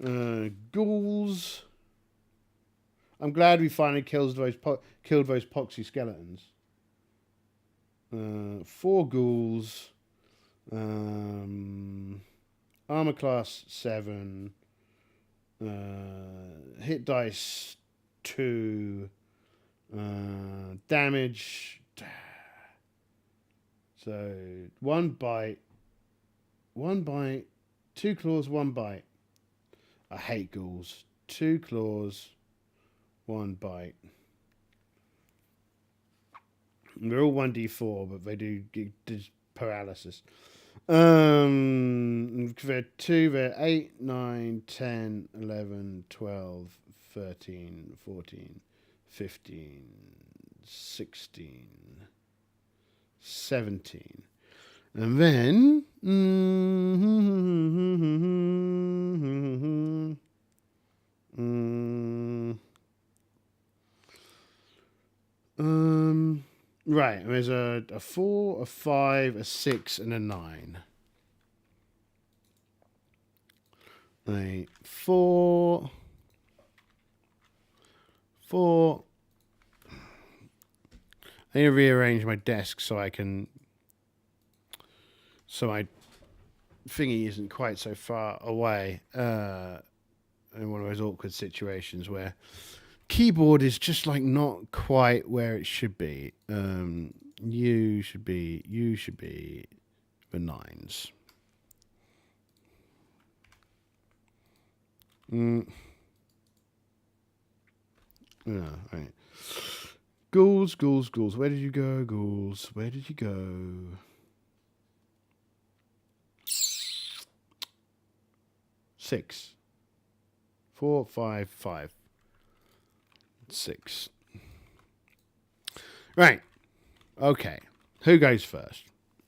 Ghouls. I'm glad we finally killed those poxy skeletons. 4 ghouls. Armor class 7. Hit dice 2. Damage. So 1 bite. 1 bite. 2 claws, 1 bite. I hate ghouls. 2 claws, 1 bite. They're all 1d4, but they do paralysis. They're 2, they're 8, 9, 10, 11, 12, 13, 14, 15, 16, 17. And then... right, there's a 4, a 5, a 6, and a 9. A 4... 4... I need to rearrange my desk so I can... So my thingy isn't quite so far away. In one of those awkward situations where keyboard is just like not quite where it should be. You should be the 9s. Yeah, right. Ghouls, ghouls, ghouls. Where did you go, ghouls? Where did you go? 6. 4, 5, 5. 6. Right. Okay. Who goes first?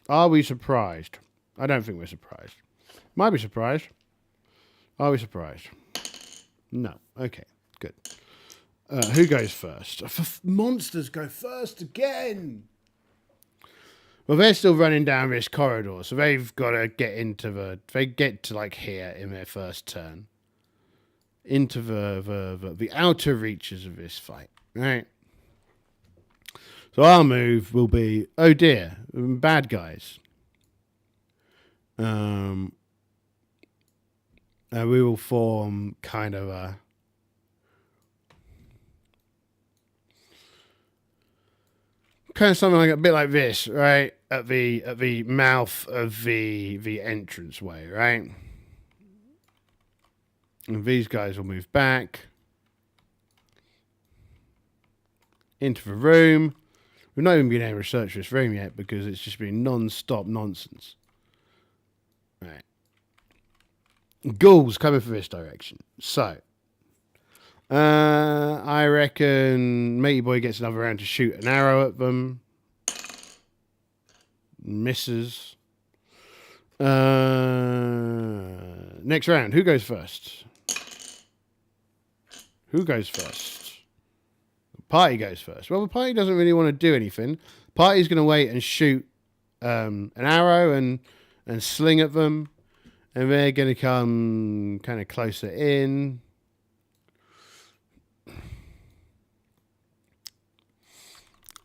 Are we surprised? I don't think we're surprised. Might be surprised. Are we surprised? No. Okay. Good. Who goes first? Monsters go first again. Well, they're still running down this corridor, so they've got to get into they get to like here in their first turn. Into the outer reaches of this fight, right? So our move will be, oh dear, bad guys. And we will form kind of a something like a bit like this, right? At the mouth of the entranceway, right? And these guys will move back into the room. We've not even been able to search this room yet because it's just been non-stop nonsense. Right. Ghouls coming from this direction. So, I reckon Matey Boy gets another round to shoot an arrow at them. Misses. Next round, who goes first? Who goes first? The party goes first. Well, the party doesn't really want to do anything. The party's going to wait and shoot an arrow and sling at them. And they're going to come kind of closer in.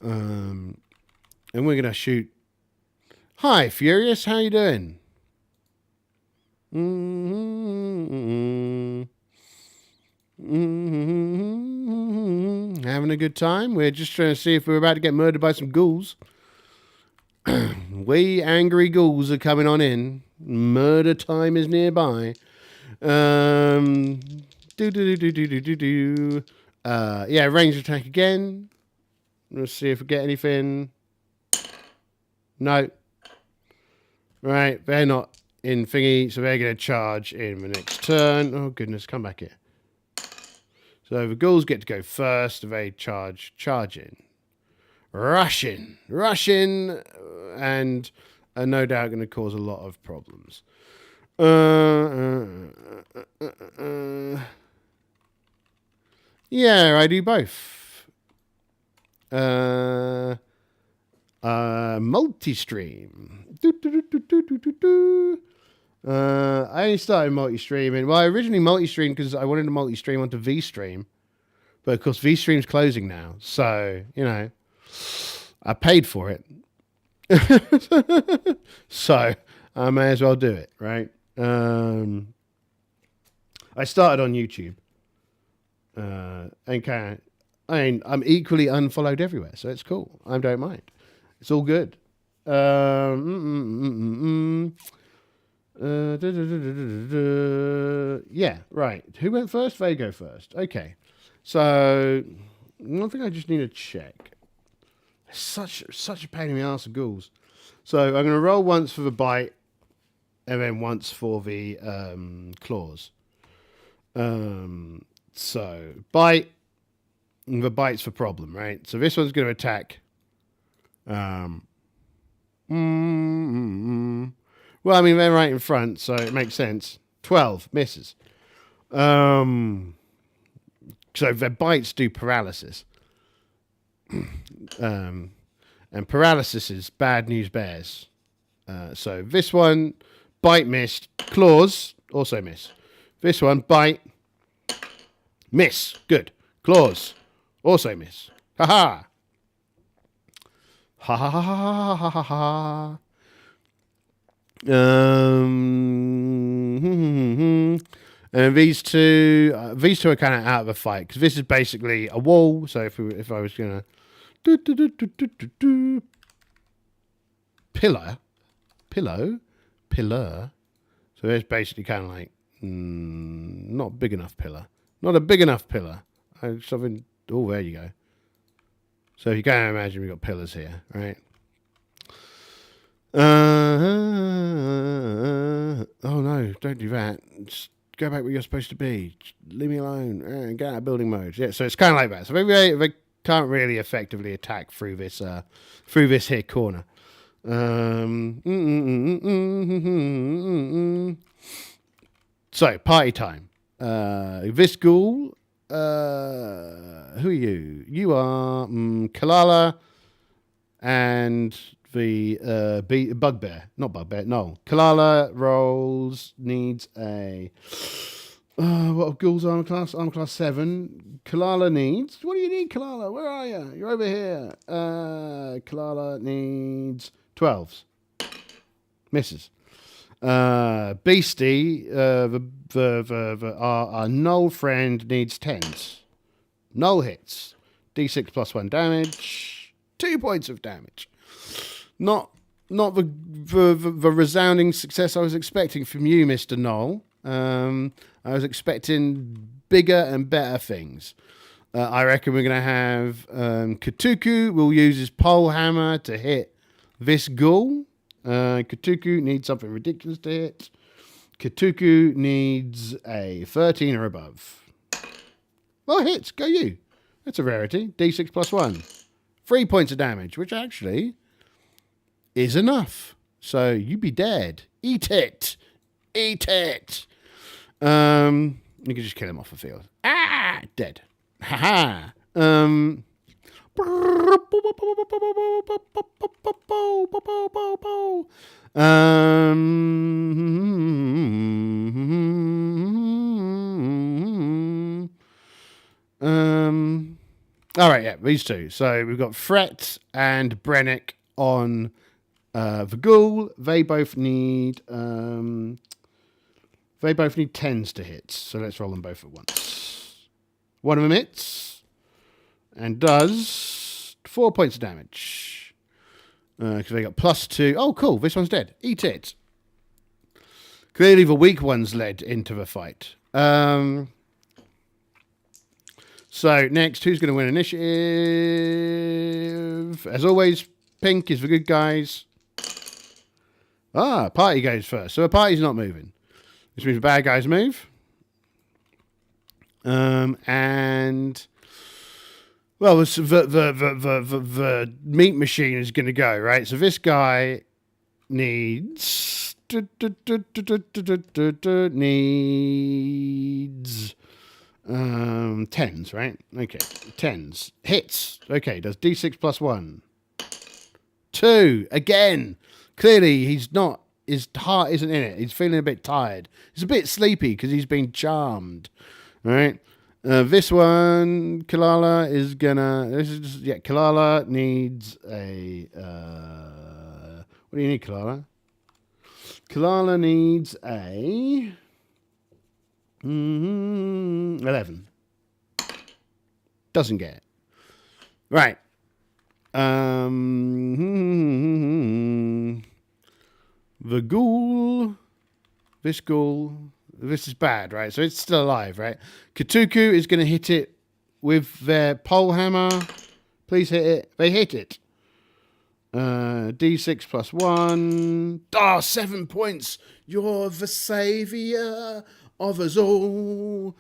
And we're going to shoot. Hi, Furious. How you doing? Having a good time? We're just trying to see if we're about to get murdered by some ghouls. We angry ghouls are coming on in. Murder time is nearby. Yeah, range attack again. Let's see if we get anything. No. Right, they're not in thingy, so they're going to charge in the next turn. Oh, goodness, come back here. So the ghouls get to go first. They charge in. Rush in, and are no doubt going to cause a lot of problems. Yeah, I do both. Multi-stream. I only started multi-streaming. Well, I originally multi-streamed because I wanted to multi-stream onto VStream. But, of course, VStream's closing now. So, you know, I paid for it. So, I may as well do it, right? I started on YouTube. I'm equally unfollowed everywhere, so it's cool. I don't mind. It's all good. Yeah, right. Who went first? They go first. Okay. So, one thing I just need to check. Such a pain in the ass of ghouls. So, I'm going to roll once for the bite, and then once for the claws. So, bite. The bite's for problem, right? So, this one's going to attack. Well, I mean, they're right in front, so it makes sense. 12 misses. So their bites do paralysis. And paralysis is bad news bears. So this one, bite missed. Claws, also miss. This one, bite. Miss. Good. Claws, also miss. Ha-ha. Ha ha ha ha ha ha ha. And these two are kind of out of the fight because this is basically a wall. So if I was gonna pillar, so it's basically kind of like not big enough pillar, not a big enough pillar. Something. Oh, there you go. So if you can imagine, we've got pillars here, right? Oh no, don't do that. Just go back where you're supposed to be. Just leave me alone. Get out of building mode. Yeah, so it's kind of like that. So they can't really effectively attack through this here corner. So party time. This ghoul. Who are you? You are Kalala and the bugbear. Not bugbear, no. Kalala needs a what ghouls armor class? Armor class 7. Kalala needs. What do you need, Kalala? Where are you? You're over here. Kalala needs 12s. Misses. Beastie, our null friend needs 10s. Null hits. D6 plus 1 damage. 2 points of damage. Not the resounding success I was expecting from you, Mr. Null. I was expecting bigger and better things. I reckon we're going to have Katuku will use his pole hammer to hit this ghoul. Katuku needs something ridiculous to hit. Katuku needs a 13 or above. Well, hits. Go you. That's a rarity. D6 plus 1. 3 points of damage, which actually is enough. So you be dead. Eat it. Eat it. You can just kill him off the field. Ah! Dead. Haha. All right, yeah, these two. So we've got Fret and Brennick on the ghoul. They both need 10s to hit. So let's roll them both at once. One of them hits and does 4 points of damage. Because they got +2. Oh, cool. This one's dead. Eat it. Clearly the weak ones led into the fight. So next, who's going to win initiative? As always, pink is the good guys. Party goes first. So the party's not moving. Which means the bad guys move. And well, the meat machine is going to go, right? So this guy needs needs 10s, right? Okay, 10s. Hits. Okay, does D6 plus 1. 2. Again. Clearly, he's not... His heart isn't in it. He's feeling a bit tired. He's a bit sleepy because he's been charmed. All right? This one, Kalala is gonna... Kalala needs a... what do you need, Kalala? Kalala needs a... 11. Doesn't get it. Right. The ghoul. This ghoul. This is bad, right? So it's still alive, right? Katuku is going to hit it with their pole hammer. Please hit it. They hit it. D6 plus 1. 7 points. You're the savior of us all.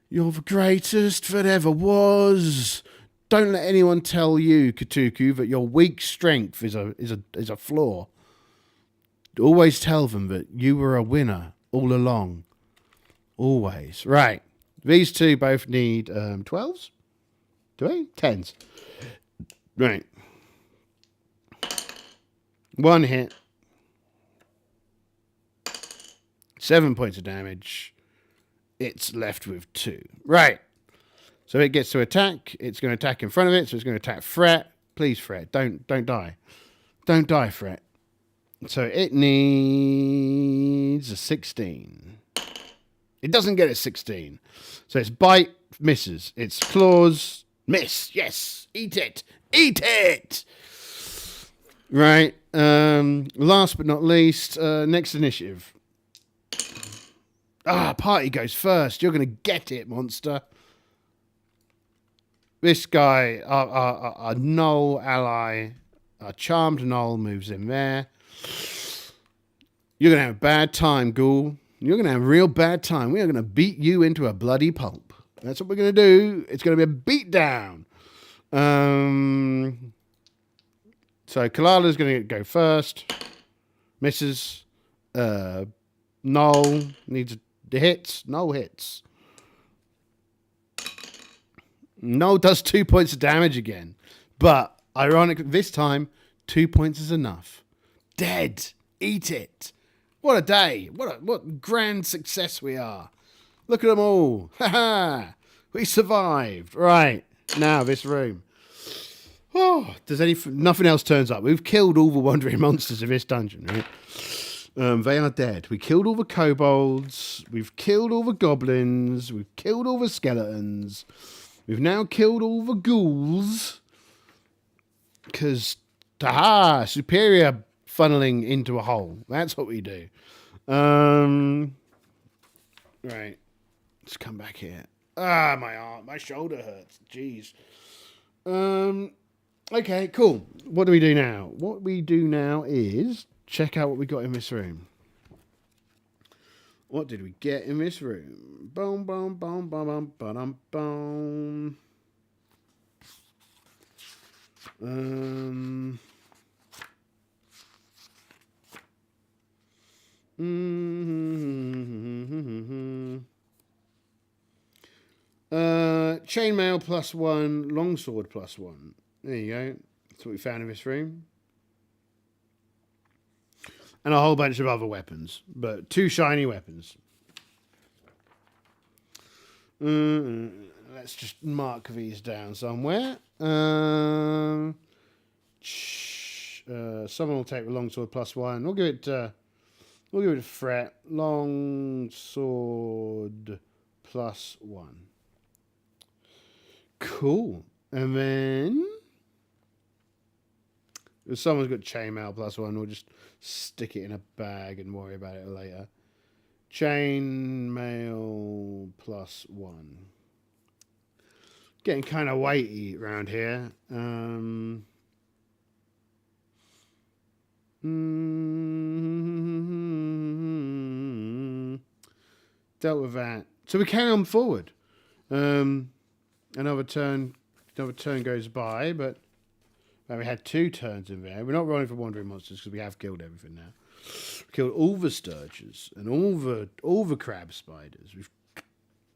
You're the greatest that ever was. Don't let anyone tell you, Katuku, that your weak strength is a flaw. Always tell them that you were a winner all along. Always. Right. These two both need 12s. Do they? 10s. Right. One hit. 7 points of damage. It's left with 2. Right. So it gets to attack. It's going to attack in front of it. So it's going to attack Fret. Please, Fret. Don't die. Don't die, Fret. So it needs a 16. It doesn't get a 16. So its bite misses. Its claws miss. Yes. Eat it. Eat it. Right. Last but not least, next initiative. Party goes first. You're going to get it, monster. This guy, our Null ally, our charmed Null moves in there. You're going to have a bad time, ghoul. You're going to have a real bad time. We are going to beat you into a bloody pulp. That's what we're going to do. It's going to be a beatdown. So Kalala's going to go first. Misses. Null needs the hits. Null hits. Null does 2 points of damage again. But, ironically, this time, 2 points is enough. Dead. Eat it. What a day. What grand success we are. Look at them all. Ha ha. We survived. Right. Now, this room. Oh, nothing else turns up. We've killed all the wandering monsters of this dungeon, right? They are dead. We killed all the kobolds. We've killed all the goblins. We've killed all the skeletons. We've now killed all the ghouls. Because, superior funneling into a hole. That's what we do. Right. Let's come back here. Ah, my arm, my shoulder hurts. Jeez. Okay, cool. What do we do now? What we do now is check out what we got in this room. What did we get in this room? Boom, boom, boom, boom, boom, boom, boom. Chainmail +1, longsword +1. There you go. That's what we found in this room. And a whole bunch of other weapons, but 2 shiny weapons. Let's just mark these down somewhere. Someone will take the longsword +1. We'll give it a threat. Longsword +1. Cool. And then if someone's got chainmail +1, we'll just stick it in a bag and worry about it later. Chainmail +1. Getting kind of weighty around here. Dealt with that. So we carry on forward. Another turn goes by, but we had 2 turns in there. We're not rolling for wandering monsters because we have killed everything now. We killed all the sturges and all the crab spiders. We've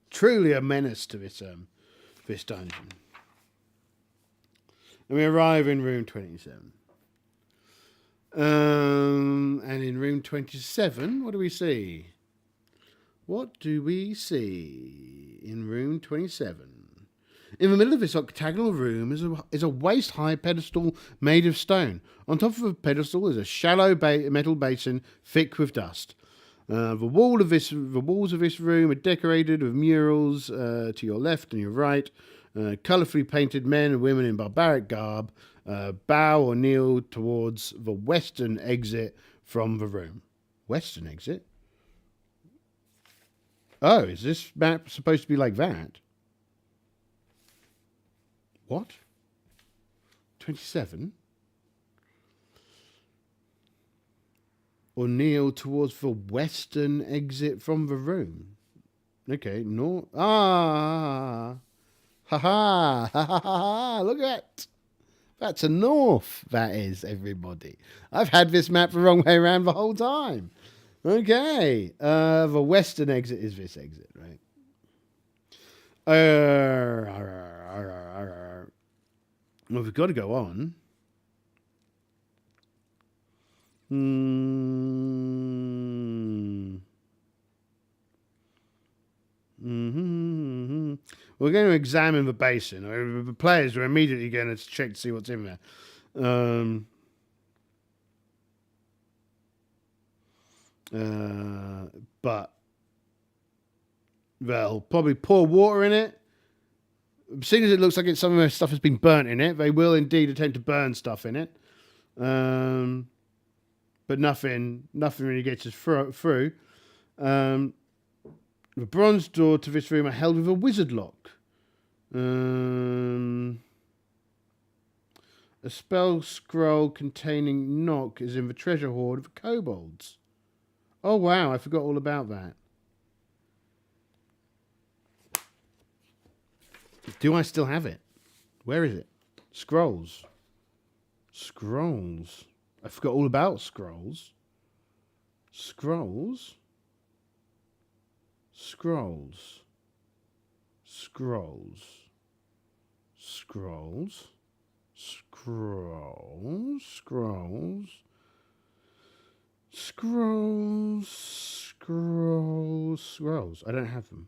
truly a menace to this dungeon. And we arrive in room 27. And in room 27, what do we see? What do we see in room 27? In the middle of this octagonal room is a waist-high pedestal made of stone. On top of the pedestal is a shallow metal basin thick with dust. The walls of this room are decorated with murals to your left and your right. Colourfully painted men and women in barbaric garb bow or kneel towards the western exit from the room. Western exit? Oh, is this map supposed to be like that? What? 27? Or kneel towards the western exit from the room. Okay, no. Ha ha ha ha ha. Look at that. That's a north, that is, everybody. I've had this map the wrong way around the whole time. Okay. The western exit is this exit, right? Well, we've got to go on. We're going to examine the basin. The players are immediately going to check to see what's in there. But they'll probably pour water in it. Seeing as it looks like some of the stuff has been burnt in it, they will indeed attempt to burn stuff in it. But nothing really gets us through. The bronze door to this room are held with a wizard lock. A spell scroll containing knock is in the treasure hoard of kobolds. Oh wow, I forgot all about that. Do I still have it? Where is it? Scrolls. Scrolls. I forgot all about scrolls. Scrolls. Scrolls. Scrolls. Scrolls. Scrolls. Scrolls. Scrolls. Scrolls. Scrolls. I don't have them.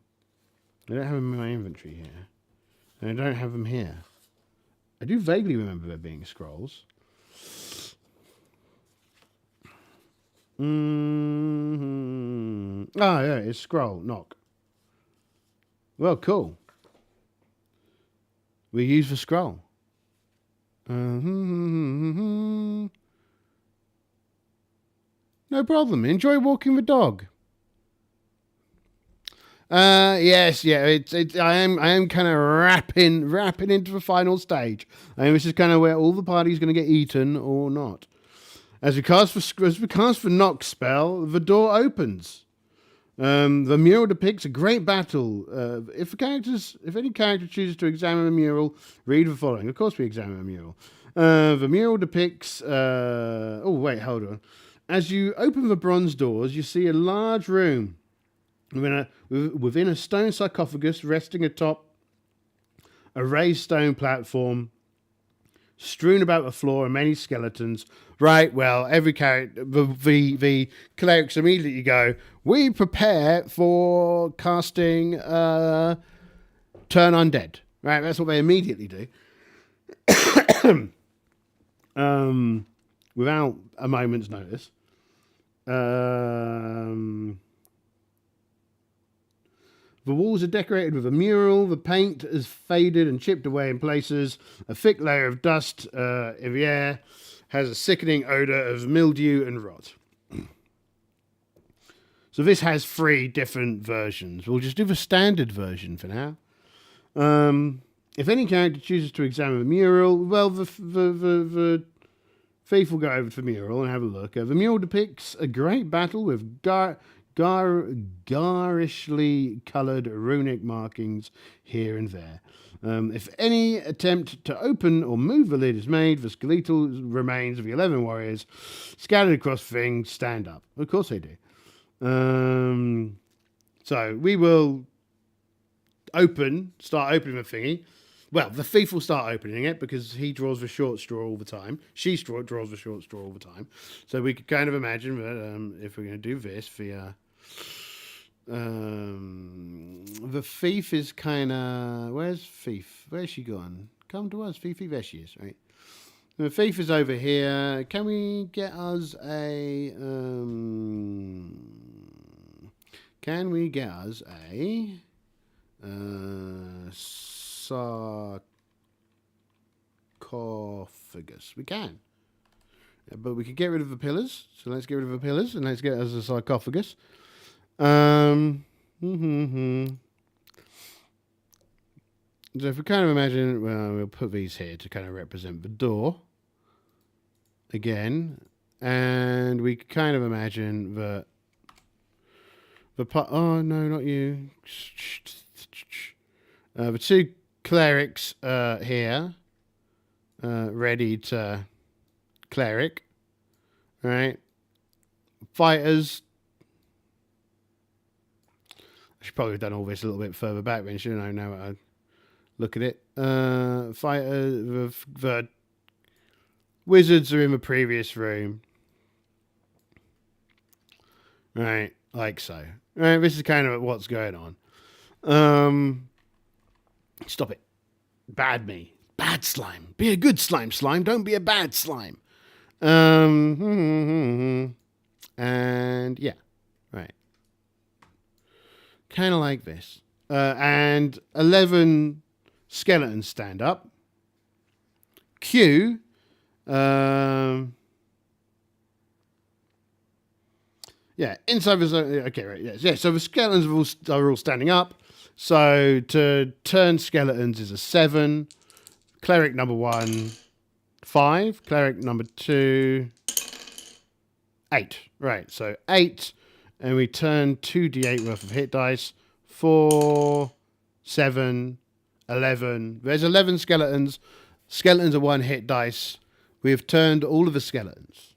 I don't have them in my inventory here. And I don't have them here. I do vaguely remember there being scrolls. Ah, yeah, it's scroll, knock. Well, cool. We use the scroll. No problem. Enjoy walking the dog. Yes, yeah. I am kind of wrapping into the final stage. I mean, this is kind of where all the party's going to get eaten or not. As we cast for knock spell, the door opens. The mural depicts a great battle. If any character chooses to examine a mural, read the following. Of course, we examine a mural. The mural depicts. Oh wait, hold on. As you open the bronze doors, you see a large room within a stone sarcophagus resting atop a raised stone platform. Strewn about the floor are many skeletons. Right, well, every character, the clerics immediately go, we prepare for casting Turn Undead. Right, that's what they immediately do. Without a moment's notice. The walls are decorated with a mural. The paint has faded and chipped away in places. A thick layer of dust in the air has a sickening odour of mildew and rot. So this has 3 different versions. We'll just do the standard version for now. If any character chooses to examine the mural, well, the thief will go over to the mural and have a look. The mural depicts a great battle with garishly coloured runic markings here and there. If any attempt to open or move the lid is made, the skeletal remains of the 11 warriors scattered across things stand up. Of course they do. So we will start opening the thingy. Well, the thief will start opening it because he draws the short straw all the time. She draws the short straw all the time. So we could kind of imagine that if we're going to do this, the thief is kind of... Where's thief? Where's she gone? Come to us, Fifi. There she is, right? The thief is over here. Can we get us a... Can we get us a... sarcophagus? We can. Yeah, but we could get rid of the pillars. So let's get rid of the pillars and let's get us a sarcophagus. So if we kind of imagine, well, we'll put these here to kind of represent the door again, and we kind of imagine the part. Oh no, not you. The 2 clerics here, ready to cleric, right? Fighters. I should probably have done all this a little bit further back then, shouldn't I? Now I look at it. The wizards are in the previous room. Right, like so. Right, this is kind of what's going on. Stop it. Bad me. Bad slime. Be a good slime. Don't be a bad slime. And yeah. Right. Kind of like this. And 11 skeletons stand up. Q. Yeah, inside the zone. Okay, right. Yes, yeah. So the skeletons are all standing up. So to turn skeletons is a 7. Cleric number 1, 5. Cleric number 2, 8. Right. So 8, and we turn 2d8 worth of hit dice. 4, 7, 11. There's 11 skeletons. Skeletons are 1 hit dice. We have turned all of the skeletons.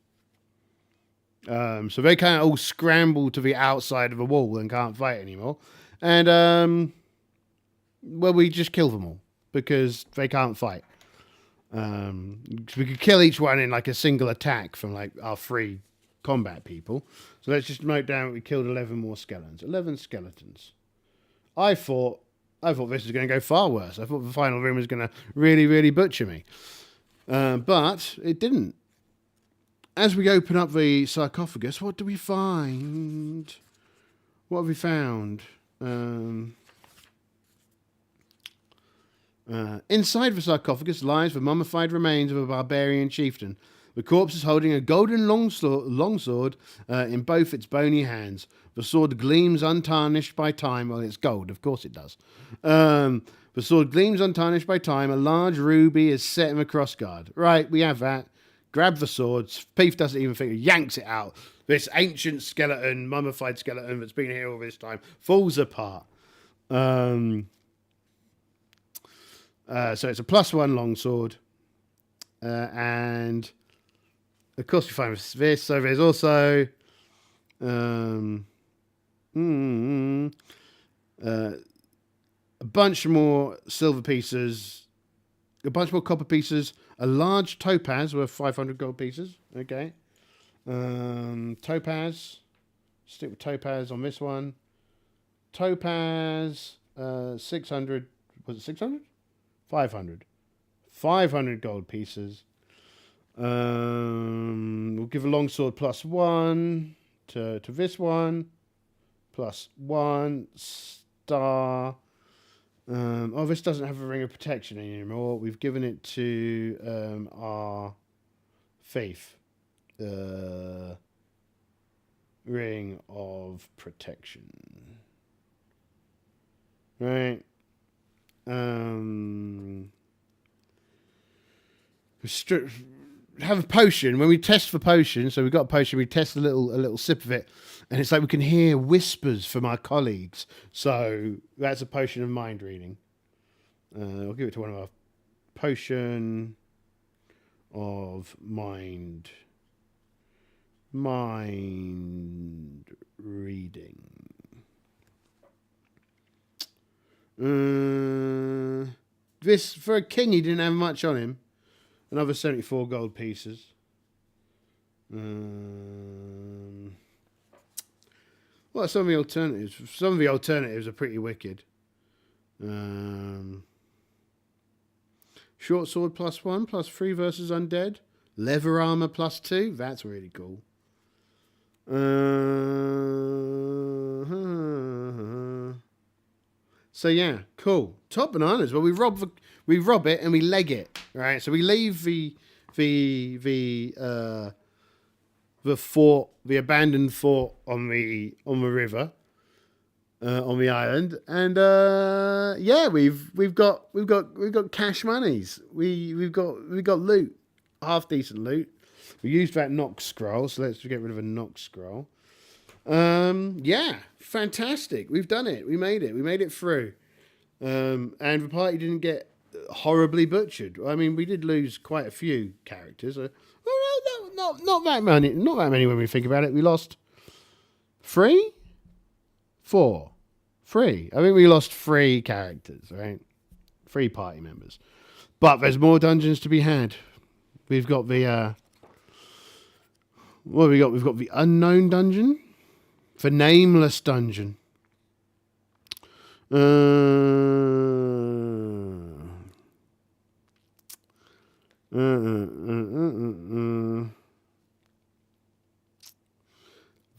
So they kind of all scramble to the outside of the wall and can't fight anymore. And, well, we just kill them all because they can't fight. We could kill each one in like a single attack from like our 3 combat people. So let's just note down we killed 11 more skeletons. 11 skeletons. I thought this was going to go far worse. I thought the final room was going to really, really butcher me. But it didn't. As we open up the sarcophagus, what do we find? What have we found? Inside the sarcophagus lies the mummified remains of a barbarian chieftain. The corpse is holding a golden longsword in both its bony hands. The sword gleams untarnished by time. Well, it's gold, of course it does. The sword gleams untarnished by time. A large ruby is set in the crossguard. Right, we have that. Grab the sword. Peef doesn't even think. Yanks it out. This ancient skeleton, mummified skeleton that's been here all this time, falls apart. So it's a +1 longsword. And of course we find this. So there's also a bunch more silver pieces, a bunch more copper pieces, a large topaz worth 500 gold pieces. Okay. Topaz. Stick with topaz on this one. Topaz, 600. Was it 600? 500. 500 gold pieces. We'll give a longsword +1 to this one. +1 star. Oh, this doesn't have a ring of protection anymore. We've given it to our faith. Ring of protection. Right. Have a potion. When we test for potion, so we've got a potion, we test a little sip of it, and it's like we can hear whispers from our colleagues. So that's a potion of mind reading. I'll give it to one of our potion of mind reading. This, for a king, he didn't have much on him. Another 74 gold pieces. What are some of the alternatives? Some of the alternatives are pretty wicked. Short sword +1, +3 versus undead. Leather armor +2. That's really cool. So yeah, cool. Top bananas. Well, we rob it and we leg it, right? So we leave the fort, the abandoned fort on the river, on the island, and yeah, we've got cash monies. We've got loot, half decent loot. We used that Nox scroll, so let's get rid of a Nox scroll. Yeah, fantastic. We've done it. We made it through. And the party didn't get horribly butchered. I mean, we did lose quite a few characters. Well, not that many. Not that many when we think about it. We lost 3? 4? 3. I think we lost 3 characters, right? 3 party members. But there's more dungeons to be had. We've got the what have we got? We've got the unknown dungeon, the nameless dungeon. The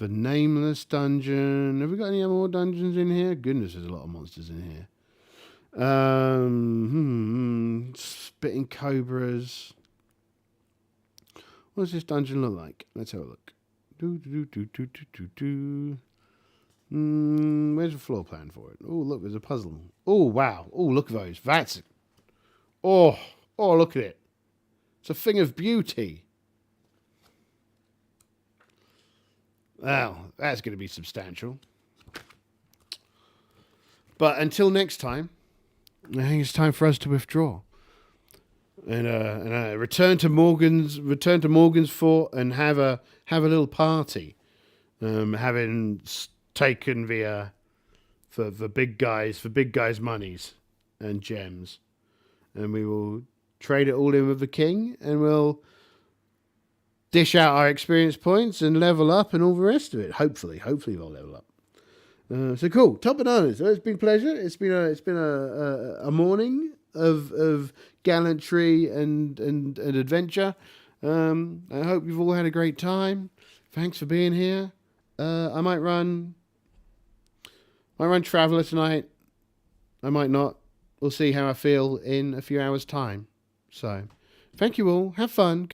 nameless dungeon. Have we got any more dungeons in here? Goodness, there's a lot of monsters in here. Spitting cobras. What does this dungeon look like? Let's have a look. Where's the floor plan for it? Oh, look, there's a puzzle. Oh, wow. Oh, look at those. That's... Oh, look at it. It's a thing of beauty. Well, that's going to be substantial. But until next time, I think it's time for us to withdraw. And return to Morgansfort and have a little party. Having taken the big guys' monies and gems, and we will trade it all in with the king, and we'll dish out our experience points and level up and all the rest of it. Hopefully we'll level up. So cool, top bananas. So it's been a pleasure. It's been a morning of gallantry and adventure. I hope you've all had a great time. Thanks for being here. I might run Traveller tonight. I might not. We'll see how I feel in a few hours' time. So, thank you all. Have fun.